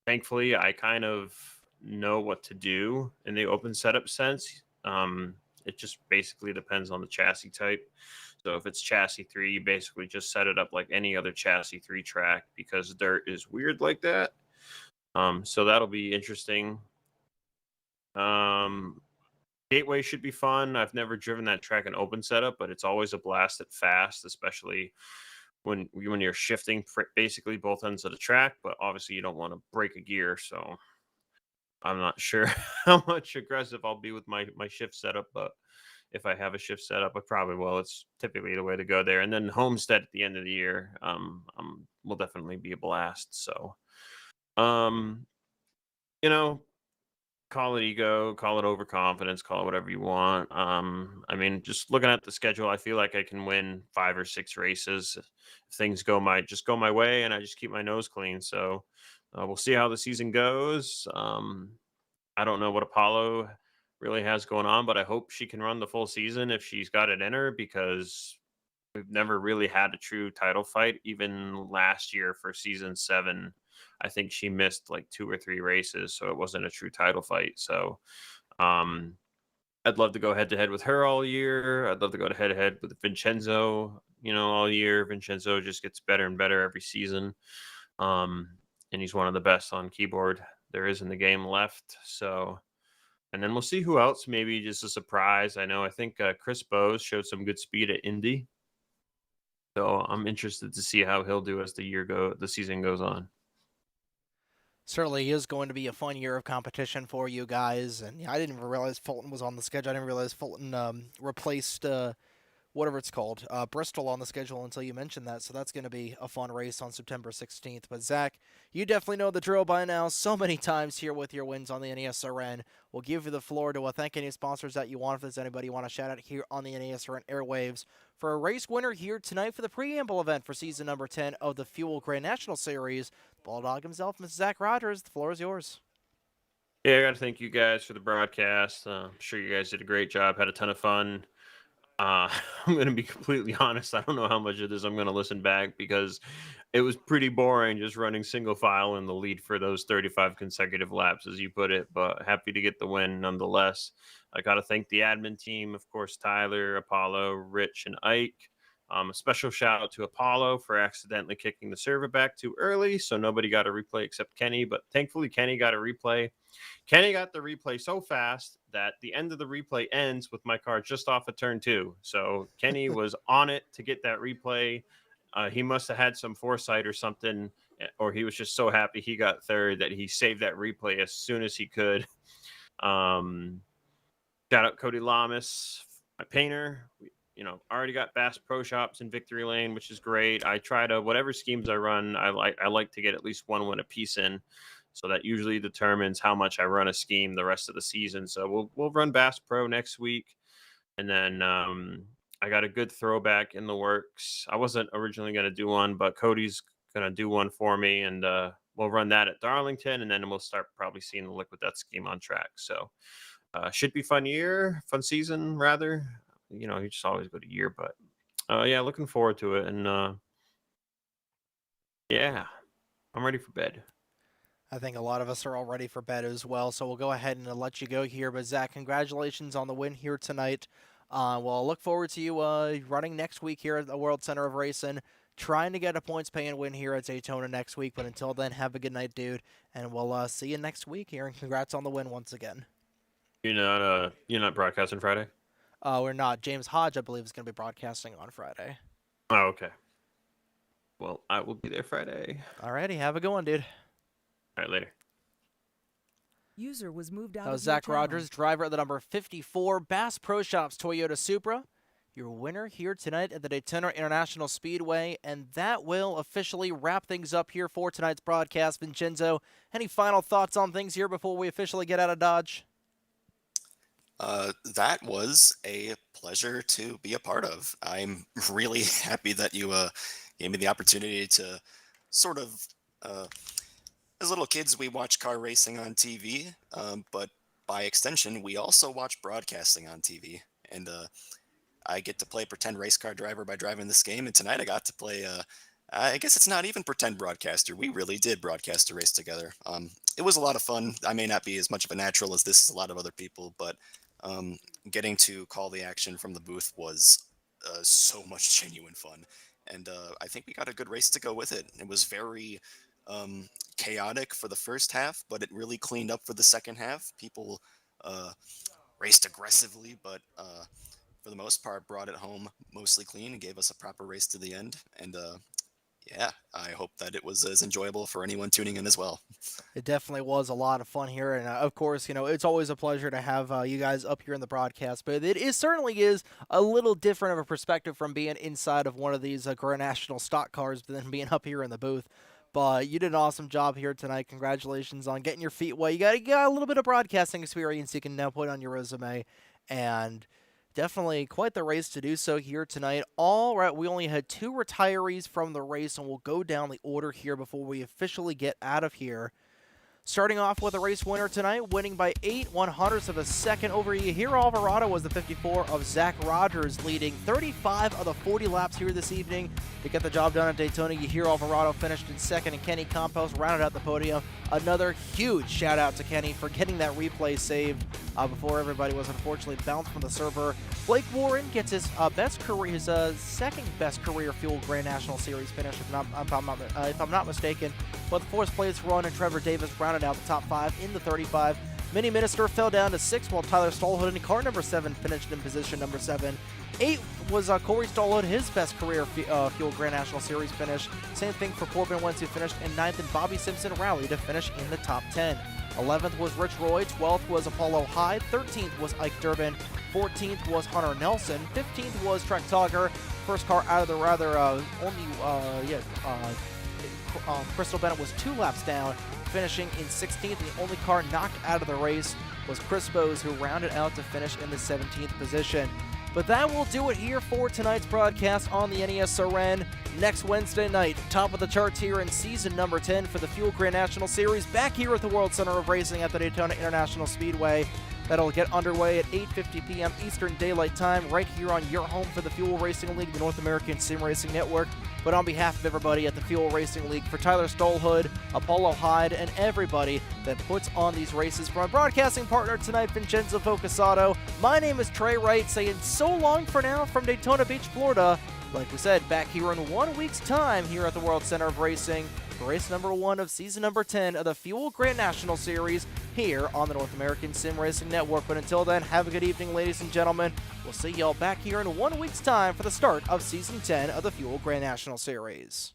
Thankfully, I kind of know what to do in the open setup sense. It just basically depends on the chassis type. So if it's chassis 3, you basically just set it up like any other chassis 3 track because dirt is weird like that. So that'll be interesting. Gateway should be fun. I've never driven that track in open setup, but it's always a blast at fast, especially when you're shifting basically both ends of the track. But obviously, you don't want to break a gear, so I'm not sure how much aggressive I'll be with my shift setup. But if I have a shift setup, I probably will. It's typically the way to go there. And then Homestead at the end of the year, will definitely be a blast. So, um, you know, call it ego, call it overconfidence, call it whatever you want. I mean, just looking at the schedule, I feel like I can win 5 or 6 races if things go my way, and I just keep my nose clean. So we'll see how the season goes. I don't know what Apollo really has going on, but I hope she can run the full season if she's got it in her because we've never really had a true title fight. Even last year for season 7, I think she missed like 2 or 3 races, so it wasn't a true title fight. So I'd love to go head to head with her all year. I'd love to go head to head with Vincenzo, all year. Vincenzo just gets better and better every season. And he's one of the best on keyboard there is in the game left. So, and then we'll see who else, maybe just a surprise. I think Chris Bowes showed some good speed at Indy. So I'm interested to see how he'll do as the season goes on. Certainly is going to be a fun year of competition for you guys. And I didn't even realize Fulton was on the schedule. I didn't realize Fulton replaced whatever it's called, Bristol on the schedule until you mentioned that. So that's going to be a fun race on September 16th. But Zach, you definitely know the drill by now. So many times here with your wins on the NESRN. We'll give you the floor to thank any sponsors that you want. If there's anybody you want to shout out here on the NESRN airwaves for a race winner here tonight for the preamble event for season number 10 of the Fuel Grand National Series. Bulldog himself, Mr. Zach Rogers, the floor is yours. Yeah, I got to thank you guys for the broadcast. I'm sure you guys did a great job. Had a ton of fun. I'm going to be completely honest. I don't know how much of this I'm going to listen back because it was pretty boring just running single file in the lead for those 35 consecutive laps, as you put it. But happy to get the win nonetheless. I got to thank the admin team, of course, Tyler, Apollo, Rich, and Ike. A special shout out to Apollo for accidentally kicking the server back too early, so nobody got a replay except Kenny. But thankfully, Kenny got a replay. Kenny got the replay so fast that the end of the replay ends with my car just off of turn 2. So Kenny was on it to get that replay. He must have had some foresight or something, or he was just so happy he got third that he saved that replay as soon as he could. Shout out Cody Lamas, my painter. Already got Bass Pro Shops in Victory Lane, which is great. I try to, whatever schemes I run, I like to get at least one win a piece in. So that usually determines how much I run a scheme the rest of the season. So we'll run Bass Pro next week. And then I got a good throwback in the works. I wasn't originally going to do one, but Cody's going to do one for me. And we'll run that at Darlington. And then we'll start probably seeing the Liquid Death scheme on track. So should be fun season, rather. You just always go to year. But yeah, looking forward to it. And yeah, I'm ready for bed. I think a lot of us are all ready for bed as well, so we'll go ahead and let you go here. But Zach, congratulations on the win here tonight. Well, look forward to you running next week here at the World Center of Racing, trying to get a points pay and win here at Daytona next week. But until then, have a good night, dude, and we'll see you next week here. And congrats on the win once again. You're not broadcasting Friday? We're not. James Hodge, I believe, is going to be broadcasting on Friday. Oh, okay. Well, I will be there Friday. Alrighty, have a good one, dude. All right, later. User was moved out That was of your Zach channel. Rogers, driver of the number 54 Bass Pro Shops Toyota Supra, your winner here tonight at the Daytona International Speedway, and that will officially wrap things up here for tonight's broadcast. Vincenzo, any final thoughts on things here before we officially get out of Dodge? That was a pleasure to be a part of. I'm really happy that you gave me the opportunity to sort of as little kids, we watch car racing on TV, but by extension, we also watch broadcasting on TV. And I get to play pretend race car driver by driving this game. And tonight I got to play, I guess it's not even pretend broadcaster. We really did broadcast a race together. It was a lot of fun. I may not be as much of a natural as this as a lot of other people, but getting to call the action from the booth was so much genuine fun. And I think we got a good race to go with it. It was very chaotic for the first half, but it really cleaned up for the second half. People raced aggressively, but for the most part brought it home mostly clean and gave us a proper race to the end. And yeah, I hope that it was as enjoyable for anyone tuning in as well. It definitely was a lot of fun here, and of course, it's always a pleasure to have you guys up here in the broadcast, but it certainly is a little different of a perspective from being inside of one of these Grand National stock cars than being up here in the booth. But you did an awesome job here tonight. Congratulations on getting your feet wet. You got a little bit of broadcasting experience you can now put on your resume, and definitely quite the race to do so here tonight. All right, we only had 2 retirees from the race, and we'll go down the order here before we officially get out of here. Starting off with a race winner tonight, winning by 8/100ths of a second over Yahir Alvarado was the 54 of Zach Rogers, leading 35 of the 40 laps here this evening to get the job done at Daytona. Yahir Alvarado finished in second, and Kenny Campos rounded out the podium. Another huge shout out to Kenny for getting that replay saved before everybody was unfortunately bounced from the server. Blake Warren gets his second best career Fuel Grand National Series finish, if I'm not mistaken. But the 4th place run, and Trevor Davis rounded out the top 5 in the 35. Mini Minister fell down to 6th, while Tyler Stallhood in car number 7 finished in position number 7. 8th was Corey Stallhood, his best career Fuel Grand National Series finish. Same thing for Corbin Wentz, who finished in 9th, and Bobby Simpson rallied to finish in the top 10. 11th was Rich Roy, 12th was Apollo Hyde, 13th was Ike Durbin, 14th was Hunter Nelson, 15th was Trek Togger, first car out of the Crystal Bennett was 2 laps down, finishing in 16th. The only car knocked out of the race was Chris Bose, who rounded out to finish in the 17th position. But that will do it here for tonight's broadcast on the NESRN. Next Wednesday night, top of the charts here in season number 10 for the Fuel Grand National Series, back here at the World Center of Racing at the Daytona International Speedway. That'll get underway at 8:50 p.m. Eastern Daylight Time right here on your home for the Fuel Racing League, the North American Sim Racing Network. But on behalf of everybody at the Fuel Racing League, for Tyler Stolhood, Apollo Hyde, and everybody that puts on these races, for my broadcasting partner tonight, Vincenzo Focusato, my name is Trey Wright, saying so long for now from Daytona Beach, Florida. Like we said, back here in 1 week's time here at the World Center of Racing for race number 1 of season number 10 of the Fuel Grand National Series here on the North American Sim Racing Network. But until then, have a good evening, ladies and gentlemen. We'll see y'all back here in 1 week's time for the start of season 10 of the Fuel Grand National Series.